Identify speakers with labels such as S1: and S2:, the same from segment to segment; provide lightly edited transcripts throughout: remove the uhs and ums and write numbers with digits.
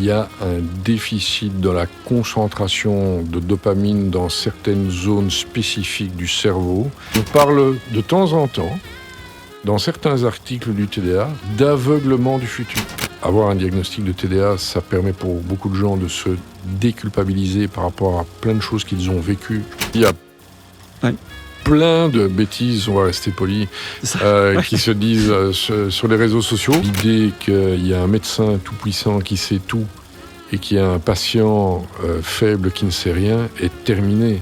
S1: il y a un déficit dans la concentration de dopamine dans certaines zones spécifiques du cerveau. On parle de temps en temps, dans certains articles du TDA, d'aveuglement du futur. Avoir un diagnostic de TDA, ça permet pour beaucoup de gens de se déculpabiliser par rapport à plein de choses qu'ils ont vécues. Il y a plein de bêtises, on va rester poli, qui se disent sur les réseaux sociaux. L'idée qu'il y a un médecin tout-puissant qui sait tout et qu'il y a un patient faible qui ne sait rien est terminée.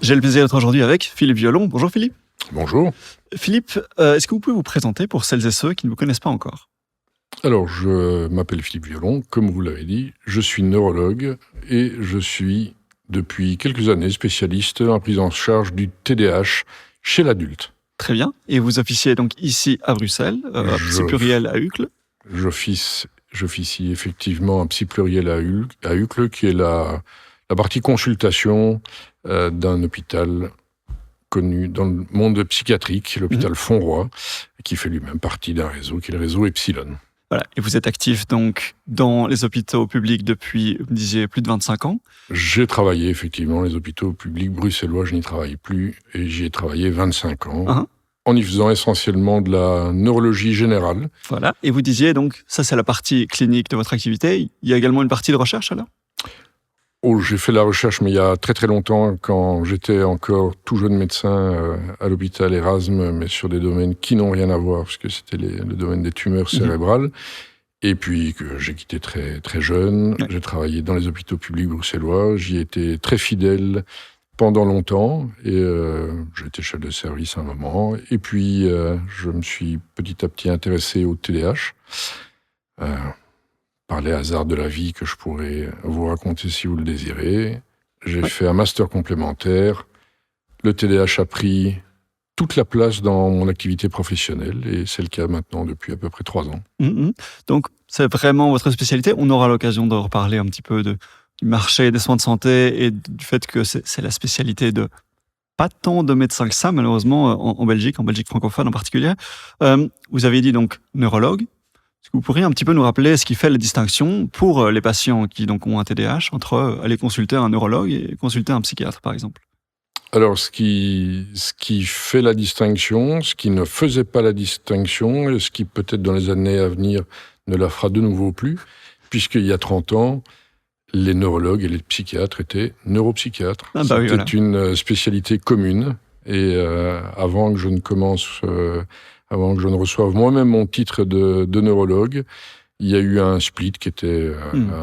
S2: J'ai le plaisir d'être aujourd'hui avec Philippe Violon. Bonjour Philippe.
S1: Bonjour.
S2: Philippe, est-ce que vous pouvez vous présenter pour celles et ceux qui ne vous connaissent pas encore ?
S1: Alors, je m'appelle Philippe Violon, comme vous l'avez dit. Je suis neurologue et je suis, depuis quelques années, spécialiste en prise en charge du TDAH chez l'adulte.
S2: Très bien. Et vous officiez donc ici à Bruxelles, Psy Pluriel à Uccle.
S1: J'officie effectivement à Psy Pluriel à Uccle, qui est la partie consultation d'un hôpital connu dans le monde psychiatrique, l'hôpital Fonroy, qui fait lui-même partie d'un réseau, qui est le réseau Epsilon.
S2: Voilà. Et vous êtes actif donc dans les hôpitaux publics depuis, vous me disiez, plus de 25 ans.
S1: J'ai travaillé effectivement les hôpitaux publics bruxellois, je n'y travaille plus, et j'y ai travaillé 25 ans, en y faisant essentiellement de la neurologie générale.
S2: Voilà. Et vous disiez donc, ça c'est la partie clinique de votre activité. Il y a également une partie de recherche alors ?
S1: J'ai fait la recherche, mais il y a très très longtemps, quand j'étais encore tout jeune médecin à l'hôpital Erasme, mais sur des domaines qui n'ont rien à voir, parce que c'était le domaine des tumeurs cérébrales. Et puis que j'ai quitté très très jeune, j'ai travaillé dans les hôpitaux publics bruxellois, j'y ai été très fidèle pendant longtemps, et j'ai été chef de service à un moment. Et puis je me suis petit à petit intéressé au TDAH. Par les hasards de la vie que je pourrais vous raconter si vous le désirez. J'ai fait un master complémentaire. Le TDAH a pris toute la place dans mon activité professionnelle et c'est le cas maintenant depuis à peu près 3 ans.
S2: Donc, c'est vraiment votre spécialité. On aura l'occasion de reparler un petit peu du marché des soins de santé et du fait que c'est la spécialité de pas tant de médecins que ça, malheureusement, en Belgique francophone en particulier. Vous avez dit donc neurologue. Est-ce que vous pourriez un petit peu nous rappeler ce qui fait la distinction pour les patients qui donc ont un TDAH entre aller consulter un neurologue et consulter un psychiatre, par exemple ?
S1: Alors, ce qui fait la distinction, ce qui ne faisait pas la distinction, et ce qui peut-être dans les années à venir ne la fera de nouveau plus, puisqu'il y a 30 ans, les neurologues et les psychiatres étaient neuropsychiatres. C'était une spécialité commune, et avant que je ne reçoive moi-même mon titre de neurologue, il y a eu un split qui était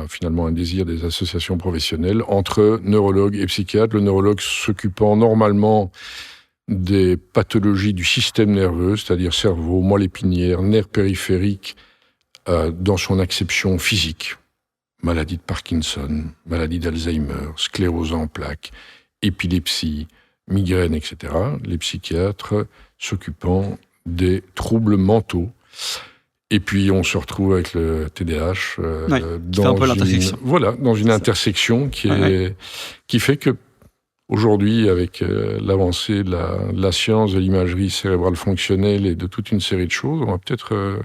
S1: finalement un désir des associations professionnelles entre neurologues et psychiatres. Le neurologue s'occupant normalement des pathologies du système nerveux, c'est-à-dire cerveau, moelle épinière, nerfs périphériques, dans son acception physique. Maladie de Parkinson, maladie d'Alzheimer, sclérose en plaques, épilepsie, migraine, etc. Les psychiatres s'occupant des troubles mentaux. Et puis, on se retrouve avec le TDAH dans une intersection qui fait que, aujourd'hui, avec l'avancée de la science de l'imagerie cérébrale fonctionnelle et de toute une série de choses, on va peut-être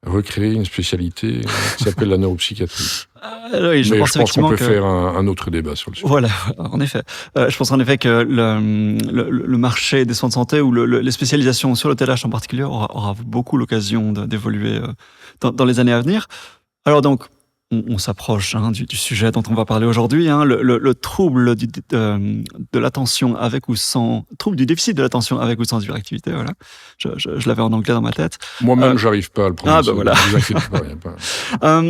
S1: recréer une spécialité qui s'appelle la neuropsychiatrie. Je pense qu'on peut faire un autre débat sur le sujet.
S2: Voilà, en effet. Je pense en effet que le marché des soins de santé ou les spécialisations sur le TDAH en particulier aura beaucoup l'occasion d'évoluer dans les années à venir. Alors donc, on s'approche du sujet dont on va parler aujourd'hui, le trouble de l'attention avec ou sans... trouble du déficit de l'attention avec ou sans hyperactivité, voilà. Je l'avais en anglais dans ma tête.
S1: Moi-même, j'arrive pas à le prononcer.
S2: Voilà.
S1: Ne vous inquiétez pas.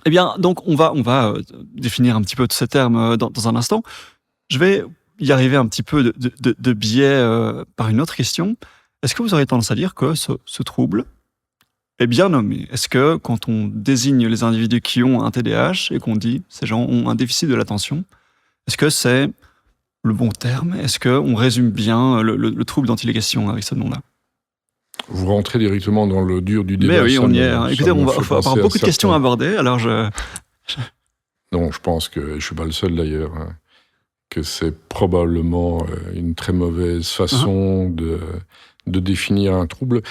S2: Eh bien, donc, on va définir un petit peu tous ces termes dans un instant. Je vais y arriver un petit peu de biais par une autre question. Est-ce que vous auriez tendance à dire que ce trouble est bien nommé ? Est-ce que quand on désigne les individus qui ont un TDAH et qu'on dit ces gens ont un déficit de l'attention, est-ce que c'est le bon terme ? Est-ce qu'on résume bien le trouble dont il est question avec ce nom-là ?
S1: Vous rentrez directement dans le dur du débat.
S2: Mais oui, on y est. Écoutez, on va avoir beaucoup de questions à aborder, alors
S1: Non, je pense que je ne suis pas le seul d'ailleurs que c'est probablement une très mauvaise façon de définir un trouble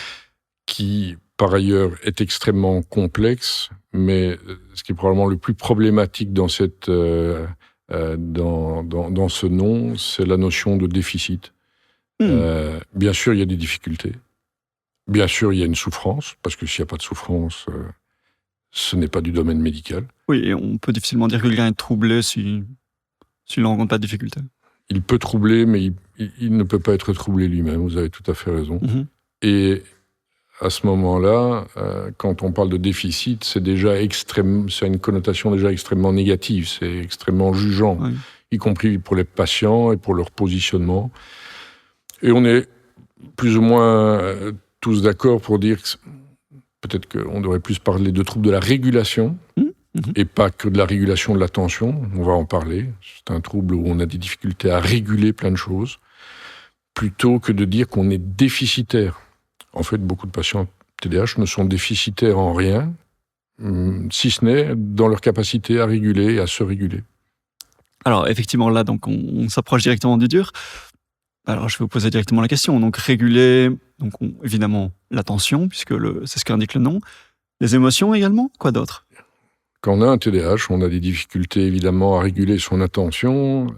S1: qui, par ailleurs, est extrêmement complexe, mais ce qui est probablement le plus problématique dans ce nom, c'est la notion de déficit. Bien sûr, il y a des difficultés. Bien sûr, il y a une souffrance, parce que s'il n'y a pas de souffrance, ce n'est pas du domaine médical.
S2: Oui, et on peut difficilement dire que quelqu'un est troublé s'il ne rencontre pas de difficultés.
S1: Il peut troubler, mais il ne peut pas être troublé lui-même, vous avez tout à fait raison. Et à ce moment-là, quand on parle de déficit, c'est déjà extrême, ça a une connotation déjà extrêmement négative, c'est extrêmement jugeant, y compris pour les patients et pour leur positionnement. Et on est plus ou moins tous d'accord pour dire que peut-être qu'on devrait plus parler de troubles de la régulation, et pas que de la régulation de l'attention. On va en parler. C'est un trouble où on a des difficultés à réguler plein de choses, plutôt que de dire qu'on est déficitaire. En fait, beaucoup de patients TDAH ne sont déficitaires en rien, si ce n'est dans leur capacité à réguler et à se réguler.
S2: Alors, effectivement, là, donc, on s'approche directement du dur. Alors, je vais vous poser directement la question. Donc, réguler, donc, évidemment, l'attention, puisque c'est ce qu'indique le nom. Les émotions également, quoi d'autre ?
S1: Quand on a un TDAH, on a des difficultés évidemment à réguler son attention.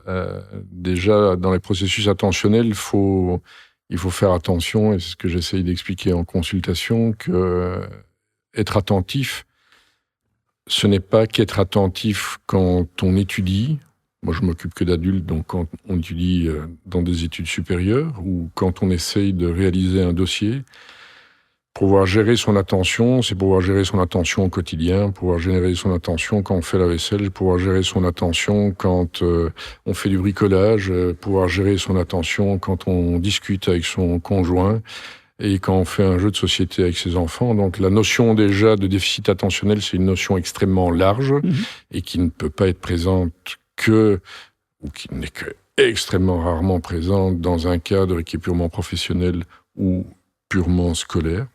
S1: Déjà, dans les processus attentionnels, il faut faire attention, et c'est ce que j'essaye d'expliquer en consultation, que être attentif, ce n'est pas qu'être attentif quand on étudie. Moi, je m'occupe que d'adultes, donc quand on étudie dans des études supérieures ou quand on essaye de réaliser un dossier. Pouvoir gérer son attention, c'est pouvoir gérer son attention au quotidien, pouvoir gérer son attention quand on fait la vaisselle, pouvoir gérer son attention quand on fait du bricolage, pouvoir gérer son attention quand on discute avec son conjoint et quand on fait un jeu de société avec ses enfants. Donc la notion déjà de déficit attentionnel, c'est une notion extrêmement large et qui ne peut pas être présente ou qui n'est que extrêmement rarement présente dans un cadre qui est purement professionnel ou purement scolaire.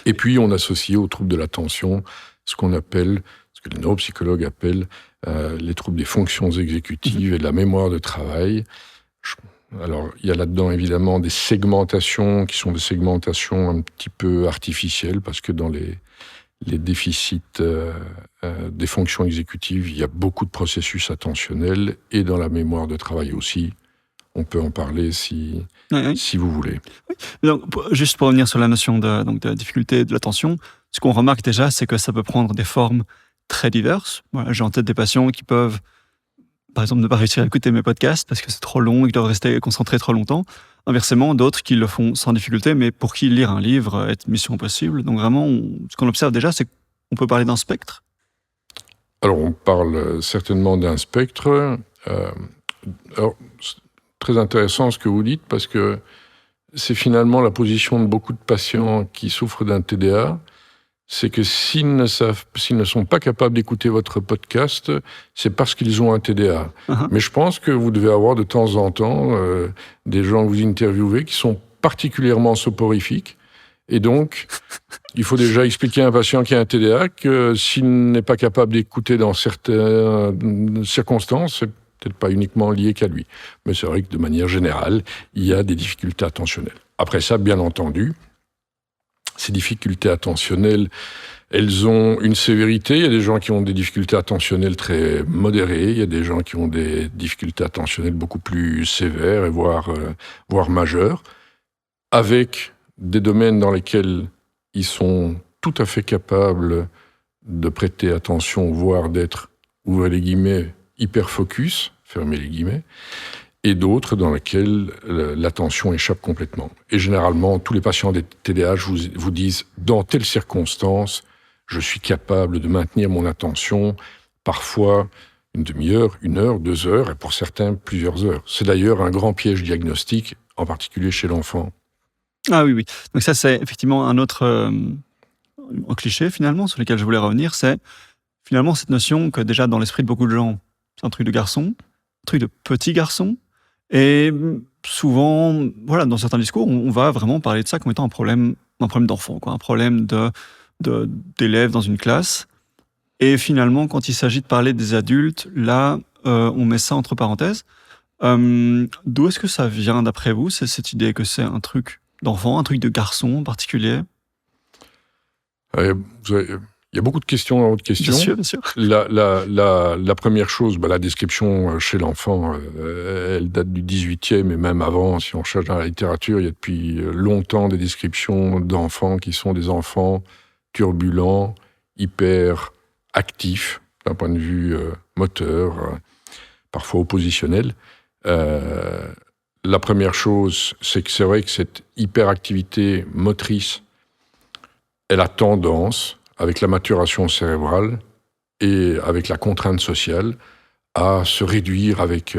S1: Et puis, on associe aux troubles de l'attention ce que les neuropsychologues appellent les troubles des fonctions exécutives et de la mémoire de travail. Alors, il y a là-dedans, évidemment, des segmentations qui sont des segmentations un petit peu artificielles, parce que dans les déficits des fonctions exécutives, il y a beaucoup de processus attentionnels, et dans la mémoire de travail aussi. On peut en parler si vous voulez.
S2: Oui. Donc, juste pour revenir sur la notion de difficulté de l'attention, ce qu'on remarque déjà, c'est que ça peut prendre des formes très diverses. Voilà, j'ai en tête des patients qui peuvent, par exemple, ne pas réussir à écouter mes podcasts parce que c'est trop long et qu'ils doivent rester concentrés trop longtemps. Inversement, d'autres qui le font sans difficulté, mais pour qui lire un livre est mission impossible. Donc vraiment, ce qu'on observe déjà, c'est qu'on peut parler d'un spectre.
S1: Alors, on parle certainement d'un spectre. Alors, très intéressant ce que vous dites, parce que c'est finalement la position de beaucoup de patients qui souffrent d'un TDA, c'est que s'ils ne sont pas capables d'écouter votre podcast, c'est parce qu'ils ont un TDA. Mais je pense que vous devez avoir de temps en temps des gens que vous interviewez qui sont particulièrement soporifiques, et donc il faut déjà expliquer à un patient qui a un TDA que s'il n'est pas capable d'écouter dans certaines circonstances, c'est peut-être pas uniquement lié qu'à lui. Mais c'est vrai que de manière générale, il y a des difficultés attentionnelles. Après ça, bien entendu, ces difficultés attentionnelles, elles ont une sévérité. Il y a des gens qui ont des difficultés attentionnelles très modérées. Il y a des gens qui ont des difficultés attentionnelles beaucoup plus sévères, et voire majeures, avec des domaines dans lesquels ils sont tout à fait capables de prêter attention, voire d'être, ouvrez les guillemets, hyper-focus, fermez les guillemets, et d'autres dans lesquels l'attention échappe complètement. Et généralement, tous les patients des TDAH vous disent, dans telle circonstance, je suis capable de maintenir mon attention, parfois une demi-heure, 1 heure, 2 heures, et pour certains, plusieurs heures. C'est d'ailleurs un grand piège diagnostique, en particulier chez l'enfant.
S2: Ah oui. Donc ça, c'est effectivement un autre un cliché, finalement, sur lequel je voulais revenir, c'est finalement cette notion que déjà, dans l'esprit de beaucoup de gens, c'est un truc de garçon, un truc de petit garçon. Et souvent, voilà, dans certains discours, on va vraiment parler de ça comme étant un problème d'enfant, quoi, un problème d'élèves dans une classe. Et finalement, quand il s'agit de parler des adultes, là, on met ça entre parenthèses. D'où est-ce que ça vient d'après vous, c'est cette idée que c'est un truc d'enfant, un truc de garçon en particulier?
S1: Il y a beaucoup de questions dans votre question.
S2: Bien sûr.
S1: La première chose, la description chez l'enfant, elle date du 18e et même avant, si on cherche dans la littérature, il y a depuis longtemps des descriptions d'enfants qui sont des enfants turbulents, hyper actifs d'un point de vue moteur, parfois oppositionnel. La première chose, c'est que c'est vrai que cette hyperactivité motrice, elle a tendance, avec la maturation cérébrale et avec la contrainte sociale, à se réduire avec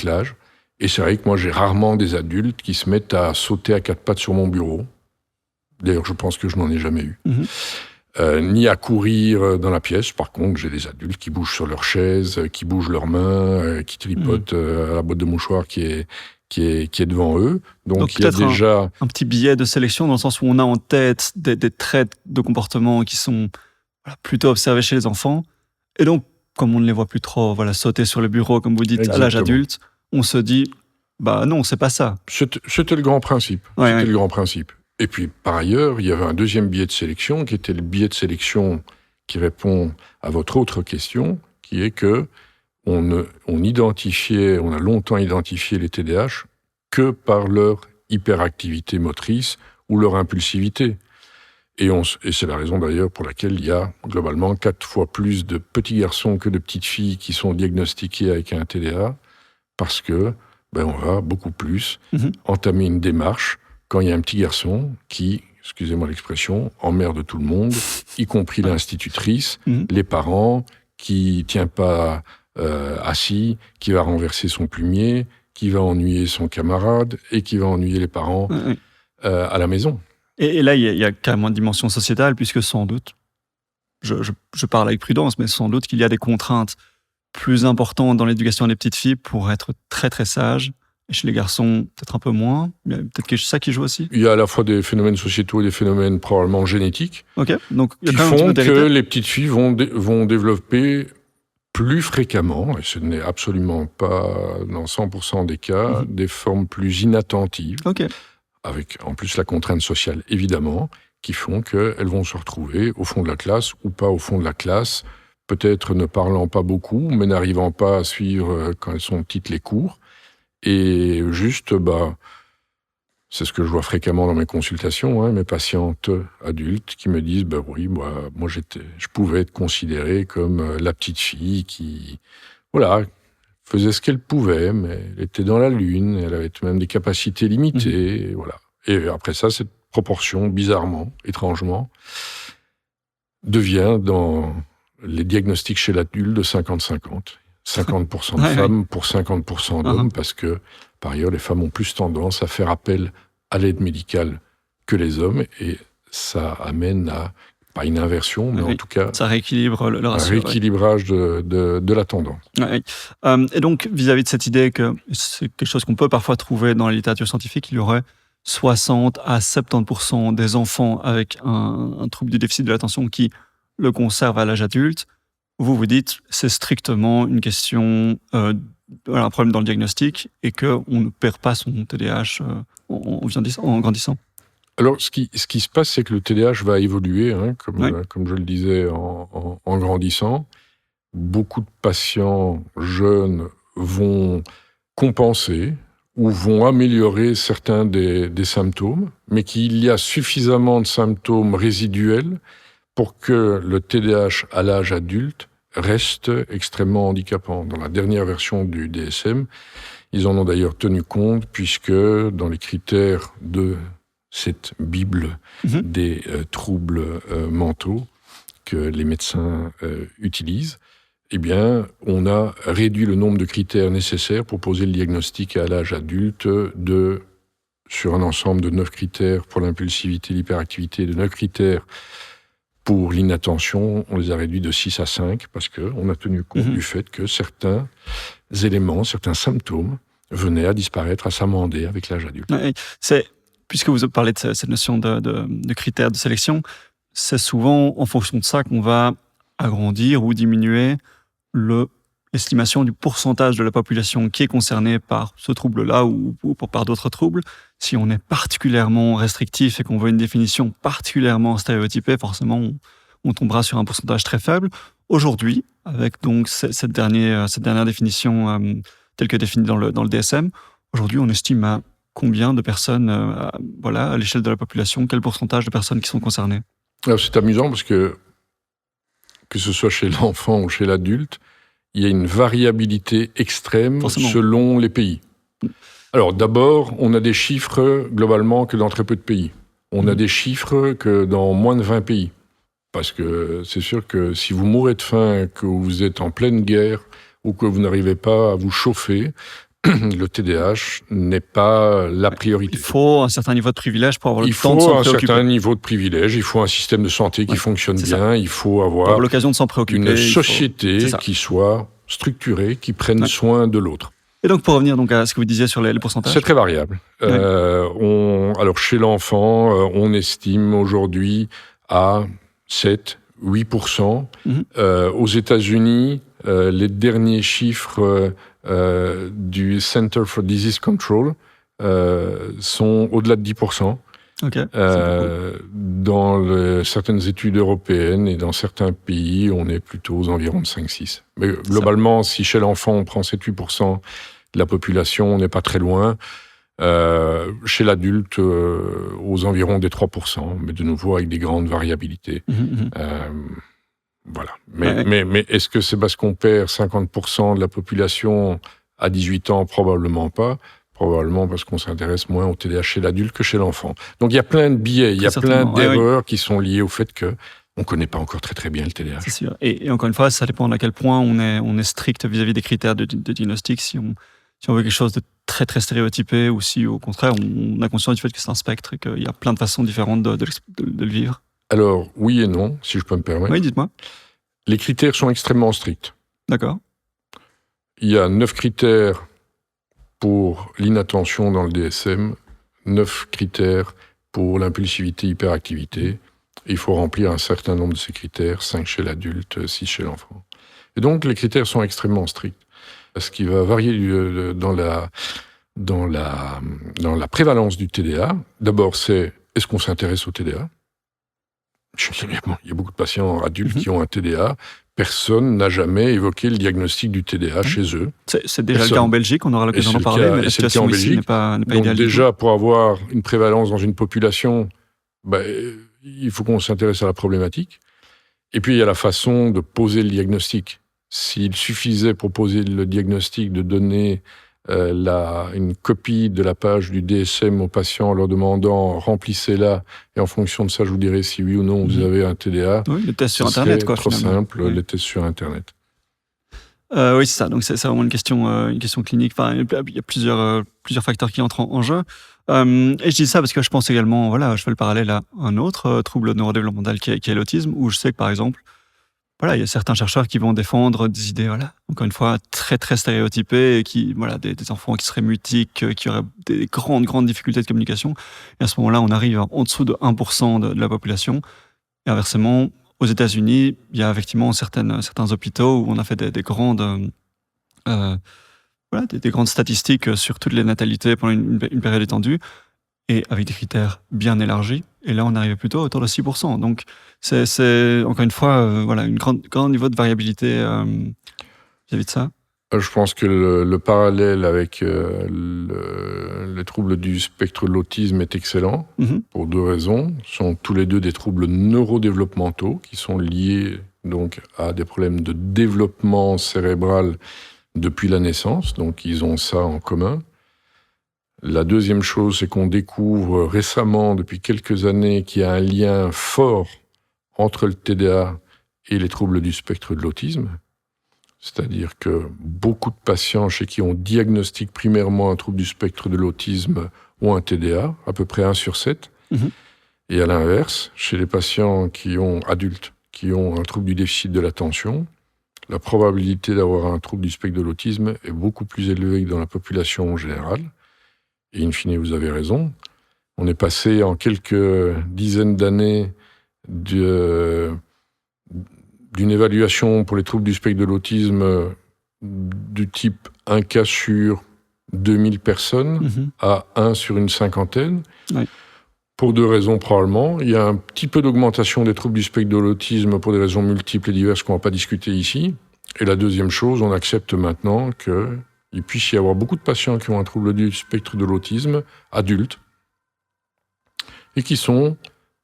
S1: l'âge. Et c'est vrai que moi, j'ai rarement des adultes qui se mettent à sauter à quatre pattes sur mon bureau. D'ailleurs, je pense que je n'en ai jamais eu. Ni à courir dans la pièce. Par contre, j'ai des adultes qui bougent sur leurs chaises, qui bougent leurs mains, qui tripotent à la boîte de mouchoirs qui est devant eux. Donc il y a déjà
S2: un petit biais de sélection dans le sens où on a en tête des traits de comportement qui sont plutôt observés chez les enfants. Et donc, comme on ne les voit plus trop sauter sur le bureau, comme vous dites, Exactement. À l'âge adulte, on se dit, non, c'est pas ça.
S1: C'était le grand principe. Le grand principe. Et puis, par ailleurs, il y avait un deuxième biais de sélection qui était le biais de sélection qui répond à votre autre question, qui est que on a longtemps identifié les TDAH que par leur hyperactivité motrice ou leur impulsivité. Et c'est la raison d'ailleurs pour laquelle il y a globalement 4 fois plus de petits garçons que de petites filles qui sont diagnostiqués avec un TDAH, parce que on va beaucoup plus entamer une démarche quand il y a un petit garçon qui, excusez-moi l'expression, emmerde tout le monde, y compris l'institutrice, les parents, qui tient pas assis, qui va renverser son plumier, qui va ennuyer son camarade et qui va ennuyer les parents à la maison.
S2: Et là, il y a carrément une dimension sociétale, puisque sans doute, je parle avec prudence, mais sans doute qu'il y a des contraintes plus importantes dans l'éducation des petites filles pour être très très sages, et chez les garçons, peut-être un peu moins. Il y a peut-être que c'est ça qui joue aussi.
S1: Il y a à la fois des phénomènes sociétaux et des phénomènes probablement génétiques
S2: donc,
S1: qui font que les petites filles vont développer plus fréquemment, et ce n'est absolument pas dans 100% des cas, des formes plus inattentives, avec en plus la contrainte sociale, évidemment, qui font qu'elles vont se retrouver au fond de la classe ou pas au fond de la classe, peut-être ne parlant pas beaucoup, mais n'arrivant pas à suivre, quand elles sont petites, les cours. Et juste, c'est ce que je vois fréquemment dans mes consultations, mes patientes adultes qui me disent, moi je pouvais être considérée comme la petite fille qui, faisait ce qu'elle pouvait, mais elle était dans la lune, elle avait même des capacités limitées, Et après ça, cette proportion, bizarrement, étrangement, devient dans les diagnostics chez l'adulte de 50-50. 50% de femmes pour 50% d'hommes, parce que, par ailleurs, les femmes ont plus tendance à faire appel à l'aide médicale que les hommes, et ça amène à, pas une inversion, mais en tout cas...
S2: Ça rééquilibre le ratio.
S1: Un rééquilibrage de la tendance.
S2: Et donc, vis-à-vis de cette idée que c'est quelque chose qu'on peut parfois trouver dans la littérature scientifique, il y aurait 60 à 70% des enfants avec un trouble du déficit de l'attention qui le conservent à l'âge adulte. Vous dites c'est strictement une question, un problème dans le diagnostic et qu'on ne perd pas son TDAH en grandissant.
S1: Alors, ce qui se passe, c'est que le TDAH va évoluer, comme je le disais, en grandissant. Beaucoup de patients jeunes vont compenser ou vont améliorer certains des symptômes, mais qu'il y a suffisamment de symptômes résiduels pour que le TDAH à l'âge adulte reste extrêmement handicapant. Dans la dernière version du DSM, ils en ont d'ailleurs tenu compte, puisque dans les critères de cette Bible des troubles mentaux que les médecins utilisent, on a réduit le nombre de critères nécessaires pour poser le diagnostic à l'âge adulte sur un ensemble de 9 critères pour l'impulsivité, l'hyperactivité, de 9 critères pour l'inattention, on les a réduits de 6 à 5 parce qu'on a tenu compte du fait que certains éléments, certains symptômes venaient à disparaître, à s'amender avec l'âge adulte.
S2: Puisque vous parlez de cette notion de critères de sélection, c'est souvent en fonction de ça qu'on va agrandir ou diminuer l'estimation du pourcentage de la population qui est concernée par ce trouble-là ou par d'autres troubles. Si on est particulièrement restrictif et qu'on veut une définition particulièrement stéréotypée, forcément, on tombera sur un pourcentage très faible. Aujourd'hui, avec donc cette dernière définition telle que définie dans le DSM, aujourd'hui, on estime à combien de personnes, à l'échelle de la population, quel pourcentage de personnes qui sont concernées?
S1: Alors, c'est amusant parce que ce soit chez l'enfant ou chez l'adulte, il y a une variabilité extrême
S2: Forcément.
S1: Selon les pays. Alors d'abord, on a des chiffres globalement que dans très peu de pays. On a des chiffres que dans moins de 20 pays. Parce que c'est sûr que si vous mourrez de faim, que vous êtes en pleine guerre ou que vous n'arrivez pas à vous chauffer, le TDAH n'est pas la priorité.
S2: Il faut un certain niveau de privilège pour avoir le temps de
S1: Il
S2: s'en
S1: faut un
S2: préoccuper.
S1: certain niveau de privilège, il faut un système de santé qui fonctionne bien, il faut
S2: Pour
S1: avoir
S2: avoir l'occasion de s'en préoccuper.
S1: une société
S2: C'est ça.
S1: qui soit structurée, qui prenne soin de l'autre.
S2: Et donc, pour revenir donc à ce que vous disiez sur les pourcentages.
S1: C'est très variable. Alors, chez l'enfant, on estime aujourd'hui à 7, 8%. Aux États-Unis, les derniers chiffres du Center for Disease Control sont au-delà de 10%.
S2: Okay.
S1: Dans certaines études européennes et dans certains pays, on est plutôt aux environs de 5-6. Mais globalement, si chez l'enfant, on prend 7-8% de la population, on n'est pas très loin. Chez l'adulte, aux environs des 3%, mais de nouveau avec des grandes variabilités. Voilà. Mais est-ce que c'est parce qu'on perd 50% de la population à 18 ans? Probablement pas. Probablement parce qu'on s'intéresse moins au TDAH chez l'adulte que chez l'enfant. Donc il y a plein de biais, il y a plein d'erreurs qui sont liées au fait qu'on ne connaît pas encore très très bien le TDAH.
S2: C'est sûr. Et encore une fois, ça dépend à quel point on est strict vis-à-vis des critères de diagnostic. Si on veut quelque chose de très très stéréotypé ou si au contraire on a conscience du fait que c'est un spectre et qu'il y a plein de façons différentes de le vivre.
S1: Alors oui et non, si je peux me permettre.
S2: Oui, dites-moi.
S1: Les critères sont extrêmement stricts.
S2: D'accord.
S1: Il y a 9 critères pour l'inattention dans le DSM, 9 critères pour l'impulsivité, hyperactivité. Il faut remplir un certain nombre de ces critères, 5 chez l'adulte, 6 chez l'enfant. Et donc, les critères sont extrêmement stricts. Ce qui va varier dans la prévalence du TDA, d'abord, c'est est-ce qu'on s'intéresse au TDA? Il y a beaucoup de patients adultes qui ont un TDA. Personne n'a jamais évoqué le diagnostic du TDA chez eux.
S2: C'est déjà le cas en Belgique, on aura l'occasion d'en parler, mais la situation ici n'est pas idéale.
S1: Donc déjà, pour avoir une prévalence dans une population, il faut qu'on s'intéresse à la problématique. Et puis, il y a la façon de poser le diagnostic. S'il suffisait pour poser le diagnostic de donner une copie de la page du DSM aux patients en leur demandant « remplissez-la » et en fonction de ça, je vous dirai si oui ou non vous avez un TDA.
S2: Oui, le test sur Internet, quoi,
S1: trop
S2: finalement.
S1: simple, les tests sur Internet.
S2: Oui, c'est ça. Donc, c'est vraiment une question clinique. Enfin, il y a plusieurs facteurs qui entrent en jeu. Et je dis ça parce que je pense également, je fais le parallèle à un autre trouble neurodéveloppemental qui est l'autisme, où je sais que, par exemple, il y a certains chercheurs qui vont défendre des idées, encore une fois, très, très stéréotypées, et des enfants qui seraient mutiques, qui auraient des grandes difficultés de communication. Et à ce moment-là, on arrive en dessous de 1% de la population. Et inversement, aux États-Unis, il y a effectivement certains hôpitaux où on a fait des grandes statistiques sur toutes les natalités pendant une période étendue, et avec des critères bien élargis. Et là, on arrivait plutôt autour de 6%. Donc, c'est encore une fois, un grand niveau de variabilité vis-à-vis de ça.
S1: Je pense que le parallèle avec les troubles du spectre de l'autisme est excellent, pour 2 raisons. Ce sont tous les 2 des troubles neurodéveloppementaux qui sont liés donc à des problèmes de développement cérébral depuis la naissance. Donc, ils ont ça en commun. La deuxième chose, c'est qu'on découvre récemment, depuis quelques années, qu'il y a un lien fort entre le TDA et les troubles du spectre de l'autisme. C'est-à-dire que beaucoup de patients chez qui on diagnostique primairement un trouble du spectre de l'autisme ont un TDA, à peu près 1 sur 7. Et à l'inverse, chez les patients adultes qui ont un trouble du déficit de l'attention, la probabilité d'avoir un trouble du spectre de l'autisme est beaucoup plus élevée que dans la population en général. Et in fine, vous avez raison. On est passé en quelques dizaines d'années d'une évaluation pour les troubles du spectre de l'autisme du type un cas sur 2000 personnes à 1 sur une cinquantaine.
S2: Oui.
S1: Pour 2 raisons probablement. Il y a un petit peu d'augmentation des troubles du spectre de l'autisme pour des raisons multiples et diverses qu'on ne va pas discuter ici. Et la deuxième chose, on accepte maintenant qu'il puisse y avoir beaucoup de patients qui ont un trouble du spectre de l'autisme, adultes, et qui sont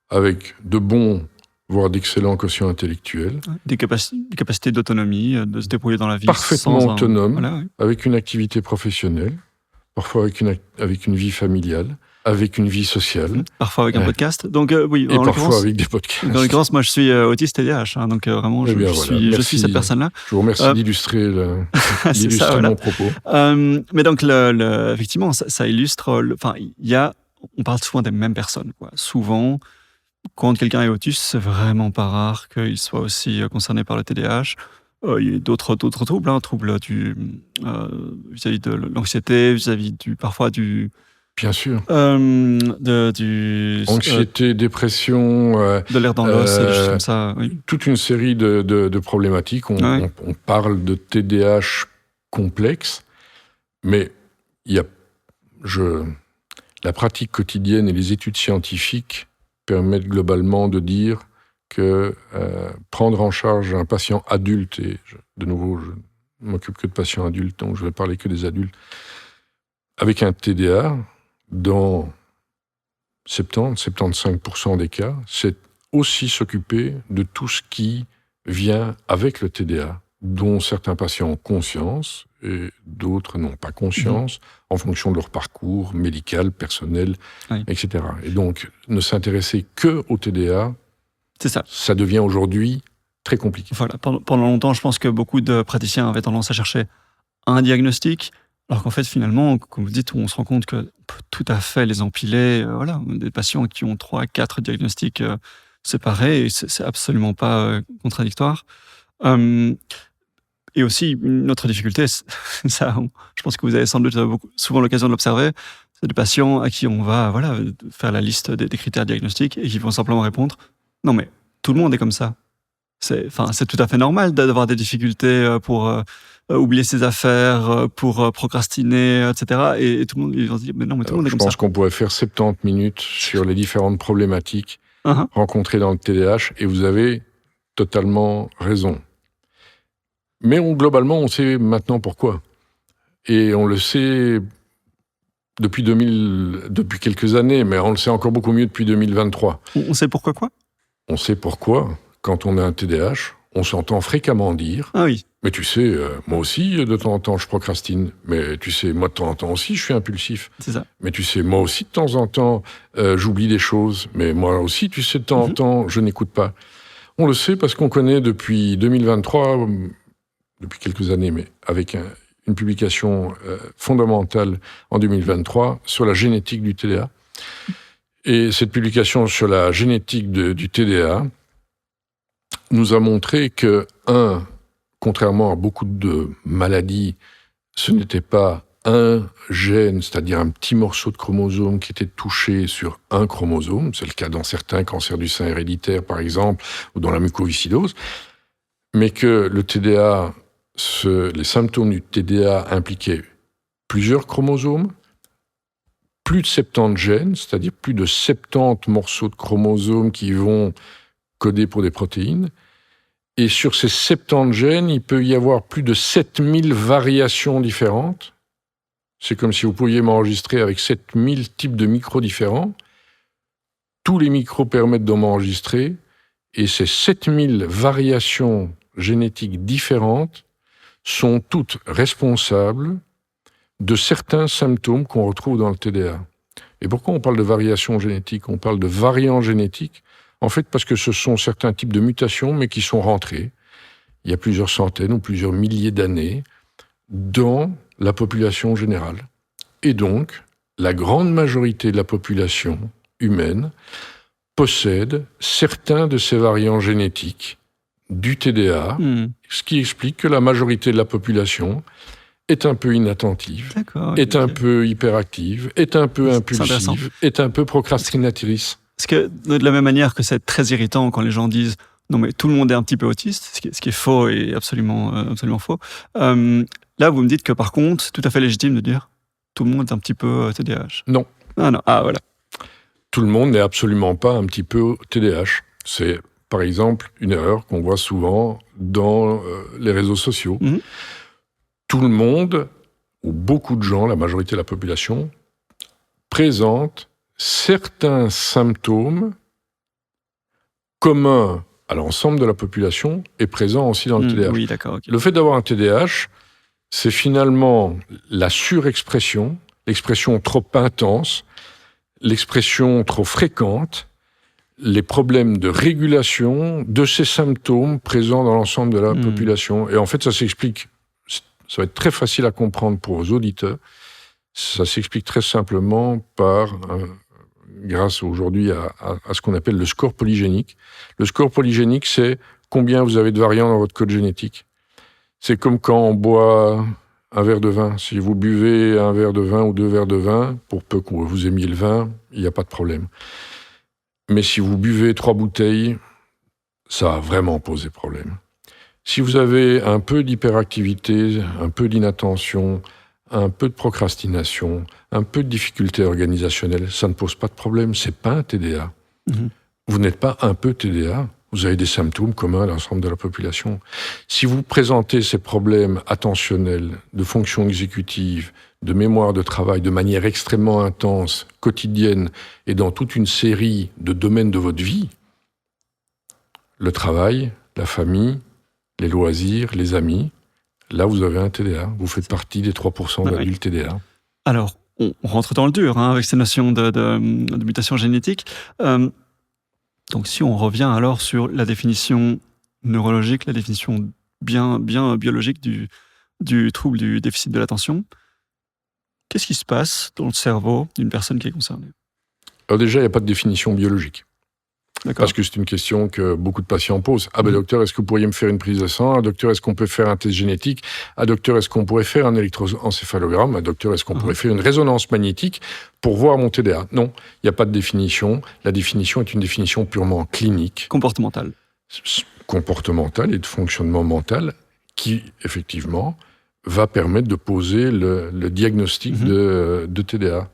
S1: avec de bons, voire d'excellents quotients intellectuels.
S2: Des capacités d'autonomie, de se débrouiller dans la vie.
S1: Parfaitement autonomes,
S2: Voilà, oui.
S1: avec une activité professionnelle, parfois avec une vie familiale, avec une vie sociale.
S2: Parfois avec un podcast. Donc, oui,
S1: et parfois avec des podcasts.
S2: Dans l'occurrence, moi, je suis autiste TDAH, donc vraiment, je suis cette personne-là.
S1: Je vous remercie d'illustrer mon propos.
S2: Mais donc, effectivement, ça illustre... on parle souvent des mêmes personnes, quoi. Souvent, quand quelqu'un est autiste, c'est vraiment pas rare qu'il soit aussi concerné par le TDAH. Il y a d'autres troubles, troubles vis-à-vis de l'anxiété, vis-à-vis parfois du...
S1: Bien sûr.
S2: Du
S1: anxiété, dépression.
S2: De l'air dans l'os, des choses comme ça. Oui.
S1: Toute une série de problématiques. On parle de TDAH complexe, mais la pratique quotidienne et les études scientifiques permettent globalement de dire que prendre en charge un patient adulte, et de nouveau, je ne m'occupe que de patients adultes, donc je vais parler que des adultes, avec un TDA, dans 70-75% des cas, c'est aussi s'occuper de tout ce qui vient avec le TDA, dont certains patients ont conscience et d'autres n'ont pas conscience, en fonction de leur parcours médical, personnel, etc. Et donc, ne s'intéresser que au TDA,
S2: c'est ça.
S1: Ça devient aujourd'hui très compliqué.
S2: Voilà. Pendant longtemps, je pense que beaucoup de praticiens avaient tendance à chercher un diagnostic, alors qu'en fait, finalement, comme vous dites, on se rend compte qu'on peut tout à fait les empiler. Des patients qui ont 3-4 diagnostics séparés, et c'est absolument pas contradictoire. Et aussi, une autre difficulté, ça, je pense que vous avez sans doute souvent l'occasion de l'observer, c'est des patients à qui on va faire la liste des critères diagnostiques et qui vont simplement répondre « Non, mais tout le monde est comme ça ». C'est tout à fait normal d'avoir des difficultés pour oublier ses affaires, pour procrastiner, etc. Et tout le monde, ils vont se dire, mais non, mais tout le monde est comme ça.
S1: Je pense qu'on pourrait faire 70 minutes sur les différentes problématiques rencontrées dans le TDAH, et vous avez totalement raison. Mais globalement, on sait maintenant pourquoi. Et on le sait depuis quelques années, mais on le sait encore beaucoup mieux depuis 2023.
S2: On sait pourquoi quoi ?
S1: On sait pourquoi, quand on a un TDAH, on s'entend fréquemment dire «
S2: Ah oui.
S1: Mais tu sais, moi aussi, de temps en temps, je procrastine. Mais tu sais, moi, de temps en temps aussi, je suis impulsif.
S2: C'est ça.
S1: Mais tu sais, moi aussi, de temps en temps, j'oublie des choses. Mais moi aussi, tu sais, de temps en temps, je n'écoute pas. » On le sait parce qu'on connaît depuis 2023, depuis quelques années, mais avec une publication fondamentale en 2023 sur la génétique du TDA. Et cette publication sur la génétique du TDA nous a montré que, contrairement à beaucoup de maladies, ce n'était pas un gène, c'est-à-dire un petit morceau de chromosome qui était touché sur un chromosome, c'est le cas dans certains cancers du sein héréditaire par exemple, ou dans la mucoviscidose, mais que le TDA, les symptômes du TDA impliquaient plusieurs chromosomes, plus de 70 gènes, c'est-à-dire plus de 70 morceaux de chromosomes qui vont coder pour des protéines. Et sur ces 70 gènes, il peut y avoir plus de 7000 variations différentes. C'est comme si vous pouviez m'enregistrer avec 7000 types de micros différents. Tous les micros permettent de m'enregistrer. Et ces 7000 variations génétiques différentes sont toutes responsables de certains symptômes qu'on retrouve dans le TDA. Et pourquoi on parle de variations génétiques ? On parle de variants génétiques. En fait, parce que ce sont certains types de mutations, mais qui sont rentrés, il y a plusieurs centaines ou plusieurs milliers d'années, dans la population générale. Et donc, la grande majorité de la population humaine possède certains de ces variants génétiques du TDA, ce qui explique que la majorité de la population est un peu inattentive, est un peu hyperactive, est un peu impulsive, est un peu procrastinatrice.
S2: Parce que de la même manière que c'est très irritant quand les gens disent « Non, mais tout le monde est un petit peu autiste, ce qui est faux et absolument faux. Là, vous me dites que par contre, c'est tout à fait légitime de dire tout le monde est un petit peu TDAH.
S1: Non.
S2: Ah non, ah voilà.
S1: Tout le monde n'est absolument pas un petit peu TDAH. C'est, par exemple, une erreur qu'on voit souvent dans les réseaux sociaux.
S2: Mhm.
S1: Tout le monde, ou beaucoup de gens, la majorité de la population, présente certains symptômes communs à l'ensemble de la population et présents aussi dans le TDAH.
S2: Oui, d'accord. Okay.
S1: Le fait d'avoir un TDAH, c'est finalement la surexpression, l'expression trop intense, l'expression trop fréquente, les problèmes de régulation de ces symptômes présents dans l'ensemble de la population. Et en fait, ça s'explique, ça va être très facile à comprendre pour vos auditeurs, ça s'explique très simplement par, grâce aujourd'hui à ce qu'on appelle le score polygénique. Le score polygénique, c'est combien vous avez de variants dans votre code génétique. C'est comme quand on boit un verre de vin. Si vous buvez un verre de vin ou 2 verres de vin, pour peu que vous aimiez le vin, il n'y a pas de problème. Mais si vous buvez 3 bouteilles, ça va vraiment poser problème. Si vous avez un peu d'hyperactivité, un peu d'inattention, un peu de procrastination, un peu de difficulté organisationnelle, ça ne pose pas de problème. C'est pas un TDA. Mm-hmm. Vous n'êtes pas un peu TDA. Vous avez des symptômes communs à l'ensemble de la population. Si vous présentez ces problèmes attentionnels, de fonction exécutive, de mémoire de travail de manière extrêmement intense, quotidienne, et dans toute une série de domaines de votre vie, le travail, la famille, les loisirs, les amis, là vous avez un TDA. Vous faites partie des 3% d'adultes TDA.
S2: Alors, on rentre dans le dur avec ces notions de mutation génétique. Donc, si on revient alors sur la définition neurologique, la définition bien biologique du trouble du déficit de l'attention, qu'est-ce qui se passe dans le cerveau d'une personne qui est concernée ?
S1: Alors déjà, il n'y a pas de définition biologique.
S2: D'accord.
S1: Parce que c'est une question que beaucoup de patients posent. Ah ben docteur, est-ce que vous pourriez me faire une prise de sang ? Ah docteur, est-ce qu'on peut faire un test génétique ? Ah docteur, est-ce qu'on pourrait faire un électroencéphalogramme ? Ah docteur, est-ce qu'on pourrait faire une résonance magnétique pour voir mon TDA ? Non, il n'y a pas de définition. La définition est une définition purement clinique.
S2: Comportementale
S1: et de fonctionnement mental qui, effectivement, va permettre de poser le diagnostic de TDA.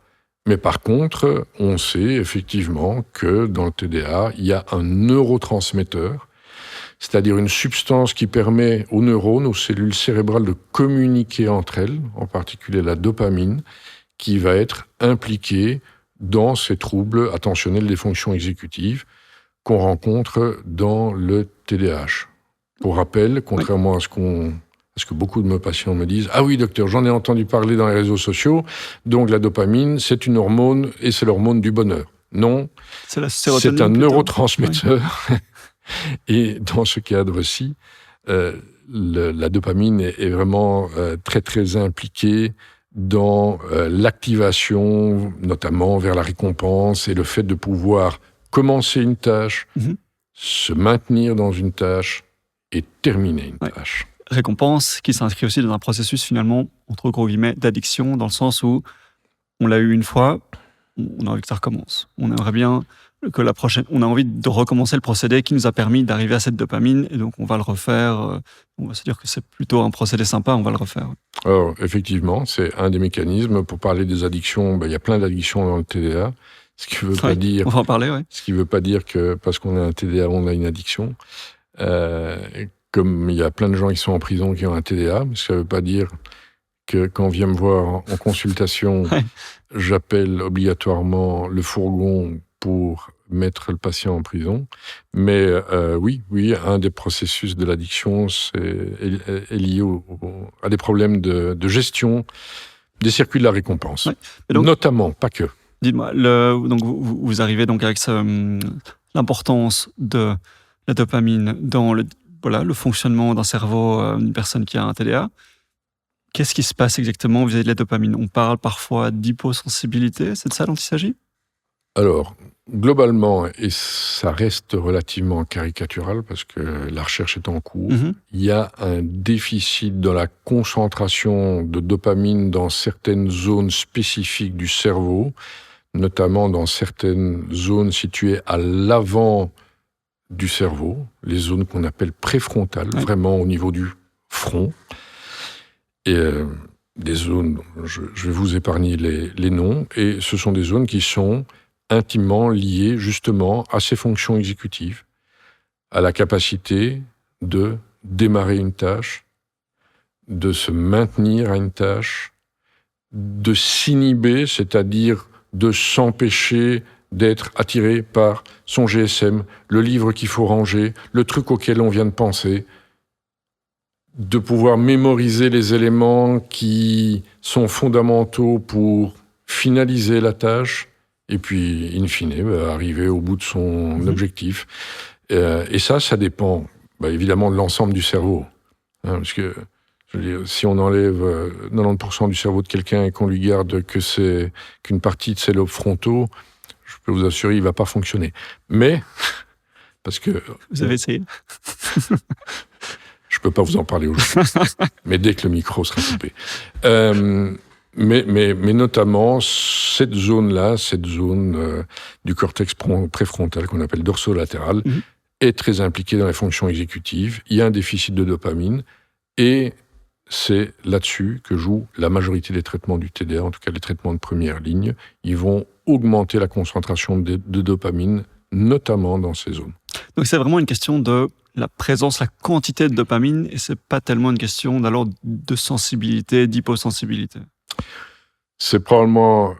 S1: Mais par contre, on sait effectivement que dans le TDA, il y a un neurotransmetteur, c'est-à-dire une substance qui permet aux neurones, aux cellules cérébrales de communiquer entre elles, en particulier la dopamine, qui va être impliquée dans ces troubles attentionnels des fonctions exécutives qu'on rencontre dans le TDAH. Pour rappel, contrairement à ce que beaucoup de mes patients me disent « Ah oui, docteur, j'en ai entendu parler dans les réseaux sociaux, donc la dopamine, c'est une hormone et c'est l'hormone du bonheur. » Non, c'est un neurotransmetteur. Oui. Et dans ce cadre-ci, la dopamine est vraiment très, très impliquée dans l'activation, notamment vers la récompense et le fait de pouvoir commencer une tâche, se maintenir dans une tâche et terminer une tâche.
S2: Récompense qui s'inscrit aussi dans un processus finalement, entre gros guillemets, d'addiction, dans le sens où on l'a eu une fois, on a envie que ça recommence. On aimerait bien que la prochaine... On a envie de recommencer le procédé qui nous a permis d'arriver à cette dopamine, et donc on va le refaire. On va se dire que c'est plutôt un procédé sympa, on va le refaire.
S1: Alors, effectivement, c'est un des mécanismes. Pour parler des addictions, il y a plein d'addictions dans le TDA. Ce qui veut pas dire...
S2: On va en parler, oui.
S1: Ce qui ne veut pas dire que parce qu'on a un TDA, on a une addiction. Comme il y a plein de gens qui sont en prison qui ont un TDA, mais ça ne veut pas dire que quand on vient me voir en consultation, j'appelle obligatoirement le fourgon pour mettre le patient en prison. Mais oui, un des processus de l'addiction est lié à des problèmes de gestion des circuits de la récompense. Donc, notamment, pas que.
S2: Dites-moi, donc vous arrivez donc avec l'importance de la dopamine dans le fonctionnement d'un cerveau d'une personne qui a un TDA. Qu'est-ce qui se passe exactement vis-à-vis de la dopamine ? On parle parfois d'hyposensibilité, c'est de ça dont il s'agit ?
S1: Alors, globalement, et ça reste relativement caricatural parce que la recherche est en cours, il y a un déficit dans la concentration de dopamine dans certaines zones spécifiques du cerveau, notamment dans certaines zones situées à l'avant du cerveau, les zones qu'on appelle préfrontales,
S2: Ouais.
S1: vraiment au niveau du front. Et des zones, je vais vous épargner les noms, et ce sont des zones qui sont intimement liées justement à ces fonctions exécutives, à la capacité de démarrer une tâche, de se maintenir à une tâche, de s'inhiber, c'est-à-dire de s'empêcher d'être attiré par son GSM, le livre qu'il faut ranger, le truc auquel on vient de penser, de pouvoir mémoriser les éléments qui sont fondamentaux pour finaliser la tâche, et puis, in fine, arriver au bout de son objectif. Et ça dépend évidemment de l'ensemble du cerveau. Hein, parce que, je veux dire, si on enlève 90% du cerveau de quelqu'un et qu'on lui garde qu'une partie de ses lobes frontaux, je peux vous assurer, il ne va pas fonctionner. Mais, parce que...
S2: Vous avez essayé?
S1: Je ne peux pas vous en parler aujourd'hui, mais dès que le micro sera coupé. Mais notamment, cette zone-là, cette zone du cortex préfrontal qu'on appelle dorsolatéral, est très impliquée dans les fonctions exécutives. Il y a un déficit de dopamine, et c'est là-dessus que jouent la majorité des traitements du TDA, en tout cas les traitements de première ligne. Ils vont augmenter la concentration de dopamine, notamment dans ces zones.
S2: Donc c'est vraiment une question de la présence, la quantité de dopamine, et c'est pas tellement une question d'alors de sensibilité, d'hyposensibilité.
S1: C'est probablement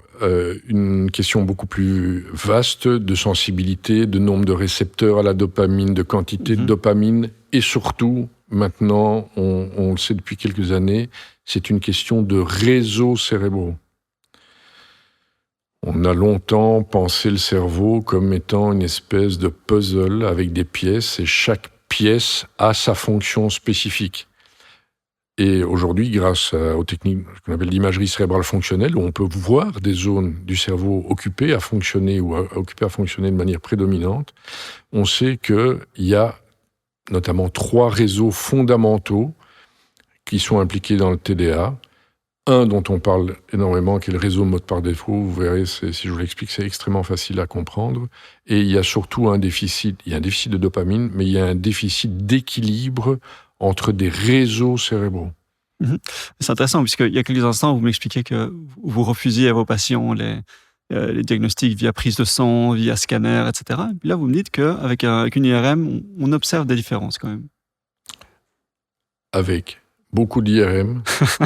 S1: une question beaucoup plus vaste de sensibilité, de nombre de récepteurs à la dopamine, de quantité de dopamine, et surtout, maintenant, on le sait depuis quelques années, c'est une question de réseaux cérébraux. On a longtemps pensé le cerveau comme étant une espèce de puzzle avec des pièces, et chaque pièce a sa fonction spécifique. Et aujourd'hui, grâce aux techniques qu'on appelle l'imagerie cérébrale fonctionnelle, où on peut voir des zones du cerveau occupées à fonctionner ou occupées à fonctionner de manière prédominante, on sait qu'il y a notamment 3 réseaux fondamentaux qui sont impliqués dans le TDA. Un dont on parle énormément, qui est le réseau mode par défaut. Vous verrez, si je vous l'explique, c'est extrêmement facile à comprendre. Et il y a surtout un déficit de dopamine, mais il y a un déficit d'équilibre entre des réseaux cérébraux.
S2: C'est intéressant, puisqu'il y a quelques instants, vous m'expliquez que vous refusiez à vos patients les diagnostics via prise de sang, via scanner, etc. Et puis là, vous me dites qu'avec une IRM, on observe des différences quand même.
S1: Avec beaucoup d'IRM,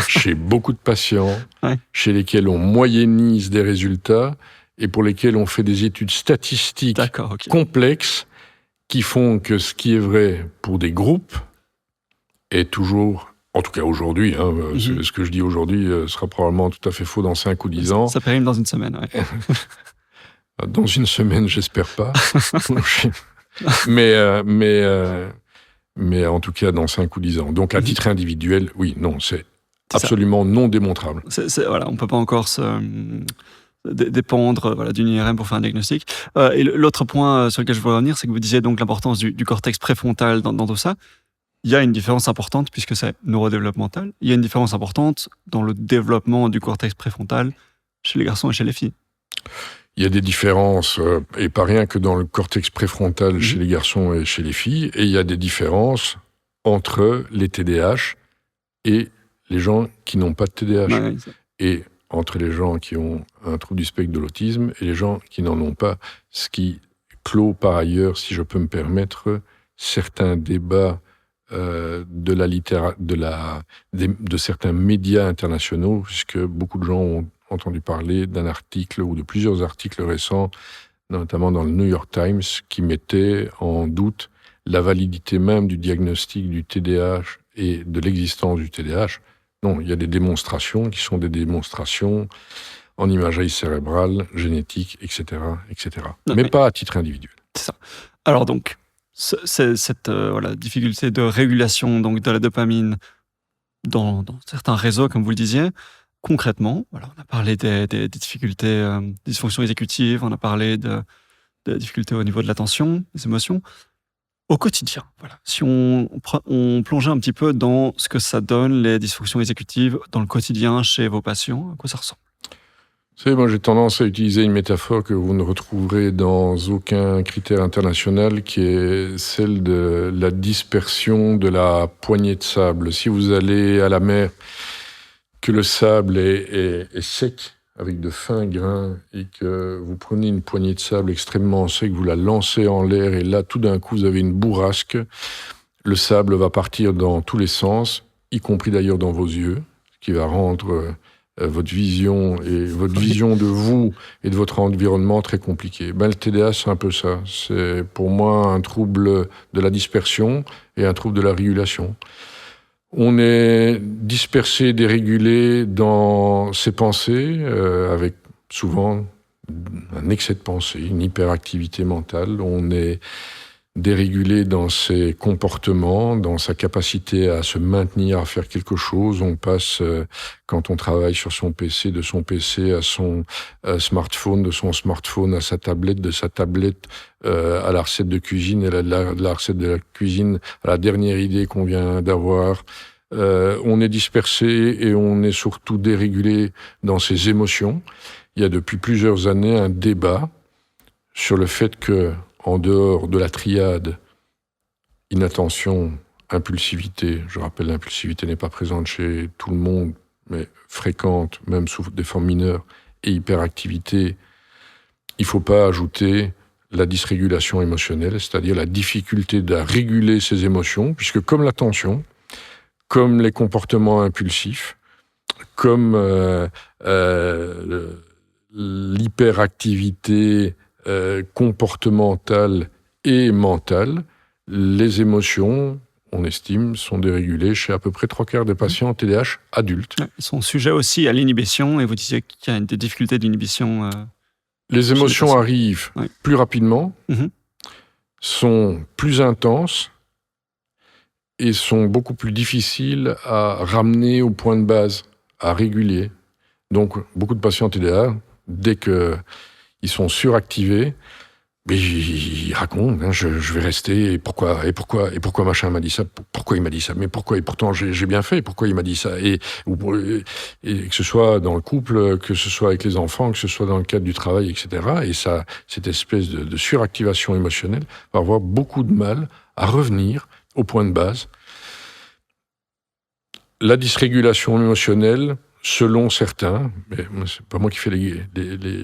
S1: chez beaucoup de patients,
S2: Ouais.
S1: chez lesquels on moyennise des résultats et pour lesquels on fait des études statistiques complexes qui font que ce qui est vrai pour des groupes est toujours, en tout cas aujourd'hui, ce que je dis aujourd'hui sera probablement tout à fait faux dans 5 ou 10 ans.
S2: Ça périme dans une semaine, ouais.
S1: Dans une semaine, j'espère pas. Mais en tout cas, dans 5 ou 10 ans. Donc, à titre individuel, oui, non, c'est absolument non démontrable.
S2: Voilà, on ne peut pas encore dépendre d'une IRM pour faire un diagnostic. Et l'autre point sur lequel je voudrais revenir, c'est que vous disiez donc l'importance du cortex préfrontal dans tout ça. Il y a une différence importante, puisque c'est neurodéveloppemental, il y a une différence importante dans le développement du cortex préfrontal chez les garçons et chez les filles.
S1: Il y a des différences, et pas rien que dans le cortex préfrontal chez les garçons et chez les filles, et il y a des différences entre les TDAH et les gens qui n'ont pas de TDAH,
S2: Ouais,
S1: et entre les gens qui ont un trouble du spectre de l'autisme et les gens qui n'en ont pas, ce qui clôt par ailleurs, si je peux me permettre, certains débats de certains médias internationaux, puisque beaucoup de gens ont entendu parler d'un article ou de plusieurs articles récents, notamment dans le New York Times, qui mettaient en doute la validité même du diagnostic du TDAH et de l'existence du TDAH. Non, il y a des démonstrations qui sont des démonstrations en imagerie cérébrale, génétique, etc. etc. Mais pas à titre individuel.
S2: C'est ça. Alors donc, cette difficulté de régulation donc, de la dopamine dans certains réseaux, comme vous le disiez, concrètement, on a parlé des difficultés, des dysfonctions exécutives, on a parlé des difficultés au niveau de l'attention, des émotions. Au quotidien, si on plongeait un petit peu dans ce que ça donne, les dysfonctions exécutives, dans le quotidien chez vos patients, à quoi ça ressemble?
S1: Vous savez, moi j'ai tendance à utiliser une métaphore que vous ne retrouverez dans aucun critère international, qui est celle de la dispersion de la poignée de sable. Si vous allez à la mer, que le sable est sec, avec de fins grains, et que vous prenez une poignée de sable extrêmement sec, vous la lancez en l'air, et là tout d'un coup vous avez une bourrasque, le sable va partir dans tous les sens, y compris d'ailleurs dans vos yeux, ce qui va rendre votre vision de vous et de votre environnement très compliqué. Le TDAH, c'est un peu ça. C'est pour moi un trouble de la dispersion et un trouble de la régulation. On est dispersé, dérégulé dans ses pensées, avec souvent un excès de pensée, une hyperactivité mentale. On est dérégulé dans ses comportements, dans sa capacité à se maintenir, à faire quelque chose. On passe, quand on travaille sur son PC, de son PC à son smartphone, de son smartphone à sa tablette, de sa tablette à la recette de cuisine, et de la recette de la cuisine à la dernière idée qu'on vient d'avoir. On est dispersé et on est surtout dérégulé dans ses émotions. Il y a depuis plusieurs années un débat sur le fait que, en dehors de la triade inattention, impulsivité, je rappelle, l'impulsivité n'est pas présente chez tout le monde, mais fréquente, même sous des formes mineures, et hyperactivité, il ne faut pas ajouter la dysrégulation émotionnelle, c'est-à-dire la difficulté à réguler ses émotions, puisque comme l'attention, comme les comportements impulsifs, comme l'hyperactivité comportementale et mentale, les émotions, on estime, sont dérégulées chez à peu près 3/4 des patients TDAH adultes.
S2: Ils sont sujets aussi à l'inhibition, et vous disiez qu'il y a des difficultés d'inhibition.
S1: Les émotions arrivent plus rapidement, sont plus intenses et sont beaucoup plus difficiles à ramener au point de base, à réguler. Donc, beaucoup de patients TDAH, dès qu'ils sont suractivés, mais ils racontent, je vais rester, et pourquoi machin m'a dit ça, pourquoi il m'a dit ça, mais pourquoi, et pourtant j'ai bien fait, pourquoi il m'a dit ça, et que ce soit dans le couple, que ce soit avec les enfants, que ce soit dans le cadre du travail, etc. Et ça, cette espèce de suractivation émotionnelle va avoir beaucoup de mal à revenir au point de base. La dysrégulation émotionnelle, selon certains, mais c'est pas moi qui fais les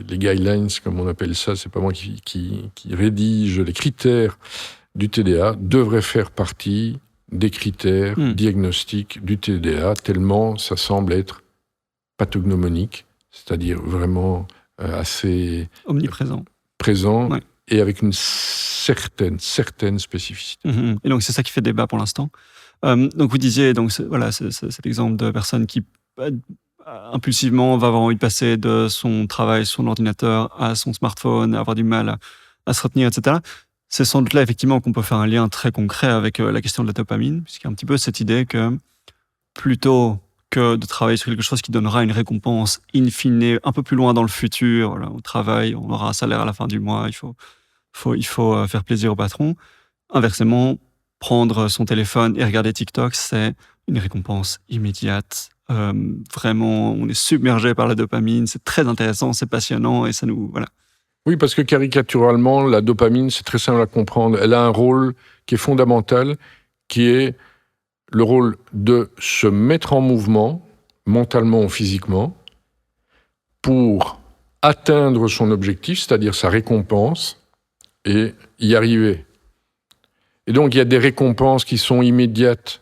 S1: guidelines, comme on appelle ça, c'est pas moi qui rédige les critères du TDA, devrait faire partie des critères diagnostiques du TDA, tellement ça semble être pathognomonique, c'est-à-dire vraiment assez
S2: omniprésent,
S1: présent, et avec une certaine spécificité.
S2: Et donc c'est ça qui fait débat pour l'instant. Donc vous disiez, donc c'est cet exemple de personne qui impulsivement va avoir envie de passer de son travail sur l'ordinateur à son smartphone, avoir du mal à se retenir, etc. C'est sans doute là effectivement qu'on peut faire un lien très concret avec la question de la dopamine, puisqu'il y a un petit peu cette idée que plutôt que de travailler sur quelque chose qui donnera une récompense in fine, un peu plus loin dans le futur, voilà, au travail, on aura un salaire à la fin du mois, il faut faire plaisir au patron. Inversement, prendre son téléphone et regarder TikTok, c'est une récompense immédiate. Vraiment, on est submergé par la dopamine, c'est très intéressant, c'est passionnant, et ça nous... Voilà.
S1: Oui, parce que caricaturalement, la dopamine, c'est très simple à comprendre. Elle a un rôle qui est fondamental, qui est le rôle de se mettre en mouvement, mentalement ou physiquement, pour atteindre son objectif, c'est-à-dire sa récompense, et y arriver. Et donc, il y a des récompenses qui sont immédiates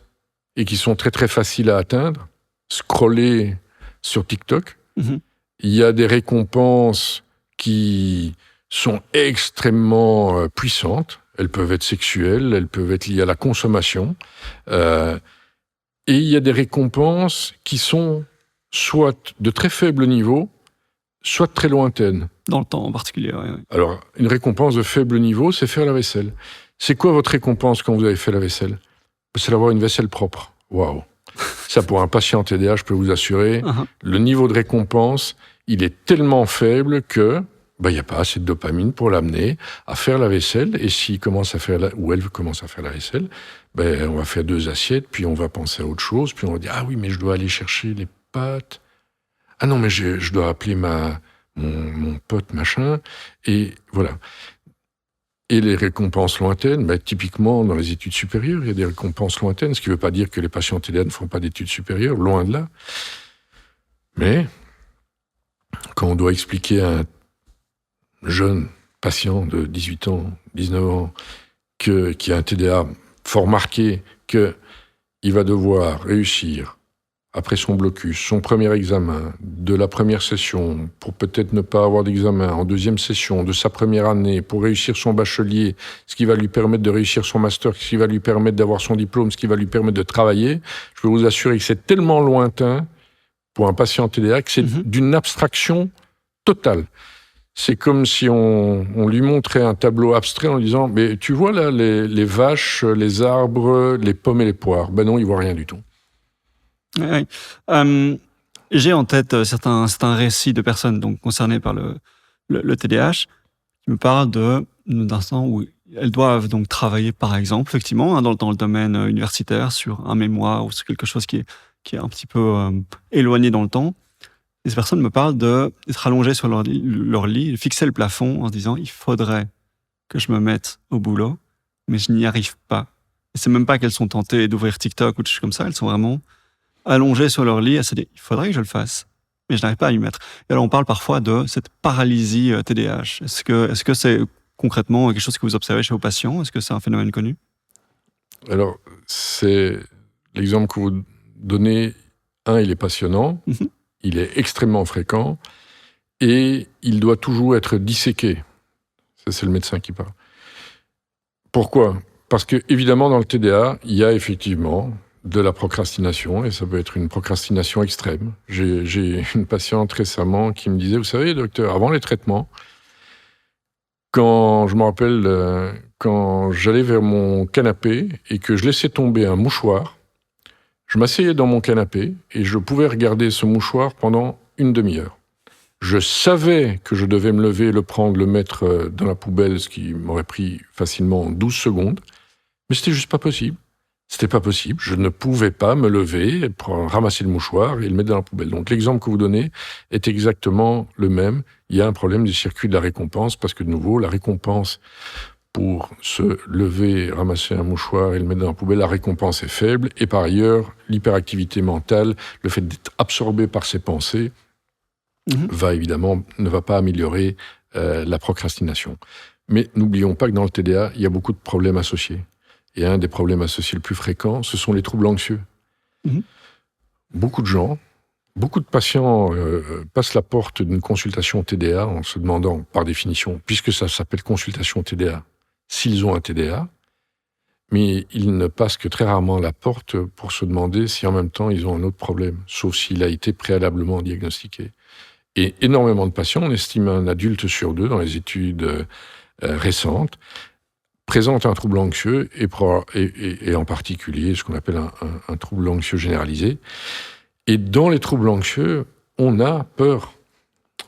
S1: et qui sont très très faciles à atteindre. Scroller sur TikTok. Il y a des récompenses qui sont extrêmement puissantes. Elles peuvent être sexuelles, elles peuvent être liées à la consommation. Et il y a des récompenses qui sont soit de très faible niveau, soit très lointaines.
S2: Dans le temps en particulier, oui.
S1: Alors, une récompense de faible niveau, c'est faire la vaisselle. C'est quoi votre récompense quand vous avez fait la vaisselle ? C'est d'avoir une vaisselle propre. Waouh ! Ça, pour un patient TDA, je peux vous assurer, le niveau de récompense, il est tellement faible que il n'y a pas assez de dopamine pour l'amener à faire la vaisselle. Et s'il commence à faire ou elle commence à faire la vaisselle, on va faire 2 assiettes, puis on va penser à autre chose, puis on va dire, ah oui, mais je dois aller chercher les pâtes. Ah non, mais je dois appeler ma mon pote machin, et voilà. Et les récompenses lointaines, typiquement dans les études supérieures, il y a des récompenses lointaines, ce qui ne veut pas dire que les patients TDA ne font pas d'études supérieures, loin de là. Mais quand on doit expliquer à un jeune patient de 18 ans, 19 ans, qui a un TDA fort marqué, qu'il va devoir réussir, après son blocus, son premier examen, de la première session, pour peut-être ne pas avoir d'examen, en deuxième session, de sa première année, pour réussir son bachelier, ce qui va lui permettre de réussir son master, ce qui va lui permettre d'avoir son diplôme, ce qui va lui permettre de travailler, je peux vous assurer que c'est tellement lointain pour un patient TDA que c'est d'une abstraction totale. C'est comme si on lui montrait un tableau abstrait en lui disant « Mais tu vois là les vaches, les arbres, les pommes et les poires ?» Ben non, il ne voit rien du tout.
S2: Oui. J'ai en tête certains récits de personnes donc, concernées par le TDAH qui me parlent d'un temps où elles doivent donc travailler, par exemple, effectivement, dans le domaine universitaire, sur un mémoire ou sur quelque chose qui est un petit peu éloigné dans le temps. Et ces personnes me parlent d'être allongées sur leur lit, de fixer le plafond en se disant « Il faudrait que je me mette au boulot, mais je n'y arrive pas. » Et c'est même pas qu'elles sont tentées d'ouvrir TikTok ou des choses comme ça, elles sont vraiment allongées sur leur lit, elles se disent « Il faudrait que je le fasse, mais je n'arrive pas à y mettre. » Et alors on parle parfois de cette paralysie TDAH. Est-ce que c'est concrètement quelque chose que vous observez chez vos patients? Est-ce que c'est un phénomène connu?
S1: Alors, c'est l'exemple que vous donnez, il est passionnant. Il est extrêmement fréquent et il doit toujours être disséqué. Ça, c'est le médecin qui parle. Pourquoi? Parce que, évidemment, dans le TDA, il y a effectivement de la procrastination et ça peut être une procrastination extrême. J'ai une patiente récemment qui me disait « Vous savez, docteur, avant les traitements, quand je me rappelle, quand j'allais vers mon canapé et que je laissais tomber un mouchoir, je m'asseyais dans mon canapé et je pouvais regarder ce mouchoir pendant une demi-heure. Je savais que je devais me lever, le prendre, le mettre dans la poubelle, ce qui m'aurait pris facilement 12 secondes, mais c'était juste pas possible. C'était pas possible. Je ne pouvais pas me lever, ramasser le mouchoir et le mettre dans la poubelle. Donc l'exemple que vous donnez est exactement le même. Il y a un problème du circuit de la récompense parce que, de nouveau, la récompense pour se lever, ramasser un mouchoir et le mettre dans la poubelle, la récompense est faible. Et par ailleurs, l'hyperactivité mentale, le fait d'être absorbé par ses pensées, ne va pas améliorer la procrastination. Mais n'oublions pas que dans le TDA, il y a beaucoup de problèmes associés. Et un des problèmes associés le plus fréquents, ce sont les troubles anxieux. Beaucoup de gens, beaucoup de patients passent la porte d'une consultation TDA en se demandant, par définition, puisque ça s'appelle consultation TDA, s'ils ont un TDA, mais ils ne passent que très rarement la porte pour se demander si en même temps ils ont un autre problème, sauf s'il a été préalablement diagnostiqué. Et énormément de patients, on estime un adulte sur 2 dans les études récentes, présente un trouble anxieux et en particulier ce qu'on appelle un trouble anxieux généralisé. Et dans les troubles anxieux, on a peur.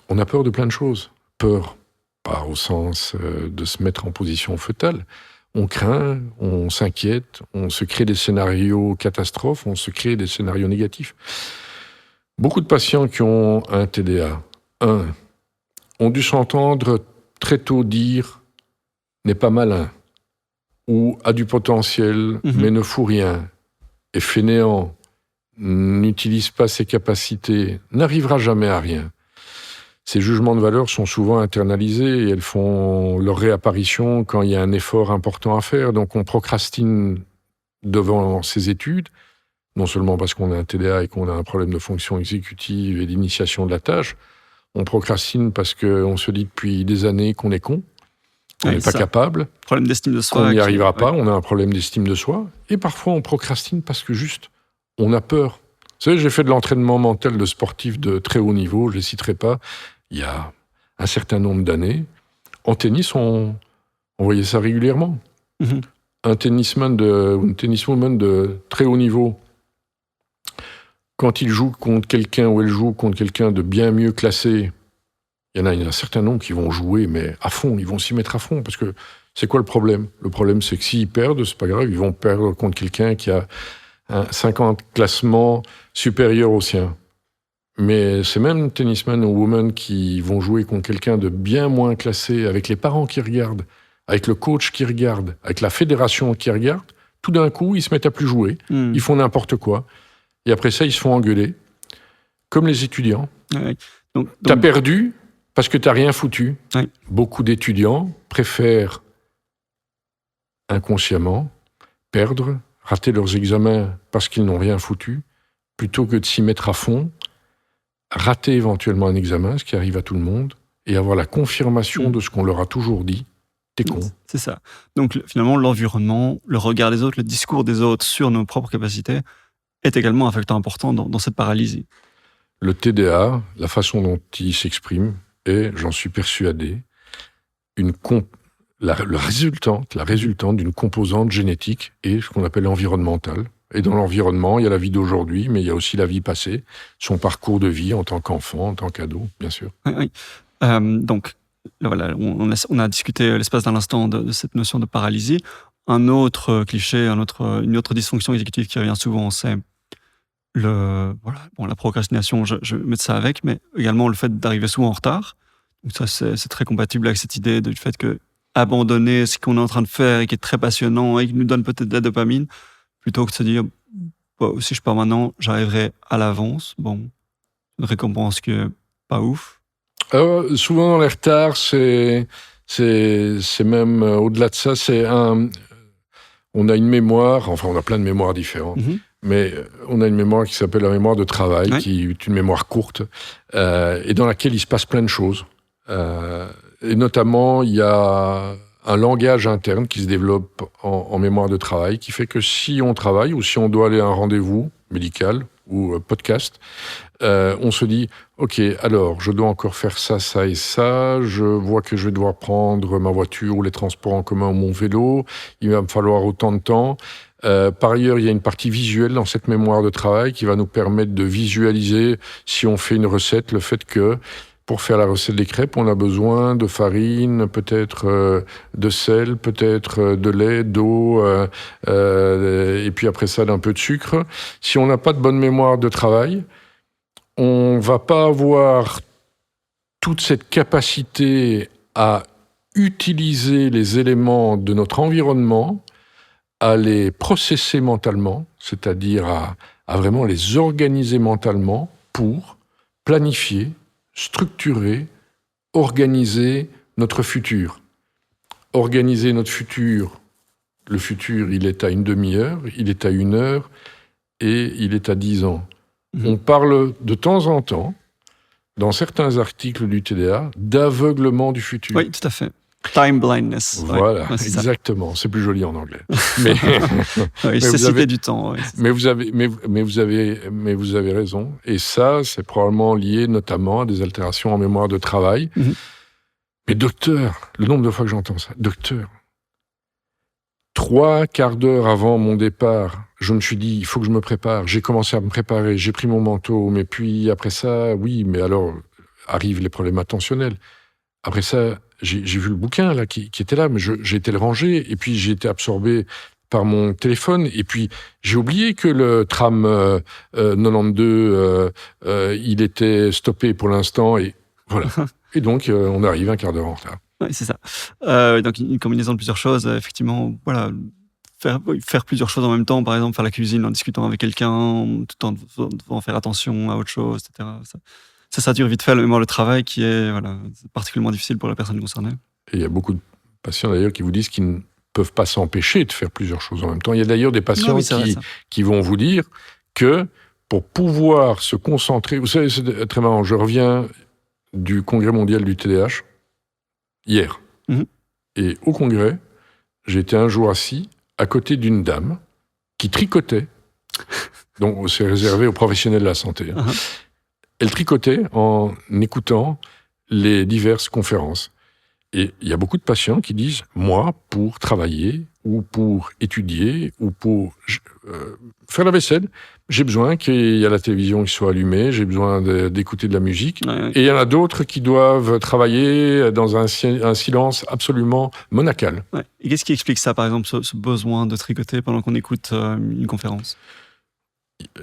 S1: On a peur de plein de choses. Peur, pas au sens de se mettre en position fœtale. On craint, on s'inquiète, on se crée des scénarios catastrophes, on se crée des scénarios négatifs. Beaucoup de patients qui ont un TDA, ont dû s'entendre très tôt dire « n'est pas malin » ou « a du potentiel, mais ne fout rien », est fainéant, n'utilise pas ses capacités, n'arrivera jamais à rien. Ces jugements de valeur sont souvent internalisés et elles font leur réapparition quand il y a un effort important à faire. Donc on procrastine devant ses études, non seulement parce qu'on a un TDA et qu'on a un problème de fonction exécutive et d'initiation de la tâche, on procrastine parce qu'on se dit depuis des années qu'on est con, qu'on n'est pas capable,
S2: problème d'estime de soi,
S1: qu'on n'y arrivera pas, on a un problème d'estime de soi, et parfois on procrastine parce que juste, on a peur. Vous savez, j'ai fait de l'entraînement mental de sportifs de très haut niveau, je ne les citerai pas, il y a un certain nombre d'années. En tennis, on voyait ça régulièrement. Un tennisman une tenniswoman de très haut niveau, quand il joue contre quelqu'un ou elle joue contre quelqu'un de bien mieux classé, il y a un certain nombre qui vont jouer, mais à fond, ils vont s'y mettre à fond, parce que c'est quoi le problème? Le problème, c'est que s'ils perdent, c'est pas grave, ils vont perdre contre quelqu'un qui a un 50 classements supérieur au sien. Mais ces mêmes tennismen ou women qui vont jouer contre quelqu'un de bien moins classé, avec les parents qui regardent, avec le coach qui regarde, avec la fédération qui regarde, tout d'un coup, ils se mettent à plus jouer, ils font n'importe quoi. Et après ça, ils se font engueuler, comme les étudiants.
S2: Ouais. Donc,
S1: T'as perdu parce que t'as rien foutu.
S2: Ouais.
S1: Beaucoup d'étudiants préfèrent inconsciemment perdre, rater leurs examens parce qu'ils n'ont rien foutu, plutôt que de s'y mettre à fond, rater éventuellement un examen, ce qui arrive à tout le monde, et avoir la confirmation de ce qu'on leur a toujours dit. T'es con.
S2: C'est ça. Donc finalement, l'environnement, le regard des autres, le discours des autres sur nos propres capacités est également un facteur important dans cette paralysie.
S1: Le TDA, la façon dont il s'exprime, est, j'en suis persuadé, la résultante d'une composante génétique et ce qu'on appelle environnementale. Et dans l'environnement, il y a la vie d'aujourd'hui, mais il y a aussi la vie passée, son parcours de vie en tant qu'enfant, en tant qu'ado, bien sûr.
S2: Oui. Donc, voilà, on a discuté l'espace d'un instant de cette notion de paralysie. Un autre cliché, une autre dysfonction exécutive qui revient souvent, c'est la procrastination, je vais mettre ça avec, mais également le fait d'arriver souvent en retard. Donc ça, c'est très compatible avec cette idée du fait que abandonner ce qu'on est en train de faire et qui est très passionnant et qui nous donne peut-être de la dopamine, plutôt que de se dire, si je pars maintenant, j'arriverai à l'avance. Bon, une récompense qui est pas ouf.
S1: Souvent dans les retards, c'est même au-delà de ça, on a une mémoire, enfin on a plein de mémoires différentes, mais on a une mémoire qui s'appelle la mémoire de travail, qui est une mémoire courte, et dans laquelle il se passe plein de choses. Et notamment, il y a un langage interne qui se développe en mémoire de travail, qui fait que si on travaille ou si on doit aller à un rendez-vous médical ou podcast, on se dit, ok, alors je dois encore faire ça, ça et ça, je vois que je vais devoir prendre ma voiture ou les transports en commun ou mon vélo, il va me falloir autant de temps. Par ailleurs, il y a une partie visuelle dans cette mémoire de travail qui va nous permettre de visualiser, si on fait une recette, le fait que pour faire la recette des crêpes, on a besoin de farine, peut-être de sel, peut-être de lait, d'eau, et puis après ça, d'un peu de sucre. Si on n'a pas de bonne mémoire de travail, on va pas avoir toute cette capacité à utiliser les éléments de notre environnement, à les processer mentalement, c'est-à-dire à vraiment les organiser mentalement pour planifier, structurer, organiser notre futur. Organiser notre futur, le futur, il est à une demi-heure, il est à 1 heure et il est à 10 ans. On parle de temps en temps, dans certains articles du TDA, d'aveuglement du futur.
S2: Oui, tout à fait. Time blindness.
S1: Voilà, exactement. C'est plus joli en anglais.
S2: Oui, cécité du temps. Oui,
S1: mais vous avez raison. Et ça, c'est probablement lié notamment à des altérations en mémoire de travail. Mais docteur, le nombre de fois que j'entends ça, docteur, 3/4 d'heure avant mon départ, je me suis dit, il faut que je me prépare. J'ai commencé à me préparer, j'ai pris mon manteau, mais puis après ça, oui, mais alors arrivent les problèmes attentionnels. Après ça, j'ai vu le bouquin là qui était là, mais j'ai été le ranger, et puis j'ai été absorbé par mon téléphone, et puis j'ai oublié que le tram 92, il était stoppé pour l'instant, et voilà. Et donc, on arrive 1/4 d'heure en retard.
S2: Oui, c'est ça. Donc, une combinaison de plusieurs choses. Effectivement, voilà, faire plusieurs choses en même temps, par exemple, faire la cuisine en discutant avec quelqu'un, tout en devant faire attention à autre chose, etc. Ça sature vite fait la mémoire de travail qui est particulièrement difficile pour la personne concernée.
S1: Et il y a beaucoup de patients d'ailleurs qui vous disent qu'ils ne peuvent pas s'empêcher de faire plusieurs choses en même temps. Il y a d'ailleurs des patients qui vont vous dire que pour pouvoir se concentrer... Vous savez, c'est très marrant, je reviens du congrès mondial du TDAH hier. Et au congrès, j'ai été un jour assis à côté d'une dame qui tricotait. Donc c'est réservé aux professionnels de la santé. Elle tricotait en écoutant les diverses conférences. Et il y a beaucoup de patients qui disent, moi, pour travailler, ou pour étudier, ou pour faire la vaisselle, j'ai besoin qu'il y ait la télévision qui soit allumée, j'ai besoin d'écouter de la musique. Et il y en a d'autres qui doivent travailler dans un silence absolument monacal.
S2: Et qu'est-ce qui explique ça, par exemple, ce besoin de tricoter pendant qu'on écoute une conférence ?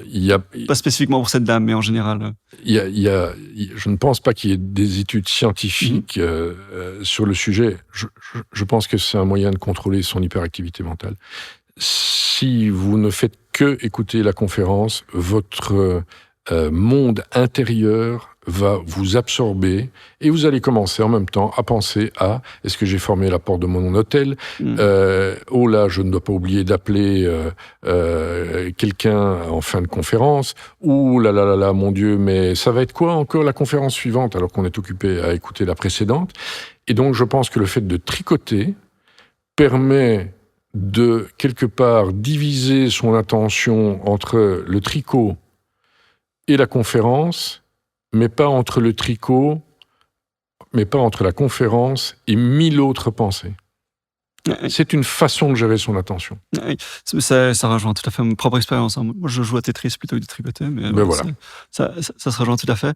S1: il y a,
S2: Pas spécifiquement pour cette dame, mais en général.
S1: je ne pense pas qu'il y ait des études scientifiques sur le sujet. Je pense que c'est un moyen de contrôler son hyperactivité mentale. Si vous ne faites que écouter la conférence, votre monde intérieur va vous absorber et vous allez commencer en même temps à penser à est-ce que j'ai fermé la porte de mon hôtel, oh là je ne dois pas oublier d'appeler quelqu'un en fin de conférence, ou là là là là mon Dieu, mais ça va être quoi encore la conférence suivante alors qu'on est occupé à écouter la précédente. Et donc je pense que le fait de tricoter permet de quelque part diviser son attention entre le tricot et la conférence, mais pas entre le tricot, mais pas entre la conférence et 1000 autres pensées. C'est une façon de gérer son attention.
S2: Oui, ça rejoint tout à fait mon propre expérience. Moi, je joue à Tetris plutôt que de tricoter, mais
S1: voilà.
S2: Ça se rejoint tout à fait.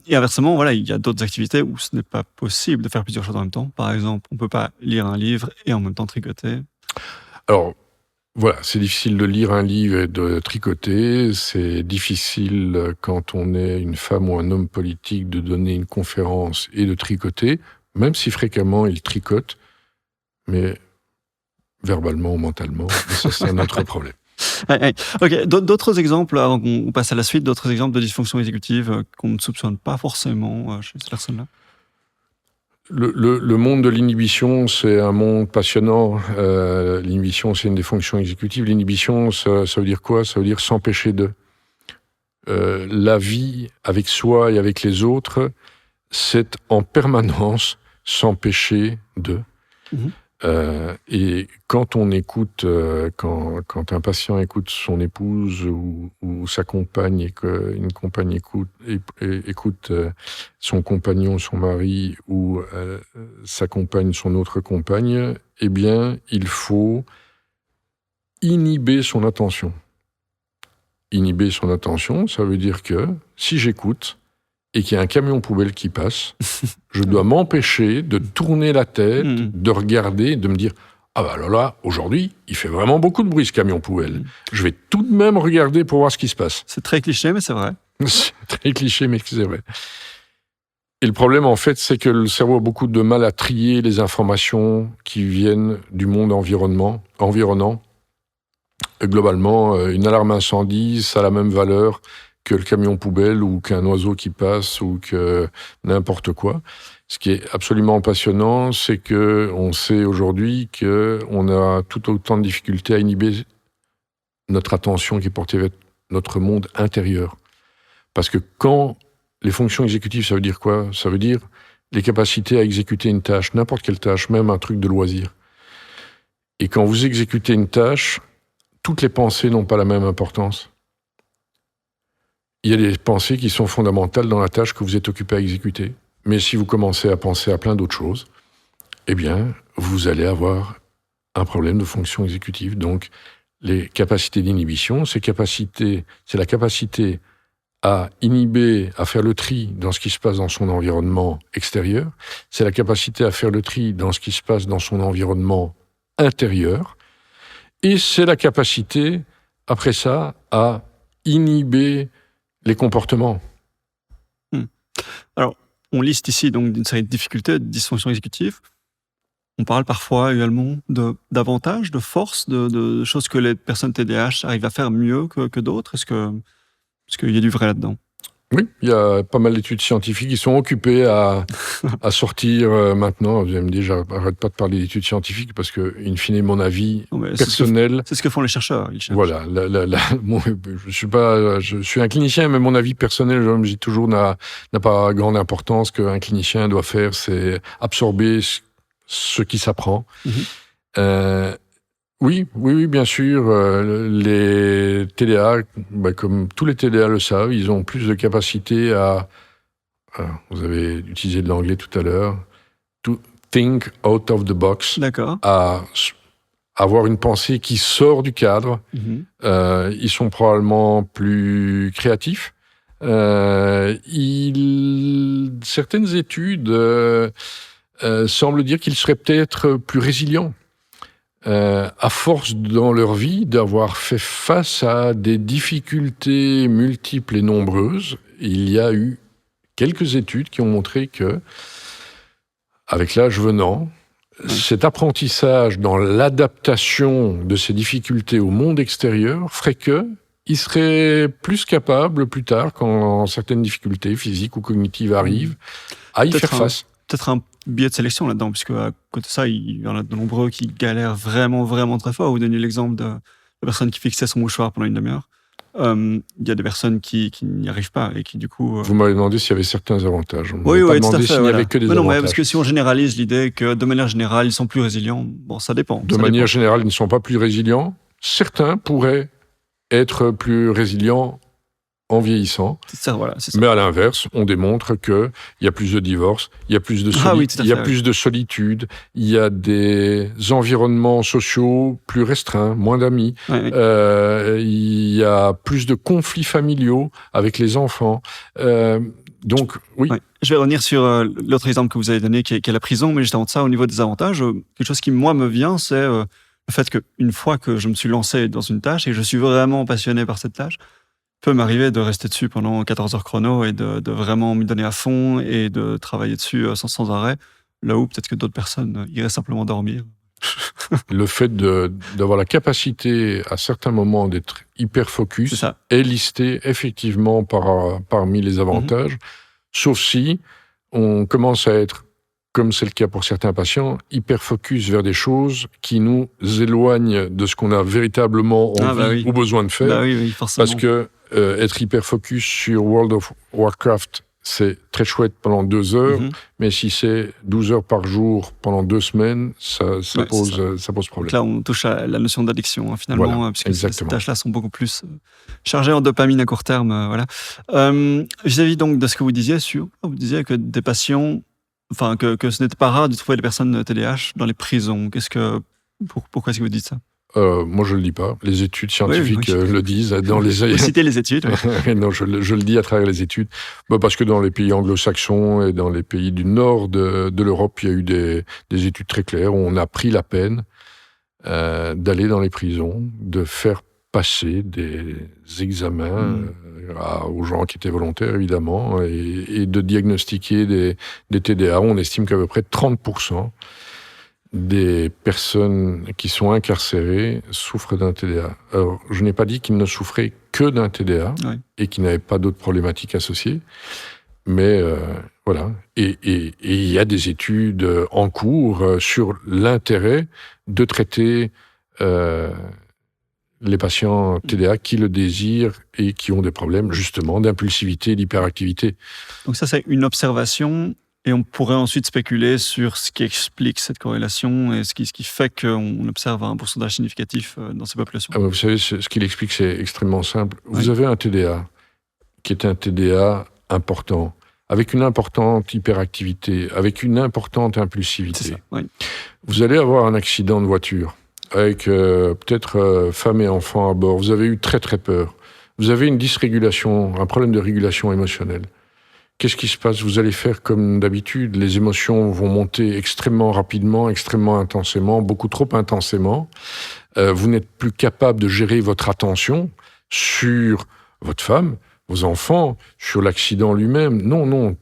S2: Et inversement, voilà, il y a d'autres activités où ce n'est pas possible de faire plusieurs choses en même temps. Par exemple, on ne peut pas lire un livre et en même temps tricoter.
S1: Alors, voilà, c'est difficile de lire un livre et de tricoter. C'est difficile, quand on est une femme ou un homme politique, de donner une conférence et de tricoter, même si fréquemment il tricote, mais verbalement ou mentalement. Et ça, c'est un autre problème.
S2: Ok, d'autres exemples, avant qu'on passe à la suite, d'autres exemples de dysfonction exécutive qu'on ne soupçonne pas forcément chez ces personnes-là?
S1: Le monde de l'inhibition, c'est un monde passionnant. L'inhibition, c'est une des fonctions exécutives. L'inhibition, ça veut dire quoi? Ça veut dire s'empêcher de. La vie avec soi et avec les autres, c'est en permanence s'empêcher de. Et quand on écoute, quand un patient écoute son épouse ou sa compagne, et qu'une compagne écoute son compagnon, son mari, ou sa compagne, son autre compagne, eh bien, il faut inhiber son attention. Inhiber son attention, ça veut dire que si j'écoute et qu'il y a un camion poubelle qui passe, je dois m'empêcher de tourner la tête, de regarder, de me dire « Ah bah là, aujourd'hui, il fait vraiment beaucoup de bruit ce camion poubelle. Je vais tout de même regarder pour voir ce qui se passe. »
S2: C'est très cliché, mais c'est vrai.
S1: C'est très cliché, mais c'est vrai. Et le problème, en fait, c'est que le cerveau a beaucoup de mal à trier les informations qui viennent du monde environnant. Globalement, une alarme incendie, ça a la même valeur que le camion poubelle ou qu'un oiseau qui passe ou que n'importe quoi. Ce qui est absolument passionnant, c'est qu'on sait aujourd'hui qu'on a tout autant de difficultés à inhiber notre attention qui est portée vers notre monde intérieur. Parce que quand les fonctions exécutives, ça veut dire quoi? Ça veut dire les capacités à exécuter une tâche, n'importe quelle tâche, même un truc de loisir. Et quand vous exécutez une tâche, toutes les pensées n'ont pas la même importance. Il y a des pensées qui sont fondamentales dans la tâche que vous êtes occupé à exécuter. Mais si vous commencez à penser à plein d'autres choses, eh bien, vous allez avoir un problème de fonction exécutive. Donc, les capacités d'inhibition, c'est la capacité à inhiber, à faire le tri dans ce qui se passe dans son environnement extérieur. C'est la capacité à faire le tri dans ce qui se passe dans son environnement intérieur. Et c'est la capacité, après ça, à inhiber les comportements.
S2: Alors, on liste ici donc d'une série de difficultés, de dysfonctions exécutives. On parle parfois également d'avantages, de forces, de choses que les personnes TDAH arrivent à faire mieux que d'autres. Est-ce qu'il y a du vrai là-dedans?
S1: Oui, il y a pas mal d'études scientifiques qui sont occupées à sortir maintenant. Vous allez me dire, j'arrête pas de parler d'études scientifiques parce que, in fine, mon avis personnel...
S2: C'est ce que font les chercheurs. Ils cherchent.
S1: Voilà. Je suis un clinicien, mais mon avis personnel, je me dis toujours, n'a pas grande importance. Qu'un clinicien doit faire, c'est absorber ce qui s'apprend. Oui, bien sûr. Les TDA, comme tous les TDA le savent, ils ont plus de capacité à... vous avez utilisé de l'anglais tout à l'heure. To think out of the box.
S2: D'accord.
S1: À avoir une pensée qui sort du cadre. Ils sont probablement plus créatifs. Certaines études semblent dire qu'ils seraient peut-être plus résilients. à force dans leur vie d'avoir fait face à des difficultés multiples et nombreuses, il y a eu quelques études qui ont montré que, avec l'âge venant, cet apprentissage dans l'adaptation de ces difficultés au monde extérieur ferait qu'ils seraient plus capables plus tard, quand certaines difficultés physiques ou cognitives arrivent, à y faire face.
S2: Peut-être un biais de sélection là-dedans, puisque à côté de ça, il y en a de nombreux qui galèrent vraiment, vraiment très fort. Vous donnez l'exemple de la personne qui fixait son mouchoir pendant une demi-heure. Il y a des personnes qui n'y arrivent pas et qui du coup...
S1: Vous m'avez demandé s'il y avait certains avantages.
S2: Oui,
S1: pas
S2: tout à
S1: demandé
S2: fait.
S1: s'il n'y avait que des avantages.
S2: Non, parce que si on généralise l'idée que de manière générale, ils sont plus résilients, bon, ça dépend.
S1: De manière générale, ils ne sont pas plus résilients. Certains pourraient être plus résilients en vieillissant.
S2: C'est ça.
S1: Mais à l'inverse, on démontre qu'il y a plus de divorces, il y a plus de plus de solitude, il y a des environnements sociaux plus restreints, moins d'amis, il y a plus de conflits familiaux avec les enfants. Donc, oui.
S2: Je vais revenir sur l'autre exemple que vous avez donné, qui est la prison, mais juste avant de ça, au niveau des avantages, quelque chose qui, moi, me vient, c'est le fait qu'une fois que je me suis lancé dans une tâche et que je suis vraiment passionné par cette tâche, peut m'arriver de rester dessus pendant 14 heures chrono et de vraiment m'y donner à fond et de travailler dessus sans arrêt, là où peut-être que d'autres personnes iraient simplement dormir.
S1: Le fait d'avoir la capacité à certains moments d'être hyper focus est listé effectivement parmi les avantages, sauf si on commence à être, comme c'est le cas pour certains patients, hyper focus vers des choses qui nous éloignent de ce qu'on a véritablement envie ou besoin de faire.
S2: Forcément.
S1: Parce que être hyper focus sur World of Warcraft, c'est très chouette pendant 2 heures, mais si c'est 12 heures par jour pendant 2 semaines, ça pose problème.
S2: Donc là, on touche à la notion d'addiction, finalement, puisque ces tâches-là sont beaucoup plus chargées en dopamine à court terme. Vis-à-vis donc de ce que vous disiez vous disiez que des patients, que ce n'était pas rare de trouver des personnes TDAH dans les prisons. Pourquoi est-ce que vous dites ça?
S1: Moi, je ne le dis pas. Les études scientifiques le disent.
S2: Vous citez les études.
S1: Non, je le dis à travers les études. Parce que dans les pays anglo-saxons et dans les pays du nord de l'Europe, il y a eu des études très claires où on a pris la peine d'aller dans les prisons, de faire passer des examens aux gens qui étaient volontaires, évidemment, et de diagnostiquer des TDA. On estime qu'à peu près 30% des personnes qui sont incarcérées souffrent d'un TDA. Alors, je n'ai pas dit qu'ils ne souffraient que d'un TDA et qu'ils n'avaient pas d'autres problématiques associées, mais voilà. Et il y a des études en cours sur l'intérêt de traiter les patients TDA qui le désirent et qui ont des problèmes, justement, d'impulsivité et d'hyperactivité.
S2: Donc ça, c'est une observation. Et on pourrait ensuite spéculer sur ce qui explique cette corrélation et ce qui fait qu'on observe un pourcentage significatif dans ces populations.
S1: Vous savez, ce qu'il explique, c'est extrêmement simple. Vous avez un TDA qui est un TDA important, avec une importante hyperactivité, avec une importante impulsivité.
S2: C'est ça,
S1: Vous allez avoir un accident de voiture avec peut-être femme et enfant à bord. Vous avez eu très très peur. Vous avez une dysrégulation, un problème de régulation émotionnelle. Qu'est-ce qui se passe? Vous allez faire comme d'habitude. Les émotions vont monter extrêmement rapidement, extrêmement intensément, beaucoup trop intensément. Vous n'êtes plus capable de gérer votre attention sur votre femme, vos enfants, sur l'accident lui-même. Non.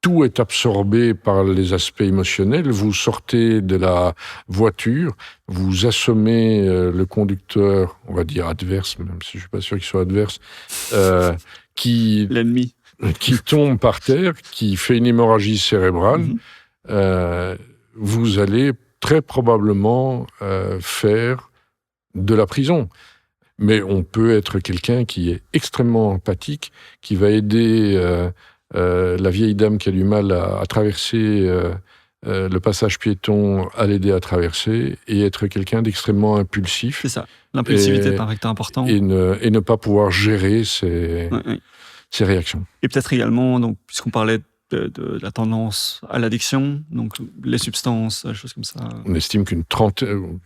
S1: Tout est absorbé par les aspects émotionnels. Vous sortez de la voiture, vous assommez le conducteur, on va dire adverse, même si je ne suis pas sûr qu'il soit adverse,
S2: l'ennemi.
S1: Qui tombe par terre, qui fait une hémorragie cérébrale, vous allez très probablement faire de la prison. Mais on peut être quelqu'un qui est extrêmement empathique, qui va aider la vieille dame qui a du mal à traverser le passage piéton, à l'aider à traverser, et être quelqu'un d'extrêmement impulsif.
S2: C'est ça, l'impulsivité est un facteur important.
S1: Et ne pas pouvoir gérer ses réactions.
S2: Et peut-être également, donc, puisqu'on parlait de la tendance à l'addiction, donc les substances, des choses comme ça.
S1: On estime qu'une trentaine...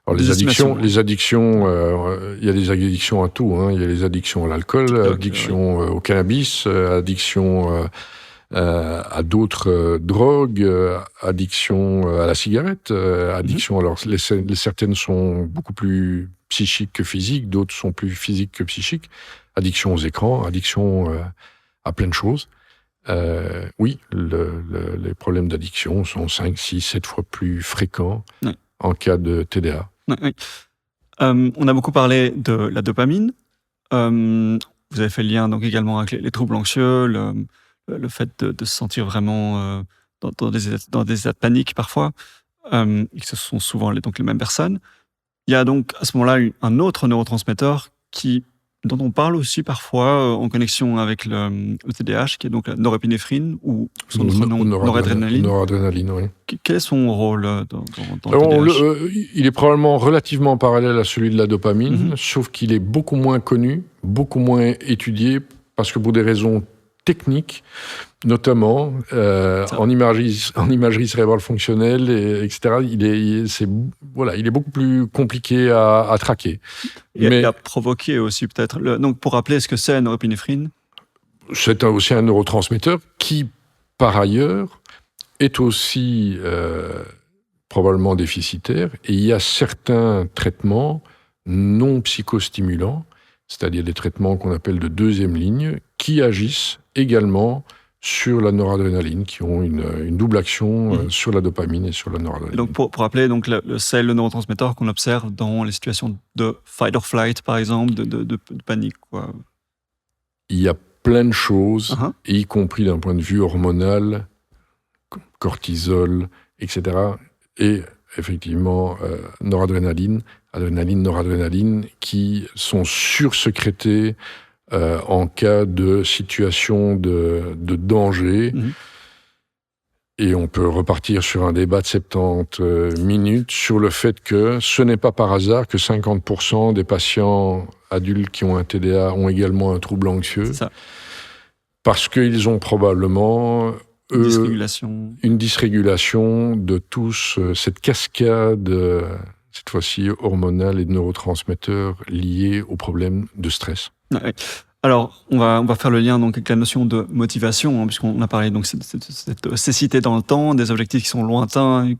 S1: Alors les addictions, il y a des addictions à tout. Il y a les addictions à l'alcool, addictions au cannabis, addictions à d'autres drogues, addiction à la cigarette, addiction. Alors, certaines sont beaucoup plus psychiques que physiques, d'autres sont plus physiques que psychiques. Addiction aux écrans, addiction à plein de choses. Oui, les problèmes d'addiction sont 5, 6, 7 fois plus fréquents en cas de TDA.
S2: Oui. On a beaucoup parlé de la dopamine. Vous avez fait le lien donc également avec les troubles anxieux, le fait de se sentir vraiment dans des états de panique parfois, et que ce sont souvent donc les mêmes personnes. Il y a donc à ce moment-là un autre neurotransmetteur dont on parle aussi parfois en connexion avec le TDAH, qui est donc la norépinéphrine, ou son autre nom, noradrénaline.
S1: Noradrénaline, oui.
S2: Quel est son rôle dans le TDAH?
S1: Il est probablement relativement parallèle à celui de la dopamine, sauf qu'il est beaucoup moins connu, beaucoup moins étudié, parce que pour des raisons techniques, notamment en imagerie cérébrale fonctionnelle, etc. Il est beaucoup plus compliqué à traquer.
S2: Et à provoquer aussi peut-être. Donc pour rappeler ce que c'est la norépinéphrine.
S1: C'est aussi un neurotransmetteur qui, par ailleurs, est aussi probablement déficitaire. Et il y a certains traitements non psychostimulants, c'est-à-dire des traitements qu'on appelle de deuxième ligne, qui agissent également sur la noradrénaline, qui ont une double action sur la dopamine et sur la noradrénaline.
S2: Donc pour rappeler, donc c'est le neurotransmetteur qu'on observe dans les situations de fight or flight, par exemple, de panique, quoi.
S1: Il y a plein de choses, y compris d'un point de vue hormonal, cortisol, etc. Et effectivement, noradrénaline, adrénaline, noradrénaline, qui sont sursécrétés en cas de situation de danger. Et on peut repartir sur un débat de 70 minutes sur le fait que ce n'est pas par hasard que 50% des patients adultes qui ont un TDA ont également un trouble anxieux.
S2: C'est ça.
S1: Parce qu'ils ont probablement une dysrégulation de cette cascade, cette fois-ci hormonale et de neurotransmetteurs liés aux problèmes de stress.
S2: Ouais. Alors, on va faire le lien donc avec la notion de motivation, puisqu'on a parlé donc cette cécité dans le temps, des objectifs qui sont lointains,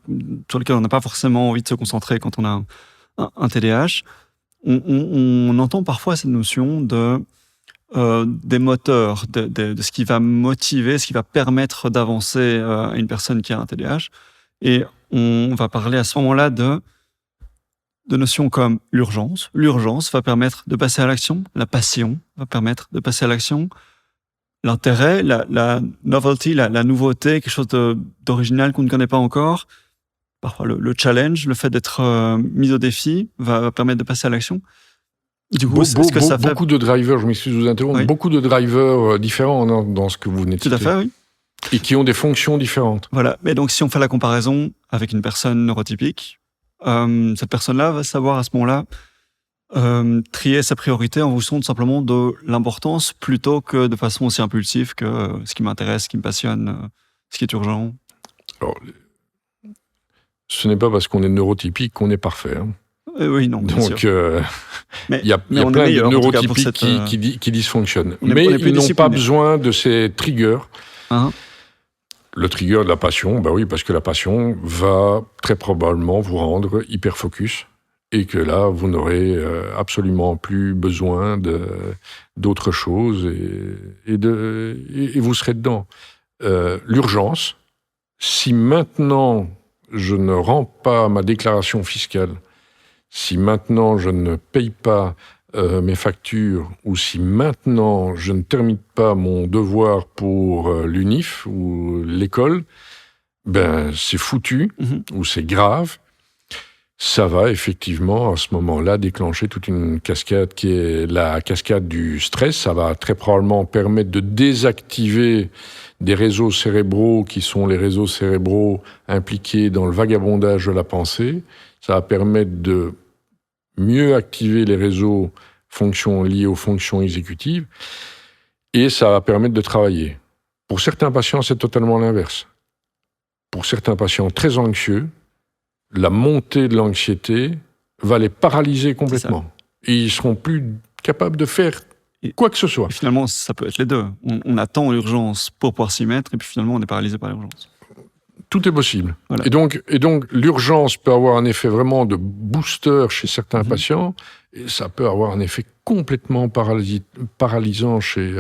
S2: sur lesquels on n'a pas forcément envie de se concentrer quand on a un TDAH. On entend parfois cette notion des moteurs, de ce qui va motiver, ce qui va permettre d'avancer à une personne qui a un TDAH. Et on va parler à ce moment-là de notions comme l'urgence. L'urgence va permettre de passer à l'action. La passion va permettre de passer à l'action. L'intérêt, la novelty, la nouveauté, quelque chose d'original qu'on ne connaît pas encore. Parfois le challenge, le fait d'être mis au défi va permettre de passer à l'action. Du coup, est-ce que ça fait...
S1: Beaucoup de drivers, je m'excuse de vous interrompre, beaucoup de drivers différents dans ce que vous venez de citer.
S2: Tout à fait, oui.
S1: Et qui ont des fonctions différentes.
S2: Voilà. Mais donc, si on fait la comparaison avec une personne neurotypique, cette personne-là va savoir à ce moment-là trier sa priorité en fonction simplement de l'importance plutôt que de façon aussi impulsive que ce qui m'intéresse, ce qui me passionne, ce qui est urgent.
S1: Alors, ce n'est pas parce qu'on est neurotypique qu'on est parfait.
S2: Oui, non, bien
S1: donc,
S2: sûr.
S1: Il y a plein de neurotypiques qui dysfonctionnent. Mais ils n'ont pas besoin de ces triggers. Le trigger de la passion, oui, parce que la passion va très probablement vous rendre hyper focus et que là, vous n'aurez absolument plus besoin d'autre chose et vous serez dedans. L'urgence, si maintenant je ne rends pas ma déclaration fiscale, si maintenant je ne paye pas mes factures, ou si maintenant je ne termine pas mon devoir pour l'UNIF ou l'école, c'est foutu, ou c'est grave. Ça va effectivement à ce moment-là déclencher toute une cascade qui est la cascade du stress. Ça va très probablement permettre de désactiver des réseaux cérébraux qui sont les réseaux cérébraux impliqués dans le vagabondage de la pensée. Ça va permettre de mieux activer les réseaux liés aux fonctions exécutives, et ça va permettre de travailler. Pour certains patients, c'est totalement l'inverse. Pour certains patients très anxieux, la montée de l'anxiété va les paralyser complètement. Et ils seront plus capables de faire Quoi que ce soit.
S2: Et finalement, ça peut être les deux. On attend l'urgence pour pouvoir s'y mettre, et puis finalement, on est paralysé par l'urgence.
S1: Tout est possible.
S2: Voilà.
S1: Et donc, l'urgence peut avoir un effet vraiment de booster chez certains patients, et ça peut avoir un effet complètement paralysant chez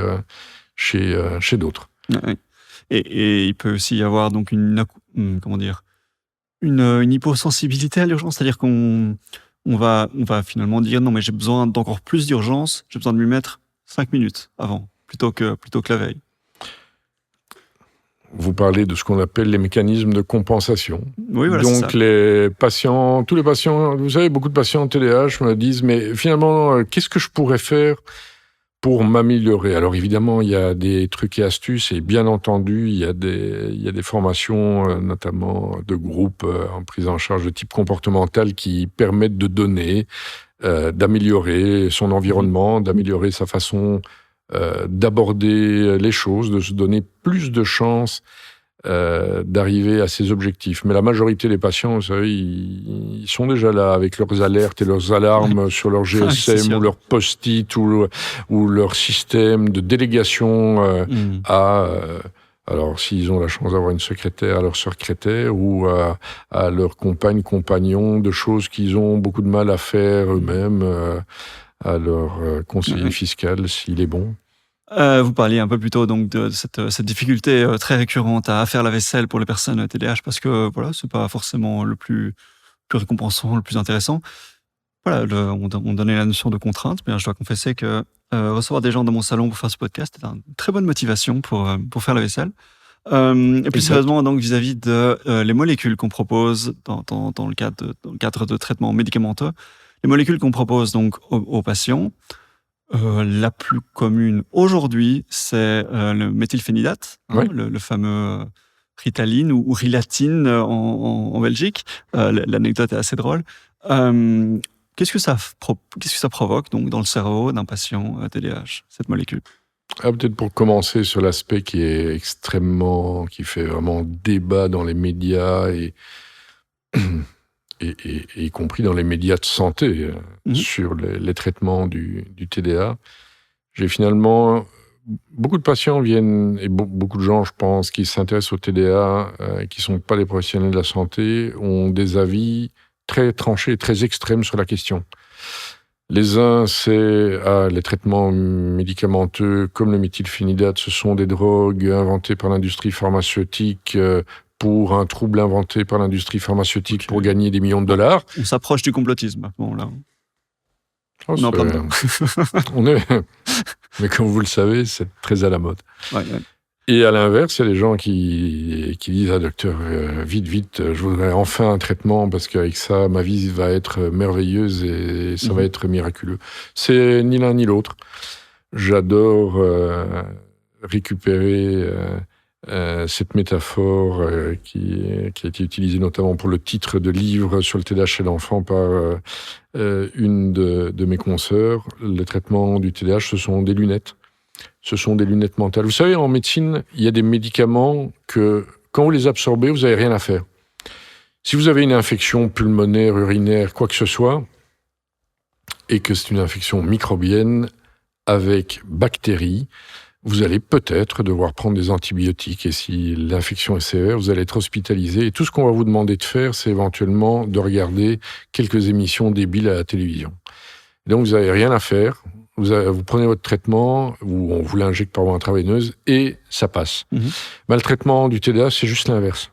S1: d'autres.
S2: Ouais. Et il peut aussi y avoir donc une hyposensibilité à l'urgence, c'est-à-dire qu'on va finalement dire non, mais j'ai besoin d'encore plus d'urgence, j'ai besoin de m'y mettre 5 minutes avant, plutôt que la veille.
S1: Vous parlez de ce qu'on appelle les mécanismes de compensation.
S2: Oui, voilà,
S1: donc, tous les patients, vous savez, beaucoup de patients TDAH me disent, mais finalement, qu'est-ce que je pourrais faire pour m'améliorer? Alors évidemment, il y a des trucs et astuces, et bien entendu, il y a des formations, notamment de groupes en prise en charge de type comportemental, qui permettent de donner, d'améliorer son environnement, d'améliorer sa façon d'aborder les choses, de se donner plus de chances d'arriver à ses objectifs. Mais la majorité des patients, vous savez, ils sont déjà là avec leurs alertes et leurs alarmes sur leur GSM ou leur post-it ou leur système de délégation alors, s'ils ont la chance d'avoir une secrétaire, à leur secrétaire ou à leur compagnon, de choses qu'ils ont beaucoup de mal à faire eux-mêmes, à leur conseiller fiscal, s'il est bon.
S2: Vous parliez un peu plus tôt donc de cette difficulté très récurrente à faire la vaisselle pour les personnes TDAH, parce que voilà, c'est pas forcément le plus récompensant, le plus intéressant. Voilà, on donnait la notion de contrainte, mais je dois confesser que recevoir des gens dans mon salon pour faire ce podcast est une très bonne motivation pour faire la vaisselle. Et plus sérieusement, donc vis-à-vis de les molécules qu'on propose dans le cadre de traitements médicamenteux, les molécules qu'on propose donc aux patients. La plus commune aujourd'hui, c'est le méthylphénidate, le fameux Ritaline ou Rilatine en Belgique. L'anecdote est assez drôle. Qu'est-ce que ça provoque donc dans le cerveau d'un patient TDAH, cette molécule?
S1: Peut-être pour commencer sur l'aspect qui fait vraiment débat dans les médias et y compris dans les médias de santé, sur les traitements du TDA. J'ai finalement... Beaucoup de patients viennent, et beaucoup de gens, je pense, qui s'intéressent au TDA, qui ne sont pas des professionnels de la santé, ont des avis très tranchés, très extrêmes sur la question. Les uns, c'est les traitements médicamenteux, comme le méthylphénidate, ce sont des drogues inventées par l'industrie pharmaceutique, pour un trouble inventé par l'industrie pharmaceutique pour gagner des millions de dollars.
S2: On s'approche du complotisme à ce moment-là.
S1: On est en plein dedans. Mais comme vous le savez, c'est très à la mode.
S2: Ouais.
S1: Et à l'inverse, il y a des gens qui disent « Ah, docteur, vite, je voudrais enfin un traitement parce qu'avec ça, ma vie va être merveilleuse et ça va être miraculeux. » C'est ni l'un ni l'autre. J'adore récupérer... cette métaphore qui a été utilisée notamment pour le titre de livre sur le TDAH chez l'enfant par une de mes consoeurs. Le traitement du TDAH, ce sont des lunettes. Ce sont des lunettes mentales. Vous savez, en médecine, il y a des médicaments que, quand vous les absorbez, vous n'avez rien à faire. Si vous avez une infection pulmonaire, urinaire, quoi que ce soit, et que c'est une infection microbienne avec bactéries, vous allez peut-être devoir prendre des antibiotiques, et si l'infection est sévère, vous allez être hospitalisé. Et tout ce qu'on va vous demander de faire, c'est éventuellement de regarder quelques émissions débiles à la télévision. Et donc, vous n'avez rien à faire. Vous prenez votre traitement, ou on vous l'injecte par voie intraveineuse, et ça passe. Le traitement du TDA, c'est juste l'inverse.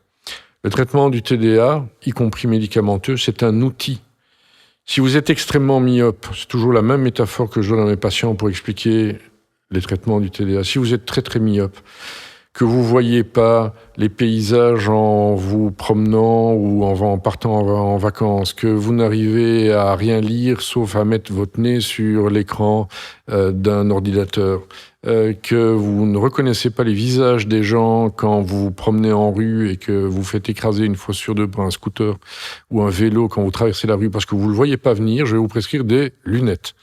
S1: Le traitement du TDA, y compris médicamenteux, c'est un outil. Si vous êtes extrêmement myope, c'est toujours la même métaphore que je donne à mes patients pour expliquer les traitements du TDA. Si vous êtes très très myope, que vous ne voyez pas les paysages en vous promenant ou en partant en vacances, que vous n'arrivez à rien lire sauf à mettre votre nez sur l'écran d'un ordinateur, que vous ne reconnaissez pas les visages des gens quand vous vous promenez en rue et que vous faites écraser une fois sur deux par un scooter ou un vélo quand vous traversez la rue parce que vous ne le voyez pas venir, je vais vous prescrire des lunettes.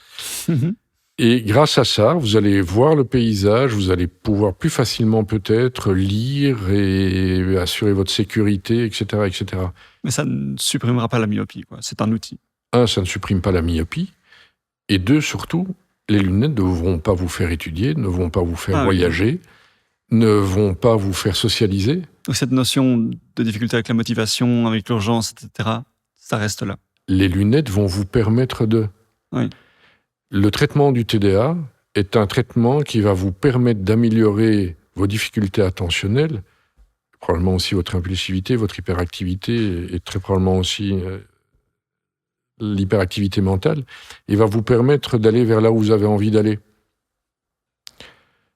S1: Et grâce à ça, vous allez voir le paysage, vous allez pouvoir plus facilement peut-être lire et assurer votre sécurité, etc., etc.
S2: Mais ça ne supprimera pas la myopie, quoi. C'est un outil.
S1: Un, ça ne supprime pas la myopie. Et deux, surtout, les lunettes ne vont pas vous faire étudier, ne vont pas vous faire
S2: Ah oui.
S1: voyager, ne vont pas vous faire socialiser.
S2: Donc cette notion de difficulté avec la motivation, avec l'urgence, etc., ça reste là.
S1: Les lunettes vont vous permettre de...
S2: Oui.
S1: Le traitement du TDA est un traitement qui va vous permettre d'améliorer vos difficultés attentionnelles, probablement aussi votre impulsivité, votre hyperactivité et très probablement aussi l'hyperactivité mentale, et va vous permettre d'aller vers là où vous avez envie d'aller.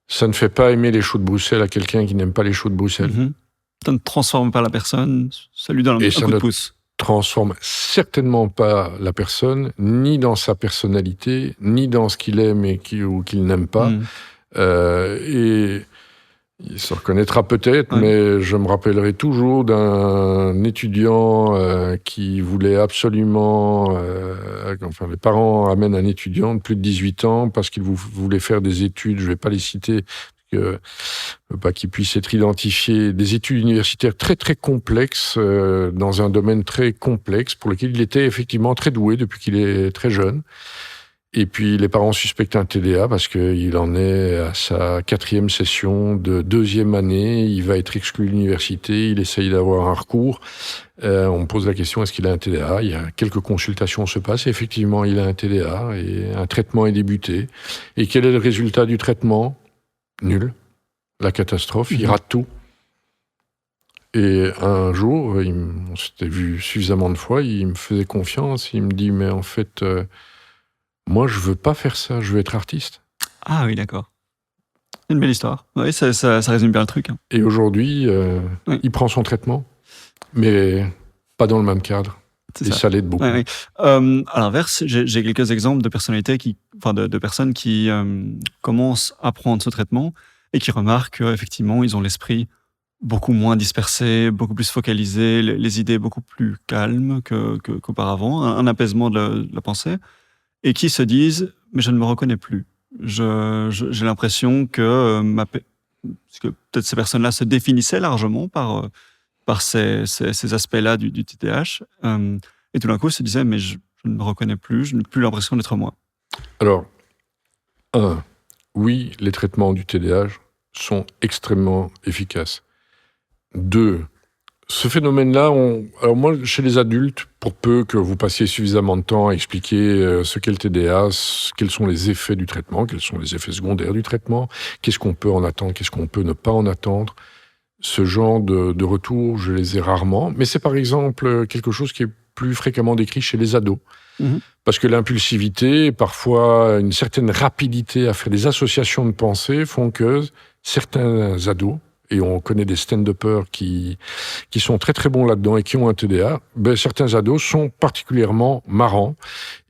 S1: Ça ne fait pas aimer les choux de Bruxelles à quelqu'un qui n'aime pas les choux de Bruxelles.
S2: Mhm. Ça ne transforme pas la personne, ça lui donne un coup de pouce.
S1: Transforme certainement pas la personne, ni dans sa personnalité, ni dans ce qu'il aime ou qu'il n'aime pas. Et il se reconnaîtra peut-être, mais je me rappellerai toujours d'un étudiant qui voulait absolument... enfin, les parents amènent un étudiant de plus de 18 ans parce qu'il voulait faire des études, je ne vais pas les citer, pas qu'il puisse être identifié, des études universitaires très très complexes, dans un domaine très complexe, pour lequel il était effectivement très doué depuis qu'il est très jeune. Et puis les parents suspectent un TDA parce qu'il en est à sa 4e session de 2e année, il va être exclu de l'université, il essaye d'avoir un recours. On me pose la question, est-ce qu'il a un TDA ? Il y a quelques consultations se passent, et effectivement il a un TDA, et un traitement est débuté. Et quel est le résultat du traitement ? Nul. La catastrophe, il rate tout. Et un jour, on s'était vu suffisamment de fois, il me faisait confiance, il me dit, mais en fait... moi, je veux pas faire ça, je veux être artiste.
S2: Ah oui, d'accord. C'est une belle histoire. Oui, ça résume bien le truc. Hein.
S1: Et aujourd'hui, il prend son traitement, mais pas dans le même cadre. Et ça l'aide beaucoup.
S2: Oui. À l'inverse, j'ai quelques exemples de personnalités de personnes qui commencent à prendre ce traitement et qui remarquent qu'effectivement, ils ont l'esprit beaucoup moins dispersé, beaucoup plus focalisé, les idées beaucoup plus calmes qu'auparavant, un apaisement de la pensée. Et qui se disent « mais je ne me reconnais plus ». J'ai l'impression que peut-être ces personnes-là se définissaient largement par ces aspects-là du TDAH. Et tout d'un coup, se disaient « mais je ne me reconnais plus, je n'ai plus l'impression d'être moi ». Alors,
S1: oui, les traitements du TDAH sont extrêmement efficaces. 2, ce phénomène-là, alors moi, chez les adultes, pour peu que vous passiez suffisamment de temps à expliquer ce qu'est le TDA, quels sont les effets du traitement, quels sont les effets secondaires du traitement, qu'est-ce qu'on peut en attendre, qu'est-ce qu'on peut ne pas en attendre, ce genre de retours, je les ai rarement. Mais c'est par exemple quelque chose qui est plus fréquemment décrit chez les ados. Parce que l'impulsivité, parfois une certaine rapidité à faire des associations de pensée font que certains ados, et on connaît des stand-uppers qui sont très très bons là-dedans et qui ont un TDA, certains ados sont particulièrement marrants,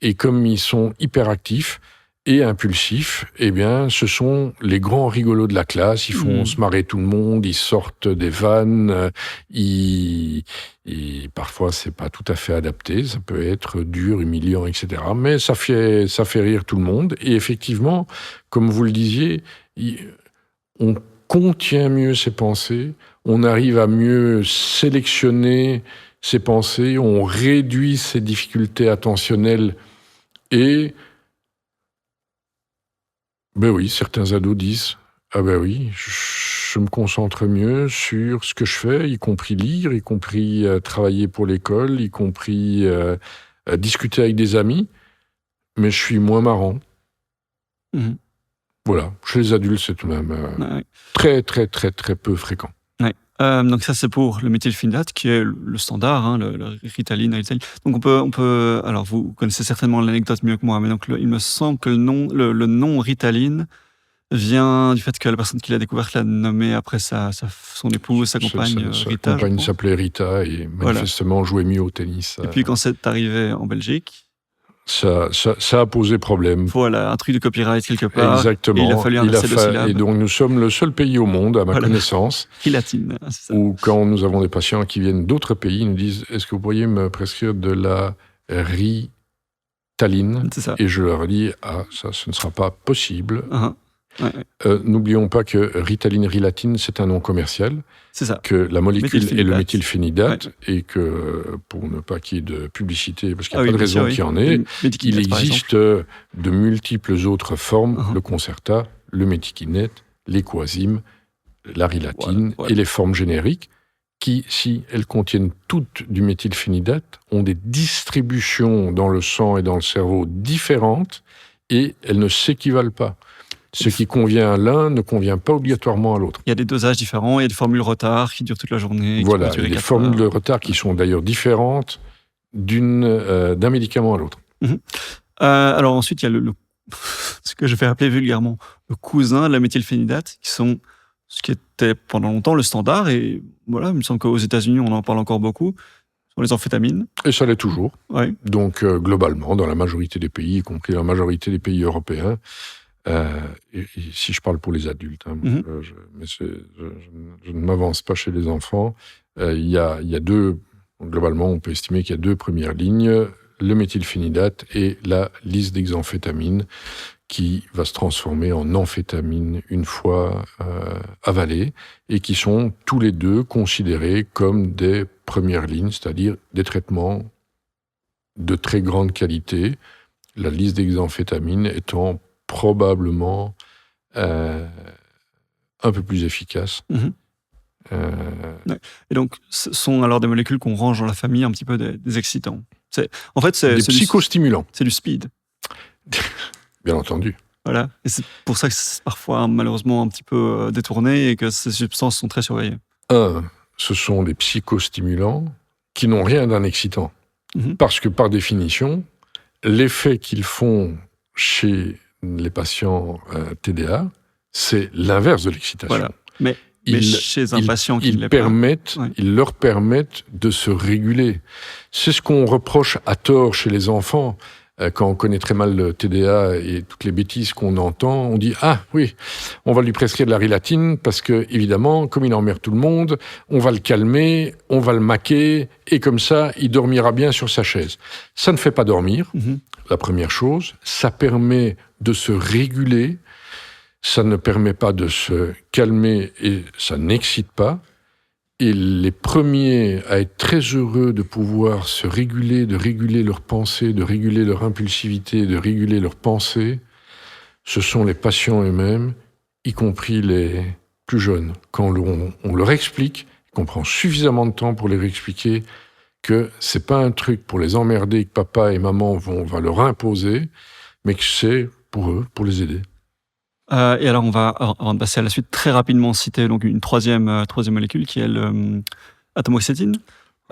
S1: et comme ils sont hyperactifs et impulsifs, ce sont les grands rigolos de la classe, ils font se marrer tout le monde, ils sortent des vannes, et parfois c'est pas tout à fait adapté, ça peut être dur, humiliant, etc. Mais ça fait rire tout le monde, et effectivement, comme vous le disiez, on contient mieux ses pensées, on arrive à mieux sélectionner ses pensées, on réduit ses difficultés attentionnelles et... oui, certains ados disent « Ah oui, je me concentre mieux sur ce que je fais, y compris lire, y compris travailler pour l'école, y compris discuter avec des amis, mais je suis moins marrant. » Voilà, chez les adultes, c'est tout de même très, très, très, très peu fréquent.
S2: Donc ça, c'est pour le méthylphénidate, qui est le standard, le Ritaline. Donc on peut... Alors, vous connaissez certainement l'anecdote mieux que moi, mais donc il me semble que le nom Ritaline vient du fait que la personne qui l'a découverte l'a nommé après son épouse, sa compagne, Rita.
S1: Sa compagne s'appelait Rita et manifestement jouait mieux au tennis.
S2: Et puis quand c'est arrivé en Belgique...
S1: Ça a posé problème.
S2: Voilà, un truc de copyright quelque part.
S1: Exactement.
S2: Et il a fallu inverser le syllabe.
S1: Et donc nous sommes le seul pays au monde, à ma connaissance,
S2: Rilatine, c'est ça.
S1: Où quand nous avons des patients qui viennent d'autres pays, ils nous disent « Est-ce que vous pourriez me prescrire de la Ritaline ?»
S2: C'est ça.
S1: Et je leur dis « Ah, ça, ce ne sera pas possible.
S2: Ouais, ouais.
S1: N'oublions pas que Ritaline, Rilatine, c'est un nom commercial,
S2: C'est ça.
S1: que la molécule est le
S2: Méthylphénidate.
S1: méthylphénidate, et que, pour ne pas qu'il y ait de publicité, parce qu'il
S2: Ah
S1: n'y a
S2: oui,
S1: pas de
S2: bien sûr,
S1: raison
S2: oui.
S1: qu'il y en ait,
S2: Le
S1: il
S2: médicamate, par exemple.
S1: existe de multiples autres formes,
S2: Uh-huh.
S1: le Concerta, le Métikinète, l'Equasime, la Rilatine,
S2: Voilà.
S1: et les formes génériques, qui, si elles contiennent toutes du méthylphénidate, ont des distributions dans le sang et dans le cerveau différentes, et elles ne s'équivalent pas. Ce qui convient à l'un ne convient pas obligatoirement à l'autre.
S2: Il y a des dosages différents, il y a des formules retard qui durent toute la journée.
S1: Voilà,
S2: qui
S1: il y
S2: peuvent
S1: a
S2: durer
S1: des
S2: 4
S1: formules
S2: heures.
S1: de retard qui sont d'ailleurs différentes d'un médicament à l'autre.
S2: Alors ensuite, il y a ce que je vais appeler vulgairement le cousin de la méthylphénidate, qui sont ce qui était pendant longtemps le standard. Et voilà, il me semble qu'aux États-Unis, on en parle encore beaucoup, sont les amphétamines.
S1: Et ça l'est toujours.
S2: Ouais.
S1: Donc, globalement, dans la majorité des pays, y compris la majorité des pays européens, et si je parle pour les adultes, hein, je ne m'avance pas chez les enfants, il y a deux, globalement, on peut estimer qu'il y a deux premières lignes, le méthylphénidate et la lisdexamphétamine, qui va se transformer en amphétamine une fois avalée, et qui sont tous les deux considérés comme des premières lignes, c'est-à-dire des traitements de très grande qualité, la lisdexamphétamine étant probablement un peu plus efficace.
S2: Et donc, ce sont alors des molécules qu'on range dans la famille un petit peu des excitants. En fait,
S1: Des psychostimulants.
S2: C'est du speed.
S1: Bien entendu.
S2: Voilà. Et c'est pour ça que c'est parfois malheureusement un petit peu détourné et que ces substances sont très surveillées.
S1: Ce sont des psychostimulants qui n'ont rien d'un excitant. Parce que, par définition, l'effet qu'ils font chez les patients TDA, c'est l'inverse de l'excitation.
S2: Voilà. Mais chez un patient qui ne l'est pas...
S1: Ils leur permettent de se réguler. C'est ce qu'on reproche à tort chez les enfants. Quand on connaît très mal le TDA et toutes les bêtises qu'on entend, on dit « Ah oui, on va lui prescrire de la rilatine parce que, évidemment, comme il emmerde tout le monde, on va le calmer, on va le maquer, et comme ça, il dormira bien sur sa chaise. » Ça ne fait pas dormir, la première chose. Ça permet de se réguler. Ça ne permet pas de se calmer et ça n'excite pas. Et les premiers à être très heureux de pouvoir se réguler, de réguler leurs pensées, de réguler leur impulsivité, de réguler leurs pensées, ce sont les patients eux-mêmes, y compris les plus jeunes. Quand on leur explique, qu'on prend suffisamment de temps pour leur expliquer que c'est pas un truc pour les emmerder, que papa et maman va leur imposer, mais que c'est pour eux, pour les aider.
S2: Et alors, on va, avant de passer à la suite, très rapidement citer donc une troisième molécule qui est l'atomoxétine,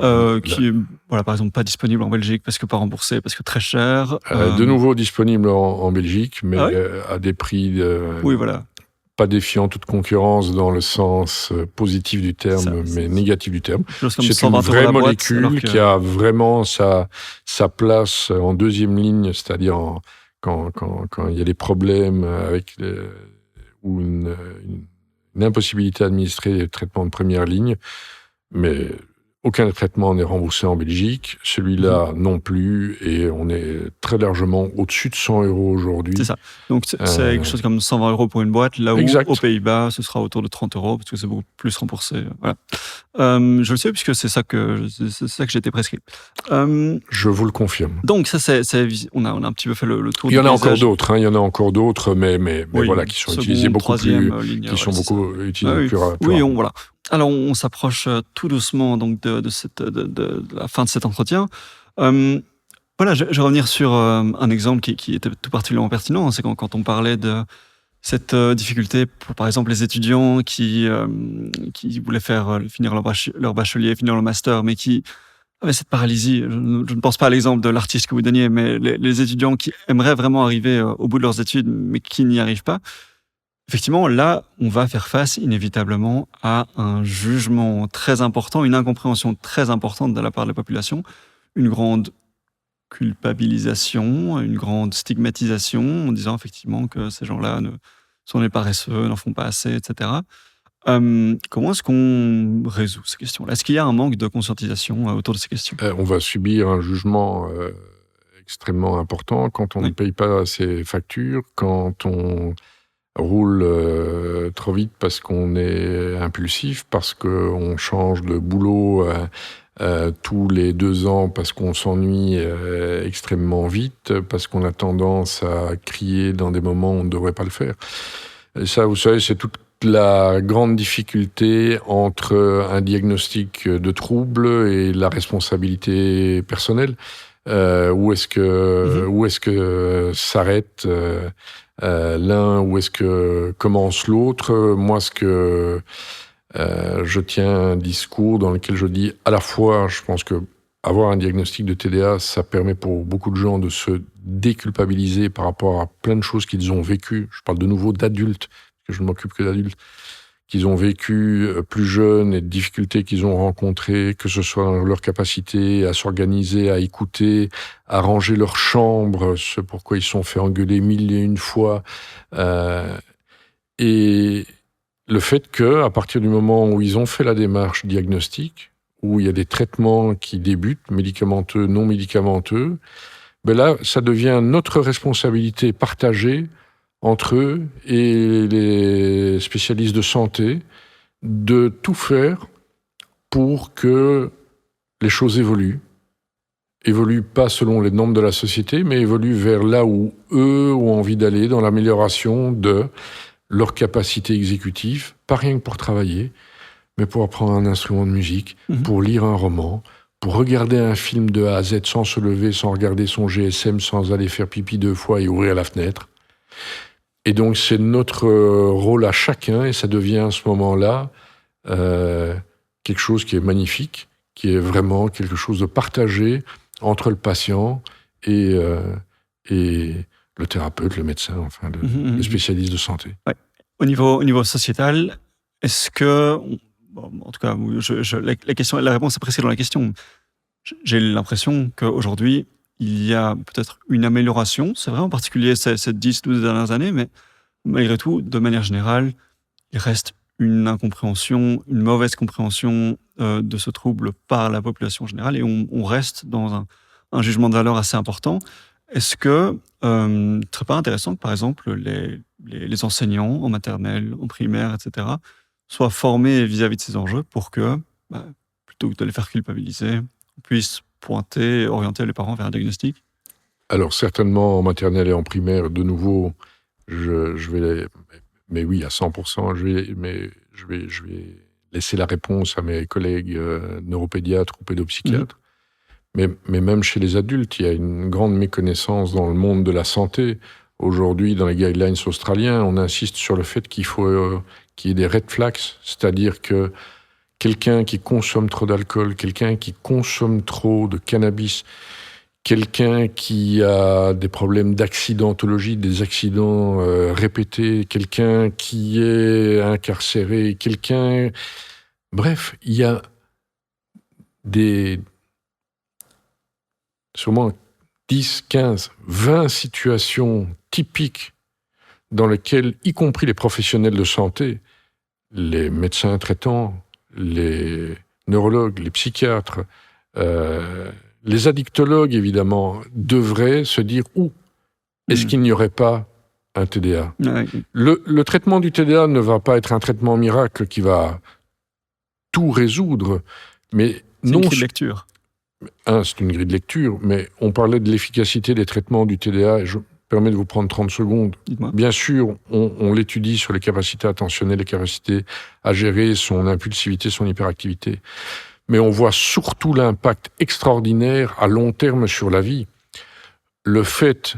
S2: qui est, voilà, par exemple, pas disponible en Belgique parce que pas remboursé, parce que très cher.
S1: De nouveau disponible en Belgique, mais à des prix
S2: oui, voilà.
S1: Pas défiant toute concurrence dans le sens positif du terme, mais négatif du terme. C'est une vraie molécule qui a vraiment sa place en deuxième ligne, c'est-à-dire quand il y a des problèmes avec ou une impossibilité à administrer les traitements de première ligne, mais aucun traitement n'est remboursé en Belgique, celui-là non plus, et on est très largement au-dessus de 100 € aujourd'hui.
S2: C'est ça. Donc c'est quelque chose comme 120 € pour une boîte, là où aux Pays-Bas, ce sera autour de 30 € parce que c'est beaucoup plus remboursé. Voilà. Je le sais puisque c'est ça que j'ai été prescrit.
S1: Je vous le confirme.
S2: Donc ça, on a un petit peu fait le tour.
S1: Il y en a encore d'autres, hein, il y en a encore d'autres, mais oui, voilà, qui sont utilisés beaucoup plus,
S2: ligne,
S1: qui sont beaucoup utilisés plus rapidement.
S2: Oui, voilà. Alors, on s'approche tout doucement donc de la fin de cet entretien. Voilà, je vais revenir sur un exemple qui était tout particulièrement pertinent. C'est quand on parlait de cette difficulté pour, par exemple, les étudiants qui voulaient finir leur bachelier, finir leur master, mais qui avaient cette paralysie. Je ne pense pas à l'exemple de l'artiste que vous donniez, mais les étudiants qui aimeraient vraiment arriver au bout de leurs études, mais qui n'y arrivent pas. Effectivement, là, on va faire face inévitablement à un jugement très important, une incompréhension très importante de la part de la population, une grande culpabilisation, une grande stigmatisation, en disant effectivement que ces gens-là sont des paresseux, n'en font pas assez, etc. Comment est-ce qu'on résout ces questions-là ? Est-ce qu'il y a un manque de conscientisation autour de ces questions ?
S1: On va subir un jugement extrêmement important quand on ne paye pas ses factures, quand on roule trop vite parce qu'on est impulsif, parce qu'on change de boulot tous les 2 ans, parce qu'on s'ennuie extrêmement vite, parce qu'on a tendance à crier dans des moments où on ne devrait pas le faire. Et ça, vous savez, c'est toute la grande difficulté entre un diagnostic de trouble et la responsabilité personnelle. Où est-ce que s'arrête l'un, où est-ce que commence l'autre? Moi, je tiens un discours dans lequel je dis à la fois, je pense que avoir un diagnostic de TDA, ça permet pour beaucoup de gens de se déculpabiliser par rapport à plein de choses qu'ils ont vécues. Je parle de nouveau d'adultes, parce que je ne m'occupe que d'adultes, qu'ils ont vécu plus jeunes et de difficultés qu'ils ont rencontrées, que ce soit dans leur capacité à s'organiser, à écouter, à ranger leur chambre, ce pourquoi ils sont fait engueuler 1001 fois. Et le fait qu'à partir du moment où ils ont fait la démarche diagnostique, où il y a des traitements qui débutent, médicamenteux, non médicamenteux, ben là, ça devient notre responsabilité partagée entre eux et les spécialistes de santé, de tout faire pour que les choses évoluent pas selon les normes de la société, mais évoluent vers là où eux ont envie d'aller, dans l'amélioration de leur capacité exécutive, pas rien que pour travailler, mais pour apprendre un instrument de musique, pour lire un roman, pour regarder un film de A à Z sans se lever, sans regarder son GSM, sans aller faire pipi 2 fois et ouvrir la fenêtre. Et donc, c'est notre rôle à chacun, et ça devient à ce moment-là quelque chose qui est magnifique, qui est vraiment quelque chose de partagé entre le patient et le thérapeute, le médecin, enfin, le spécialiste de santé.
S2: Ouais. Au niveau sociétal, est-ce que... Bon, en tout cas, la question, la réponse est presque dans la question. J'ai l'impression qu'aujourd'hui, il y a peut-être une amélioration, c'est vrai, en particulier ces 10-12 dernières années, mais malgré tout, de manière générale, il reste une incompréhension, une mauvaise compréhension de ce trouble par la population générale, et on reste dans un jugement de valeur assez important. Est-ce que ce ne serait pas intéressant que, par exemple, les enseignants en maternelle, en primaire, etc., soient formés vis-à-vis de ces enjeux pour que, plutôt que de les faire culpabiliser, on puisse pointer, orienter les parents vers un diagnostic?
S1: Alors, certainement, en maternelle et en primaire, de nouveau, je vais... Mais oui, à 100%, je vais laisser la réponse à mes collègues neuropédiatres ou pédopsychiatres. Mais même chez les adultes, il y a une grande méconnaissance dans le monde de la santé. Aujourd'hui, dans les guidelines australiens, on insiste sur le fait qu'il faut qu'il y ait des red flags, c'est-à-dire que quelqu'un qui consomme trop d'alcool, quelqu'un qui consomme trop de cannabis, quelqu'un qui a des problèmes d'accidentologie, des accidents répétés, quelqu'un qui est incarcéré, quelqu'un... Bref, il y a sûrement 10, 15, 20 situations typiques dans lesquelles, y compris les professionnels de santé, les médecins traitants, les neurologues, les psychiatres, les addictologues, évidemment, devraient se dire « Où est-ce qu'il n'y aurait pas un TDA ?» Le traitement du TDA ne va pas être un traitement miracle qui va tout résoudre, mais
S2: c'est
S1: non...
S2: une grille de lecture.
S1: C'est une grille de lecture, mais on parlait de l'efficacité des traitements du TDA, et je me permets de vous prendre 30 secondes.
S2: Dites-moi.
S1: Bien sûr, on l'étudie sur les capacités attentionnelles, les capacités à gérer son impulsivité, son hyperactivité. Mais on voit surtout l'impact extraordinaire à long terme sur la vie. Le fait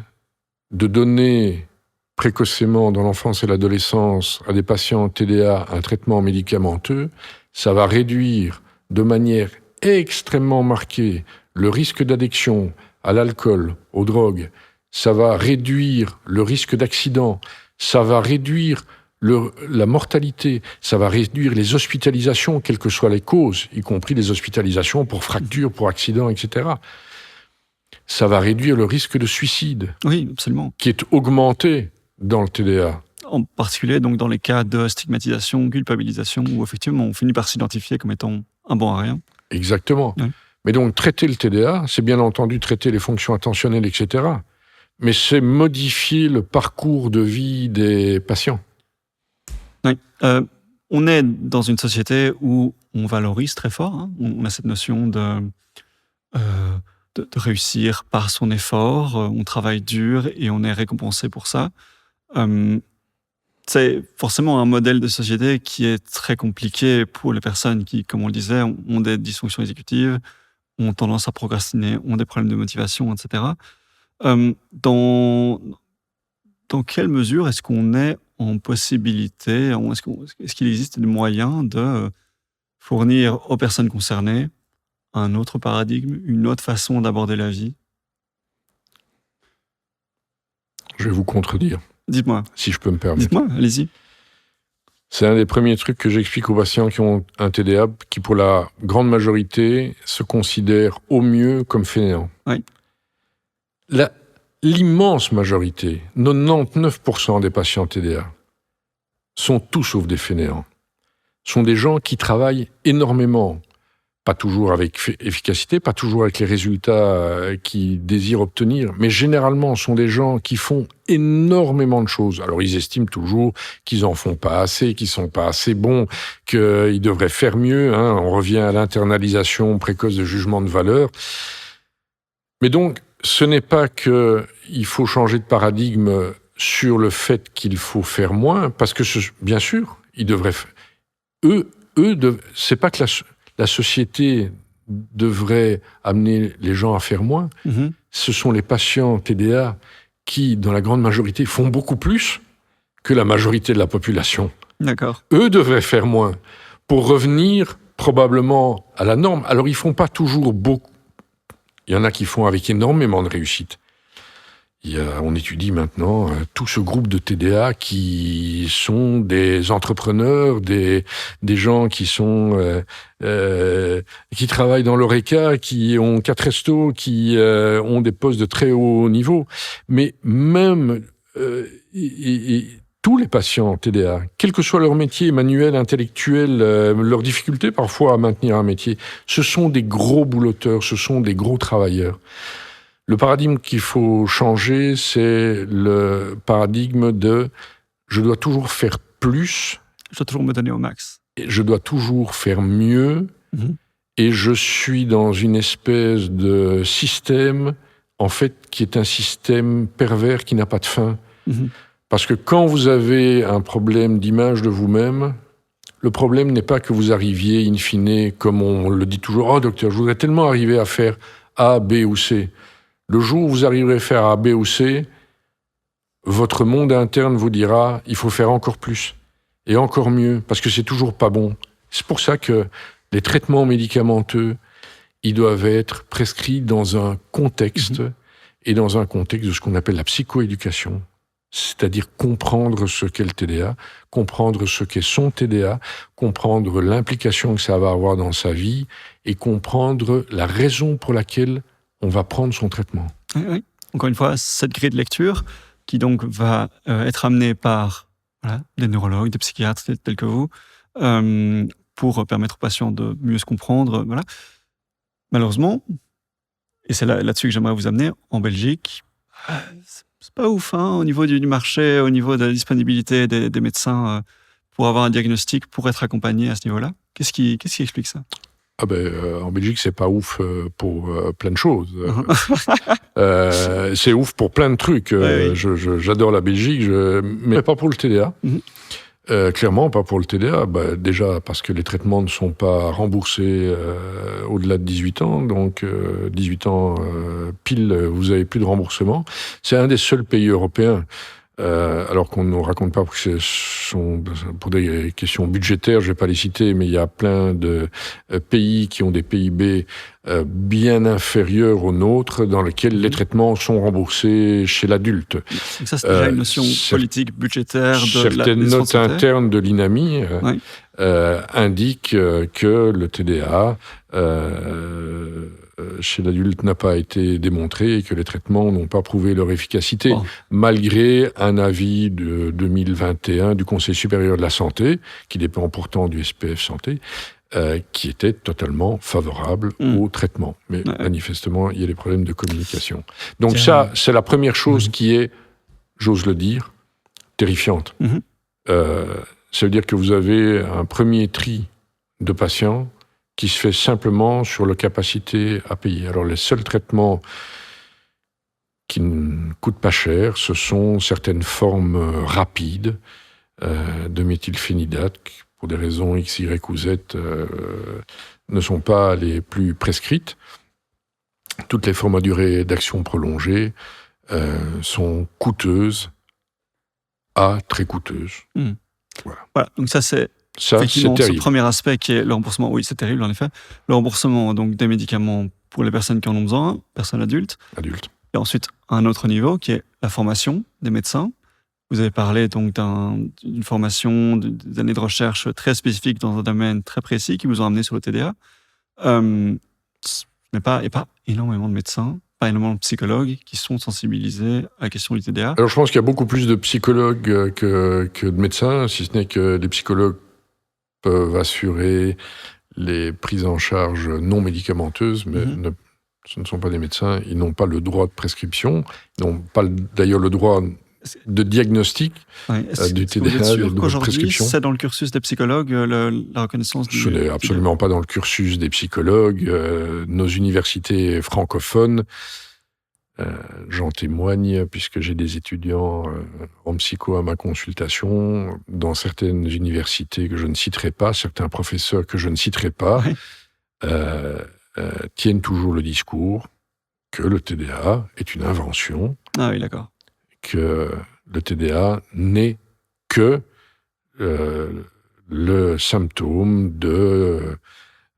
S1: de donner précocement dans l'enfance et l'adolescence à des patients TDA un traitement médicamenteux, ça va réduire de manière extrêmement marquée le risque d'addiction à l'alcool, aux drogues. Ça va réduire le risque d'accident, ça va réduire la mortalité, ça va réduire les hospitalisations, quelles que soient les causes, y compris les hospitalisations pour fractures, pour accidents, etc. Ça va réduire le risque de suicide,
S2: oui, absolument,
S1: qui est augmenté dans le TDA.
S2: En particulier donc dans les cas de stigmatisation, culpabilisation, où effectivement on finit par s'identifier comme étant un bon à rien.
S1: Exactement.
S2: Oui.
S1: Mais donc traiter le TDA, c'est bien entendu traiter les fonctions attentionnelles, etc. mais c'est modifier le parcours de vie des patients.
S2: Oui. On est dans une société où on valorise très fort. Hein. On a cette notion de réussir par son effort. On travaille dur et on est récompensé pour ça. C'est forcément un modèle de société qui est très compliqué pour les personnes qui, comme on le disait, ont des dysfonctions exécutives, ont tendance à procrastiner, ont des problèmes de motivation, etc. Dans quelle mesure est-ce qu'on est en possibilité, est-ce qu'il existe des moyens de fournir aux personnes concernées un autre paradigme, une autre façon d'aborder la vie?
S1: Je vais vous contredire.
S2: Dites-moi.
S1: Si je peux me permettre.
S2: Dites-moi, allez-y.
S1: C'est un des premiers trucs que j'explique aux patients qui ont un TDA, qui pour la grande majorité se considèrent au mieux comme fainéants.
S2: Oui.
S1: L'immense majorité, 99% des patients TDA, sont tout sauf des fainéants. Sont des gens qui travaillent énormément, pas toujours avec efficacité, pas toujours avec les résultats qu'ils désirent obtenir, mais généralement sont des gens qui font énormément de choses. Alors ils estiment toujours qu'ils en font pas assez, qu'ils sont pas assez bons, qu'ils devraient faire mieux. Hein. On revient à l'internalisation précoce de jugement de valeur. Mais donc, ce n'est pas qu'il faut changer de paradigme sur le fait qu'il faut faire moins, parce que bien sûr, ils devraient. C'est pas que la société devrait amener les gens à faire moins. Mm-hmm. Ce sont les patients TDA qui, dans la grande majorité, font beaucoup plus que la majorité de la population.
S2: D'accord.
S1: Eux devraient faire moins pour revenir probablement à la norme. Alors, ils font pas toujours beaucoup. Il y en a qui font avec énormément de réussite. On étudie maintenant tout ce groupe de TDA qui sont des entrepreneurs, des gens qui sont qui travaillent dans l'Horeca, qui ont 4 restos, qui ont des postes de très haut niveau. Mais même tous les patients TDA, quel que soit leur métier manuel, intellectuel, leur difficulté parfois à maintenir un métier, ce sont des gros bouloteurs, ce sont des gros travailleurs. Le paradigme qu'il faut changer, c'est le paradigme de « je dois toujours faire plus ».
S2: Je dois toujours me donner au max.
S1: Je dois toujours faire mieux. Mm-hmm. Et je suis dans une espèce de système, en fait, qui est un système pervers qui n'a pas de fin. Mm-hmm. Parce que quand vous avez un problème d'image de vous-même, le problème n'est pas que vous arriviez, in fine, comme on le dit toujours, « Oh, docteur, je voudrais tellement arriver à faire A, B ou C ». Le jour où vous arriverez à faire A, B ou C, votre monde interne vous dira « il faut faire encore plus et encore mieux » parce que c'est toujours pas bon. C'est pour ça que les traitements médicamenteux, ils doivent être prescrits dans un contexte et dans un contexte de ce qu'on appelle la psychoéducation, c'est-à-dire comprendre ce qu'est le TDA, comprendre ce qu'est son TDA, comprendre l'implication que ça va avoir dans sa vie et comprendre la raison pour laquelle on va prendre son traitement.
S2: Oui. Encore une fois, cette grille de lecture qui donc va être amenée par des neurologues, des psychiatres tels que vous, pour permettre aux patients de mieux se comprendre. Voilà. Malheureusement, et c'est là-dessus que j'aimerais vous amener, en Belgique, c'est pas ouf au niveau du marché, au niveau de la disponibilité des médecins pour avoir un diagnostic, pour être accompagné à ce niveau-là. Qu'est-ce qui explique ça ?
S1: En Belgique, c'est pas ouf pour plein de choses. C'est ouf pour plein de trucs. Oui. J'adore la Belgique, mais pas pour le TDA. Mm-hmm. Clairement, pas pour le TDA. Déjà parce que les traitements ne sont pas remboursés au-delà de 18 ans. Donc, 18 ans pile, vous avez plus de remboursement. C'est un des seuls pays européens. Alors qu'on ne raconte pas que ce sont pour des questions budgétaires, je ne vais pas les citer, mais il y a plein de pays qui ont des PIB bien inférieurs aux nôtres, dans lesquels les traitements sont remboursés chez l'adulte.
S2: Donc ça, c'est déjà une notion politique, budgétaire.
S1: Certaines notes internes de l'INAMI indiquent que le TDA chez l'adulte n'a pas été démontré et que les traitements n'ont pas prouvé leur efficacité, malgré un avis de 2021 du Conseil supérieur de la santé, qui dépend pourtant du SPF Santé, qui était totalement favorable au traitement. Mais manifestement, il y a des problèmes de communication. Donc ça, c'est la première chose qui est, j'ose le dire, terrifiante. Ça veut dire que vous avez un premier tri de patients qui se fait simplement sur leur capacité à payer. Alors, les seuls traitements qui ne coûtent pas cher, ce sont certaines formes rapides de méthylphénidate, qui, pour des raisons X, Y ou Z, ne sont pas les plus prescrites. Toutes les formes à durée d'action prolongée sont coûteuses à très coûteuses.
S2: Voilà. Donc ça, c'est effectivement ce premier aspect qui est le remboursement. Oui, c'est terrible en effet. Le remboursement donc, des médicaments pour les personnes qui en ont besoin, personnes adultes. Et ensuite, un autre niveau qui est la formation des médecins. Vous avez parlé donc d'une formation, d'années de recherche très spécifiques dans un domaine très précis qui vous ont amené sur le TDA. Il n'y a pas énormément de médecins, pas énormément de psychologues qui sont sensibilisés à la question du TDA.
S1: Alors je pense qu'il y a beaucoup plus de psychologues que de médecins, si ce n'est que les psychologues peuvent assurer les prises en charge non médicamenteuses, mais ce ne sont pas des médecins, ils n'ont pas le droit de prescription, ils n'ont pas d'ailleurs le droit de diagnostic du TDA, de prescription.
S2: C'est dans le cursus des psychologues, la reconnaissance du...
S1: Ce n'est absolument pas dans le cursus des psychologues. Nos universités francophones, j'en témoigne, puisque j'ai des étudiants en psycho à ma consultation, dans certaines universités que je ne citerai pas, certains professeurs que je ne citerai pas, tiennent toujours le discours que le TDA est une invention.
S2: Ah oui, d'accord.
S1: Que le TDA n'est que le symptôme de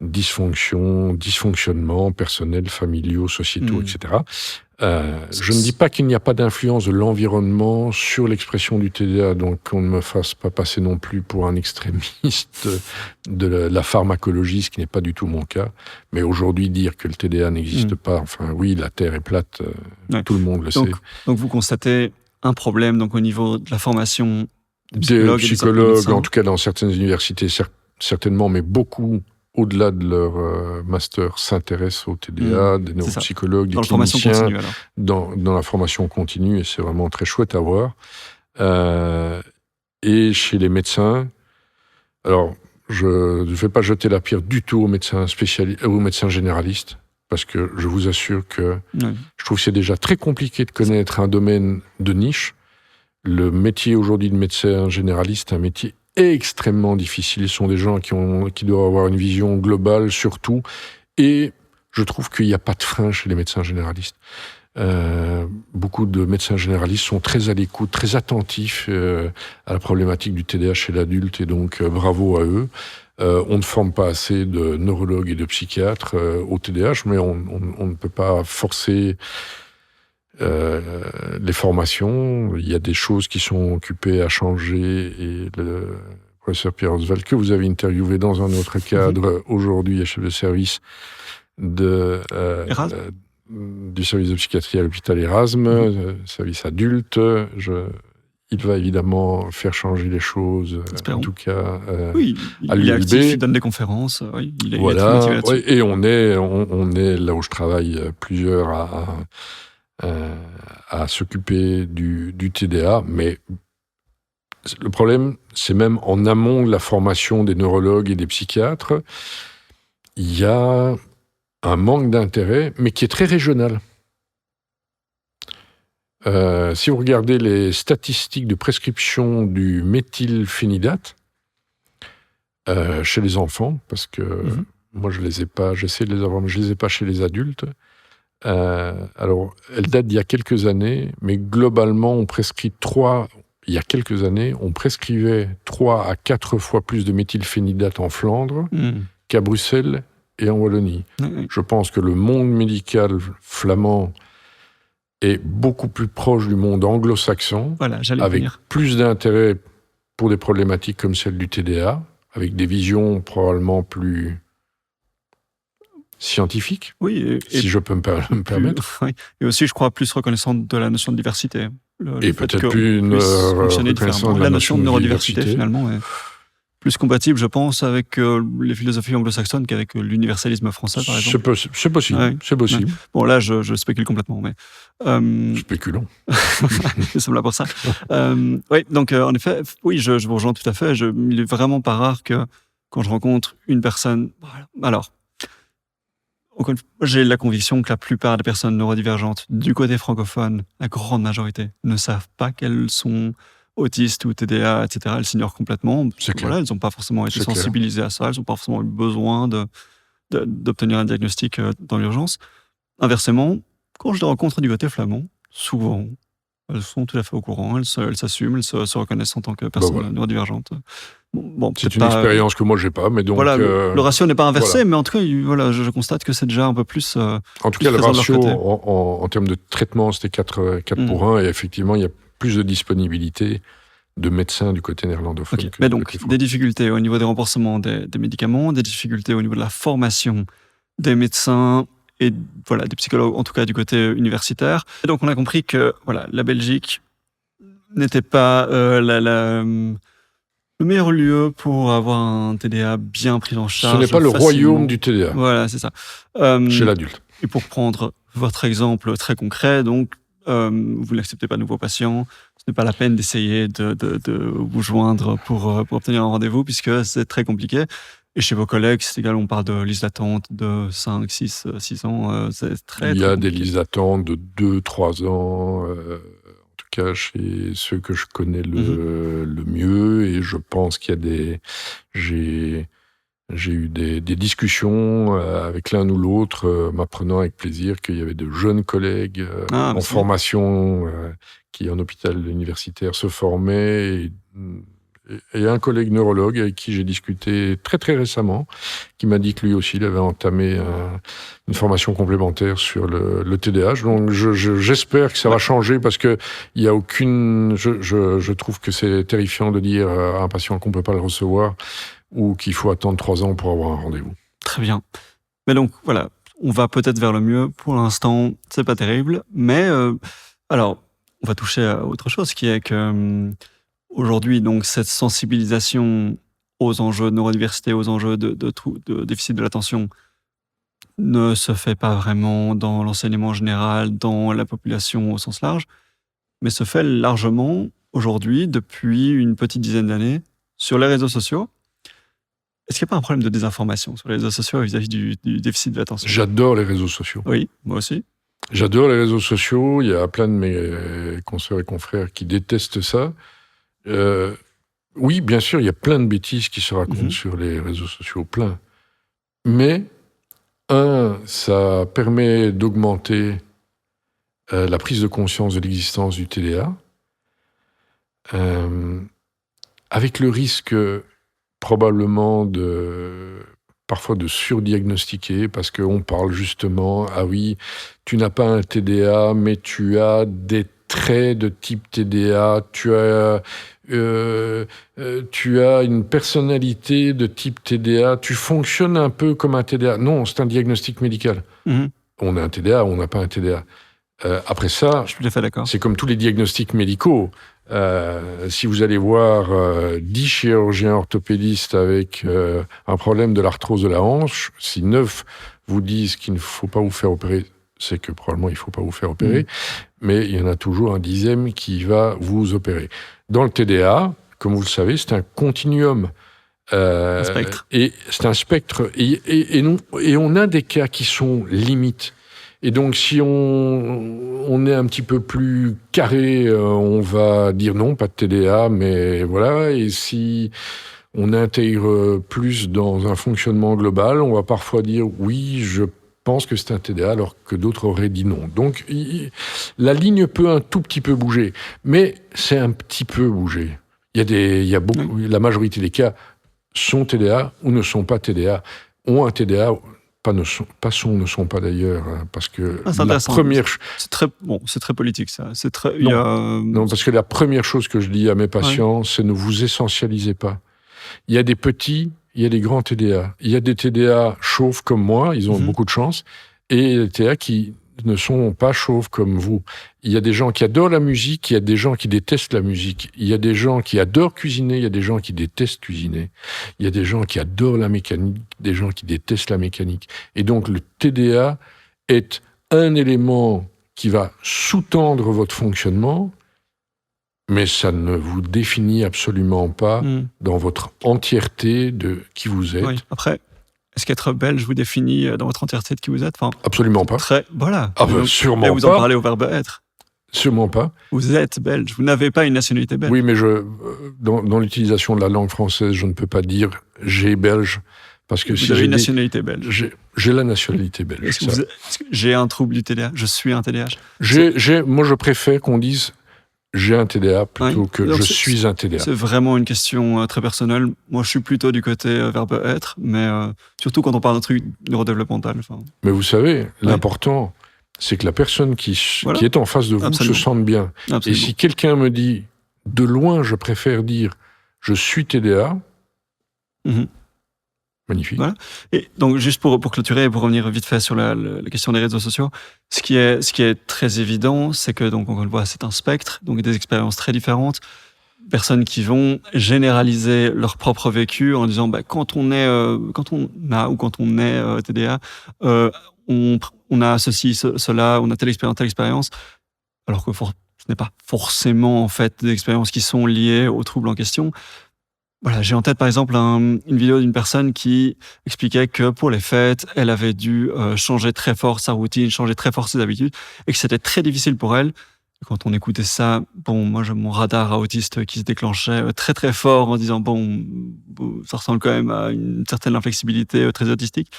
S1: dysfonctionnements personnels, familiaux, sociétaux, etc. Je ne dis pas qu'il n'y a pas d'influence de l'environnement sur l'expression du TDA, donc qu'on ne me fasse pas passer non plus pour un extrémiste de la pharmacologie, ce qui n'est pas du tout mon cas. Mais aujourd'hui, dire que le TDA n'existe pas, enfin oui, la Terre est plate, tout le monde le sait.
S2: Donc vous constatez un problème donc, au niveau de la formation des
S1: psychologues, en tout cas dans certaines universités, certainement, mais beaucoup au-delà de leur master, s'intéressent au TDA, des neuropsychologues, des cliniciens, dans la formation continue, et c'est vraiment très chouette à voir. Et chez les médecins, alors je ne vais pas jeter la pierre du tout aux médecins généralistes, parce que je vous assure que je trouve que c'est déjà très compliqué de connaître un domaine de niche. Le métier aujourd'hui de médecin généraliste est un métier extrêmement difficile. Ce sont des gens qui doivent avoir une vision globale sur tout. Et je trouve qu'il n'y a pas de frein chez les médecins généralistes. Beaucoup de médecins généralistes sont très à l'écoute, très attentifs à la problématique du TDA chez l'adulte, et donc bravo à eux. On ne forme pas assez de neurologues et de psychiatres au TDAH, mais on ne peut pas forcer les formations. Il y a des choses qui sont occupées à changer, et le professeur Pierre Oswald, que vous avez interviewé dans un autre cadre, aujourd'hui est chef de service du service de psychiatrie à l'hôpital Erasme, service adulte. Il va évidemment faire changer les choses, en tout cas à l'ULB.
S2: Il est actif, il donne des conférences, il est très motivé là-dessus.
S1: Et on est là où je travaille, plusieurs à s'occuper du TDA, mais le problème, c'est même en amont de la formation des neurologues et des psychiatres, il y a un manque d'intérêt, mais qui est très régional. Si vous regardez les statistiques de prescription du méthylphénidate chez les enfants, parce que moi je les ai pas, j'essaie de les avoir, mais je les ai pas chez les adultes. Alors, elle date d'il y a quelques années, mais globalement, il y a quelques années, on prescrivait 3 à 4 fois plus de méthylphénidate en Flandre qu'à Bruxelles et en Wallonie. Je pense que le monde médical flamand est beaucoup plus proche du monde anglo-saxon, avec plus d'intérêt pour des problématiques comme celle du TDA, avec des visions probablement plus scientifiques, si je peux me permettre.
S2: Et aussi, je crois, plus reconnaissante de la notion de diversité.
S1: Et peut-être plus reconnaissante de
S2: la notion de neurodiversité, finalement. plus compatible, je pense, avec les philosophies anglo-saxonnes qu'avec l'universalisme français, par exemple.
S1: C'est possible.
S2: Ouais.
S1: C'est possible.
S2: Ouais. Bon, là, je spécule complètement, mais...
S1: Spéculons.
S2: Nous sommes là pour ça. Oui, donc en effet, oui, je vous rejoins tout à fait. Il est vraiment pas rare que quand je rencontre une personne... Alors, encore une fois, j'ai la conviction que la plupart des personnes neurodivergentes du côté francophone, la grande majorité, ne savent pas qu'elles sont autistes ou TDA, etc. Elles s'ignorent complètement.
S1: C'est clair.
S2: Voilà, elles n'ont pas forcément été sensibilisées à ça, elles n'ont pas forcément eu besoin d'obtenir un diagnostic dans l'urgence. Inversement, quand je les rencontre du côté flamand, souvent, elles sont tout à fait au courant, elles s'assument, elles se reconnaissent en tant que personnes neurodivergentes. Bon,
S1: c'est une expérience que moi j'ai pas, mais donc
S2: voilà, le ratio n'est pas inversé,
S1: voilà.
S2: Mais en tout cas, voilà, je constate que c'est déjà un peu plus.
S1: En tout cas, le ratio en termes de traitement, c'était 4 pour 1, et effectivement, il y a plus de disponibilité de médecins du côté néerlandophone.
S2: Okay. Mais donc, des difficultés au niveau des remboursements des médicaments, des difficultés au niveau de la formation des médecins et voilà, des psychologues, en tout cas du côté universitaire. Et donc, on a compris que voilà, la Belgique n'était pas le meilleur lieu pour avoir un TDA bien pris en charge.
S1: Ce n'est pas le royaume du TDA.
S2: Voilà, c'est ça.
S1: Chez l'adulte.
S2: Et pour prendre votre exemple très concret, donc, vous n'acceptez pas de nouveaux patients, ce n'est pas la peine d'essayer de vous joindre pour obtenir un rendez-vous, puisque c'est très compliqué. Et chez vos collègues, c'est égal, on parle de liste d'attente de 5, 6 ans, c'est très
S1: Il y a
S2: compliqué.
S1: des listes d'attente de 2, 3 ans, en tout cas chez ceux que je connais le mieux, et je pense qu'il y a j'ai eu des discussions avec l'un ou l'autre, m'apprenant avec plaisir qu'il y avait de jeunes collègues en formation qui, en hôpital universitaire, se formaient. Et un collègue neurologue avec qui j'ai discuté très très récemment, qui m'a dit que lui aussi, il avait entamé une formation complémentaire sur le TDAH. Donc j'espère que ça va changer, parce que il y a aucune... Je trouve que c'est terrifiant de dire à un patient qu'on ne peut pas le recevoir, ou qu'il faut attendre 3 ans pour avoir un rendez-vous.
S2: Très bien. Mais donc, voilà, on va peut-être vers le mieux. Pour l'instant, c'est pas terrible. Mais, alors, on va toucher à autre chose, qui est que aujourd'hui, donc, cette sensibilisation aux enjeux de neurodiversité, aux enjeux de déficit de l'attention, ne se fait pas vraiment dans l'enseignement général, dans la population au sens large, mais se fait largement aujourd'hui, depuis une petite dizaine d'années, sur les réseaux sociaux. Est-ce qu'il n'y a pas un problème de désinformation sur les réseaux sociaux vis-à-vis du déficit de l'attention ?
S1: J'adore les réseaux sociaux.
S2: Oui, moi aussi.
S1: J'adore les réseaux sociaux. Il y a plein de mes consoeurs et confrères qui détestent ça. Oui, bien sûr, il y a plein de bêtises qui se racontent sur les réseaux sociaux, plein. Mais, ça permet d'augmenter la prise de conscience de l'existence du TDA, avec le risque... probablement parfois de surdiagnostiquer, parce qu'on parle justement, ah oui, tu n'as pas un TDA, mais tu as des traits de type TDA, tu as une personnalité de type TDA, tu fonctionnes un peu comme un TDA. Non, c'est un diagnostic médical. On a un TDA, on n'a pas un TDA. Après ça,
S2: je suis tout à fait d'accord.
S1: C'est comme tous les diagnostics médicaux. Si vous allez voir 10 chirurgiens orthopédistes avec un problème de l'arthrose de la hanche, si 9 vous disent qu'il ne faut pas vous faire opérer, c'est que probablement il ne faut pas vous faire opérer, mais il y en a toujours un 10e qui va vous opérer. Dans le TDA, comme vous le savez, c'est un continuum.
S2: Un spectre.
S1: Et c'est un spectre. Et on a des cas qui sont limites. Et donc, si on est un petit peu plus carré, on va dire non, pas de TDA, mais voilà. Et si on intègre plus dans un fonctionnement global, on va parfois dire oui, je pense que c'est un TDA, alors que d'autres auraient dit non. Donc, la ligne peut un tout petit peu bouger, mais c'est un petit peu bougé. La majorité des cas sont TDA ou ne sont pas TDA, ont un TDA. Ne sont pas d'ailleurs, parce que la première...
S2: C'est très politique, ça.
S1: Non, parce que la première chose que je dis à mes patients, c'est ne vous essentialisez pas. Il y a des petits, il y a des grands TDA. Il y a des TDA chauves comme moi, ils ont beaucoup de chance, et des TDA qui ne sont pas chauves comme vous. Il y a des gens qui adorent la musique, il y a des gens qui détestent la musique. Il y a des gens qui adorent cuisiner, il y a des gens qui détestent cuisiner. Il y a des gens qui adorent la mécanique, des gens qui détestent la mécanique. Et donc le TDA est un élément qui va sous-tendre votre fonctionnement, mais ça ne vous définit absolument pas dans votre entièreté de qui vous êtes.
S2: Oui. Après, est-ce qu'être belge vous définit dans votre entièreté de qui vous êtes? Enfin,
S1: absolument pas.
S2: Voilà.
S1: Ah ben, sûrement
S2: et vous
S1: pas.
S2: en parlez au verbe être.
S1: Sûrement pas.
S2: Vous êtes belge, vous n'avez pas une nationalité belge.
S1: Oui, mais dans l'utilisation de la langue française, je ne peux pas dire « j'ai belge ». Parce que
S2: vous avez une nationalité belge.
S1: J'ai la nationalité belge.
S2: Est-ce que j'ai un trouble du TDAH? Je suis un TDAH?
S1: Moi, je préfère qu'on dise « j'ai un TDA » plutôt que « je suis un TDA ».
S2: C'est vraiment une question très personnelle. Moi, je suis plutôt du côté verbe être, mais surtout quand on parle d'un truc neurodéveloppemental.
S1: Mais vous savez, l'important, c'est que la personne qui est en face de vous se sente bien. Absolument. Et si quelqu'un me dit, de loin, je préfère dire « je suis TDA », magnifique.
S2: Voilà. Et donc, juste pour clôturer et pour revenir vite fait sur la question des réseaux sociaux, ce qui est très évident, c'est que, donc, on le voit, c'est un spectre, donc des expériences très différentes. Personnes qui vont généraliser leur propre vécu en disant, quand on a ou quand on est TDA, on a ceci, cela, on a telle expérience, alors que ce n'est pas forcément, en fait, des expériences qui sont liées au trouble en question. Voilà, j'ai en tête par exemple une vidéo d'une personne qui expliquait que pour les fêtes, elle avait dû changer très fort sa routine, changer très fort ses habitudes, et que c'était très difficile pour elle. Quand on écoutait ça, moi j'ai mon radar à autiste qui se déclenchait très très fort en disant ça ressemble quand même à une certaine inflexibilité très autistique.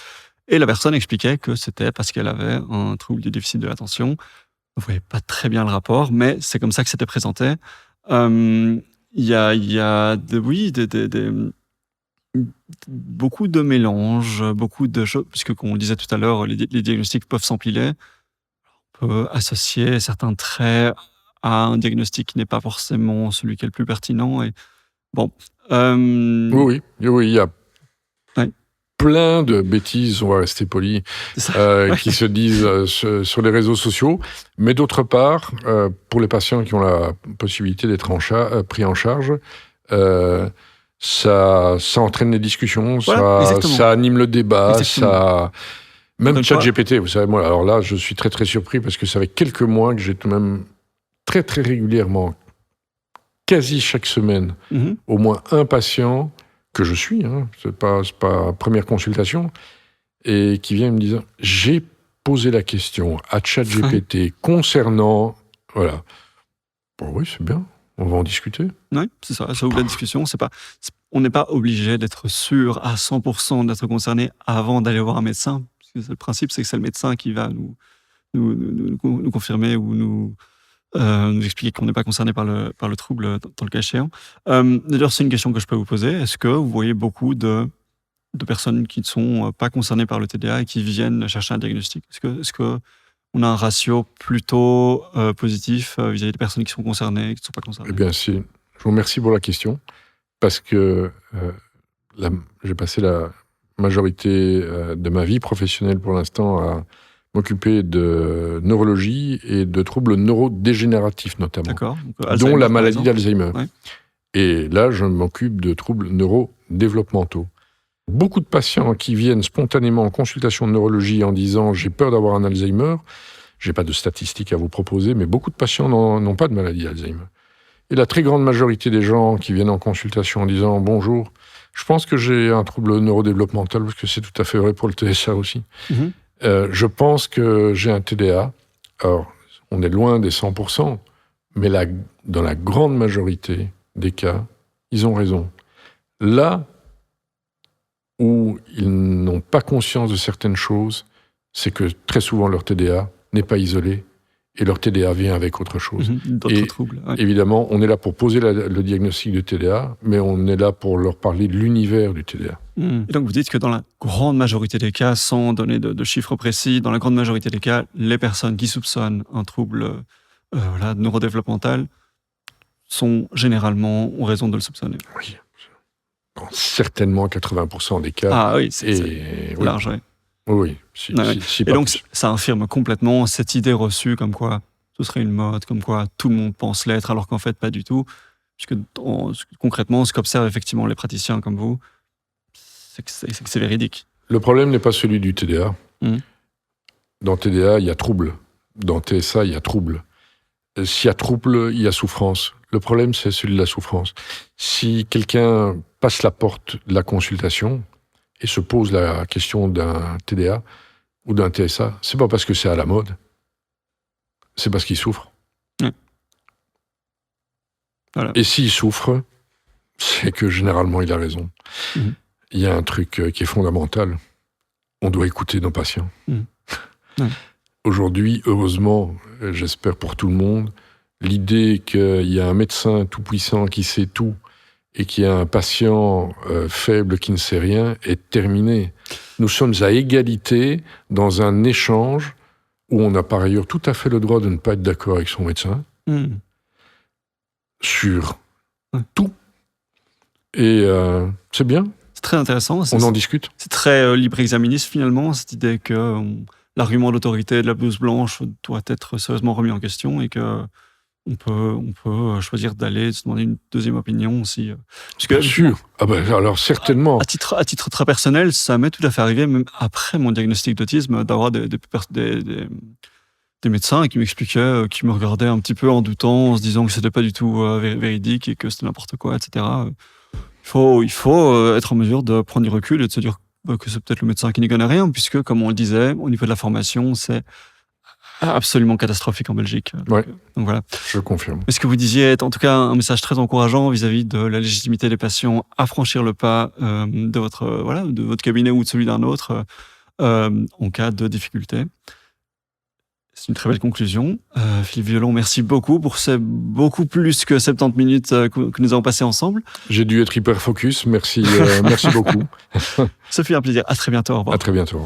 S2: Et la personne expliquait que c'était parce qu'elle avait un trouble du déficit de l'attention. Vous voyez pas très bien le rapport, mais c'est comme ça que c'était présenté. Il y a beaucoup de mélanges, beaucoup de choses, puisque comme on le disait tout à l'heure, les diagnostics peuvent s'empiler. On peut associer certains traits à un diagnostic qui n'est pas forcément celui qui est le plus pertinent. Et bon.
S1: Oui, il y a plein de bêtises, on va rester poli, qui se disent sur les réseaux sociaux. Mais d'autre part, pour les patients qui ont la possibilité d'être pris en charge, ça entraîne les discussions, ça anime le débat, même ChatGPT, vous savez, moi, alors là, je suis très très surpris parce que ça fait quelques mois que j'ai tout de même très très régulièrement, quasi chaque semaine, au moins un patient que je suis, c'est pas première consultation, et qui vient me dire « j'ai posé la question à ChatGPT concernant... » Voilà. Bon, oui, c'est bien, on va en discuter.
S2: Oui, c'est ça ouvre la discussion. On n'est pas obligé d'être sûr à 100% d'être concerné avant d'aller voir un médecin. Parce que le principe, c'est que c'est le médecin qui va nous confirmer ou nous expliquer qu'on n'est pas concerné par le trouble dans le cas échéant. D'ailleurs, c'est une question que je peux vous poser. Est-ce que vous voyez beaucoup de personnes qui ne sont pas concernées par le TDA et qui viennent chercher un diagnostic? Est-ce que on a un ratio plutôt positif vis-à-vis des personnes qui sont concernées et qui ne sont pas concernées?
S1: Eh bien, je vous remercie pour la question, parce que j'ai passé la majorité de ma vie professionnelle pour l'instant à m'occuper de neurologie et de troubles neurodégénératifs notamment, dont la maladie d'Alzheimer. Ouais. Et là, je m'occupe de troubles neurodéveloppementaux. Beaucoup de patients qui viennent spontanément en consultation de neurologie en disant « j'ai peur d'avoir un Alzheimer », je n'ai pas de statistiques à vous proposer, mais beaucoup de patients n'ont pas de maladie d'Alzheimer. Et la très grande majorité des gens qui viennent en consultation en disant « bonjour, je pense que j'ai un trouble neurodéveloppemental », parce que c'est tout à fait vrai pour le TSA aussi. Je pense que j'ai un TDA. Alors, on est loin des 100%, mais dans la grande majorité des cas, ils ont raison. Là où ils n'ont pas conscience de certaines choses, c'est que très souvent leur TDA n'est pas isolé et leur TDA vient avec autre chose.
S2: D'autres troubles. Ouais.
S1: Évidemment, on est là pour poser le diagnostic de TDA, mais on est là pour leur parler de l'univers du TDA.
S2: Et donc vous dites que dans la grande majorité des cas, sans donner de chiffres précis, dans la grande majorité des cas, les personnes qui soupçonnent un trouble neurodéveloppemental ont raison de le soupçonner.
S1: Oui. Certainement 80% des cas.
S2: Ah oui, c'est large, oui.
S1: Oui, si
S2: Et
S1: pas
S2: donc,
S1: plus.
S2: ça infirme complètement cette idée reçue comme quoi ce serait une mode, comme quoi tout le monde pense l'être, alors qu'en fait, pas du tout. Puisque concrètement, ce qu'observent effectivement les praticiens comme vous, c'est que c'est véridique.
S1: Le problème n'est pas celui du TDA. Dans TDA, il y a trouble. Dans TSA, il y a trouble. S'il y a trouble, il y a souffrance. Le problème, c'est celui de la souffrance. Si quelqu'un passe la porte de la consultation et se pose la question d'un TDA ou d'un TSA, c'est pas parce que c'est à la mode, c'est parce qu'il souffre.
S2: Voilà.
S1: Et s'il souffre, c'est que généralement il a raison. Il y a un truc qui est fondamental. On doit écouter nos patients. Aujourd'hui, heureusement, j'espère pour tout le monde, l'idée qu'il y a un médecin tout-puissant qui sait tout et qu'il y a un patient faible qui ne sait rien est terminée. Nous sommes à égalité dans un échange où on a par ailleurs tout à fait le droit de ne pas être d'accord avec son médecin sur tout. Et c'est bien.
S2: C'est très intéressant.
S1: On en discute.
S2: C'est très libre-exaministe finalement, cette idée que l'argument d'autorité de la blouse blanche doit être sérieusement remis en question et que on peut choisir d'aller se demander une deuxième opinion si.
S1: Bien sûr. Ah ben, alors certainement.
S2: À titre très personnel, ça m'est tout à fait arrivé, même après mon diagnostic d'autisme, d'avoir des médecins qui m'expliquaient, qui me regardaient un petit peu en doutant, en se disant que c'était pas du tout véridique et que c'était n'importe quoi, etc. Il faut être en mesure de prendre du recul et de se dire que c'est peut-être le médecin qui n'y connaît rien, puisque, comme on le disait, au niveau de la formation, c'est absolument catastrophique en Belgique.
S1: Ouais.
S2: Donc voilà.
S1: Je confirme.
S2: Mais ce que vous disiez est en tout cas un message très encourageant vis-à-vis de la légitimité des patients à franchir le pas de votre cabinet ou de celui d'un autre en cas de difficulté. C'est une très belle conclusion. Philippe Violon, merci beaucoup pour ces beaucoup plus que 70 minutes que nous avons passées ensemble.
S1: J'ai dû être hyper focus. Merci, merci beaucoup.
S2: Ça fait un plaisir. À très bientôt. Au revoir.
S1: À très bientôt.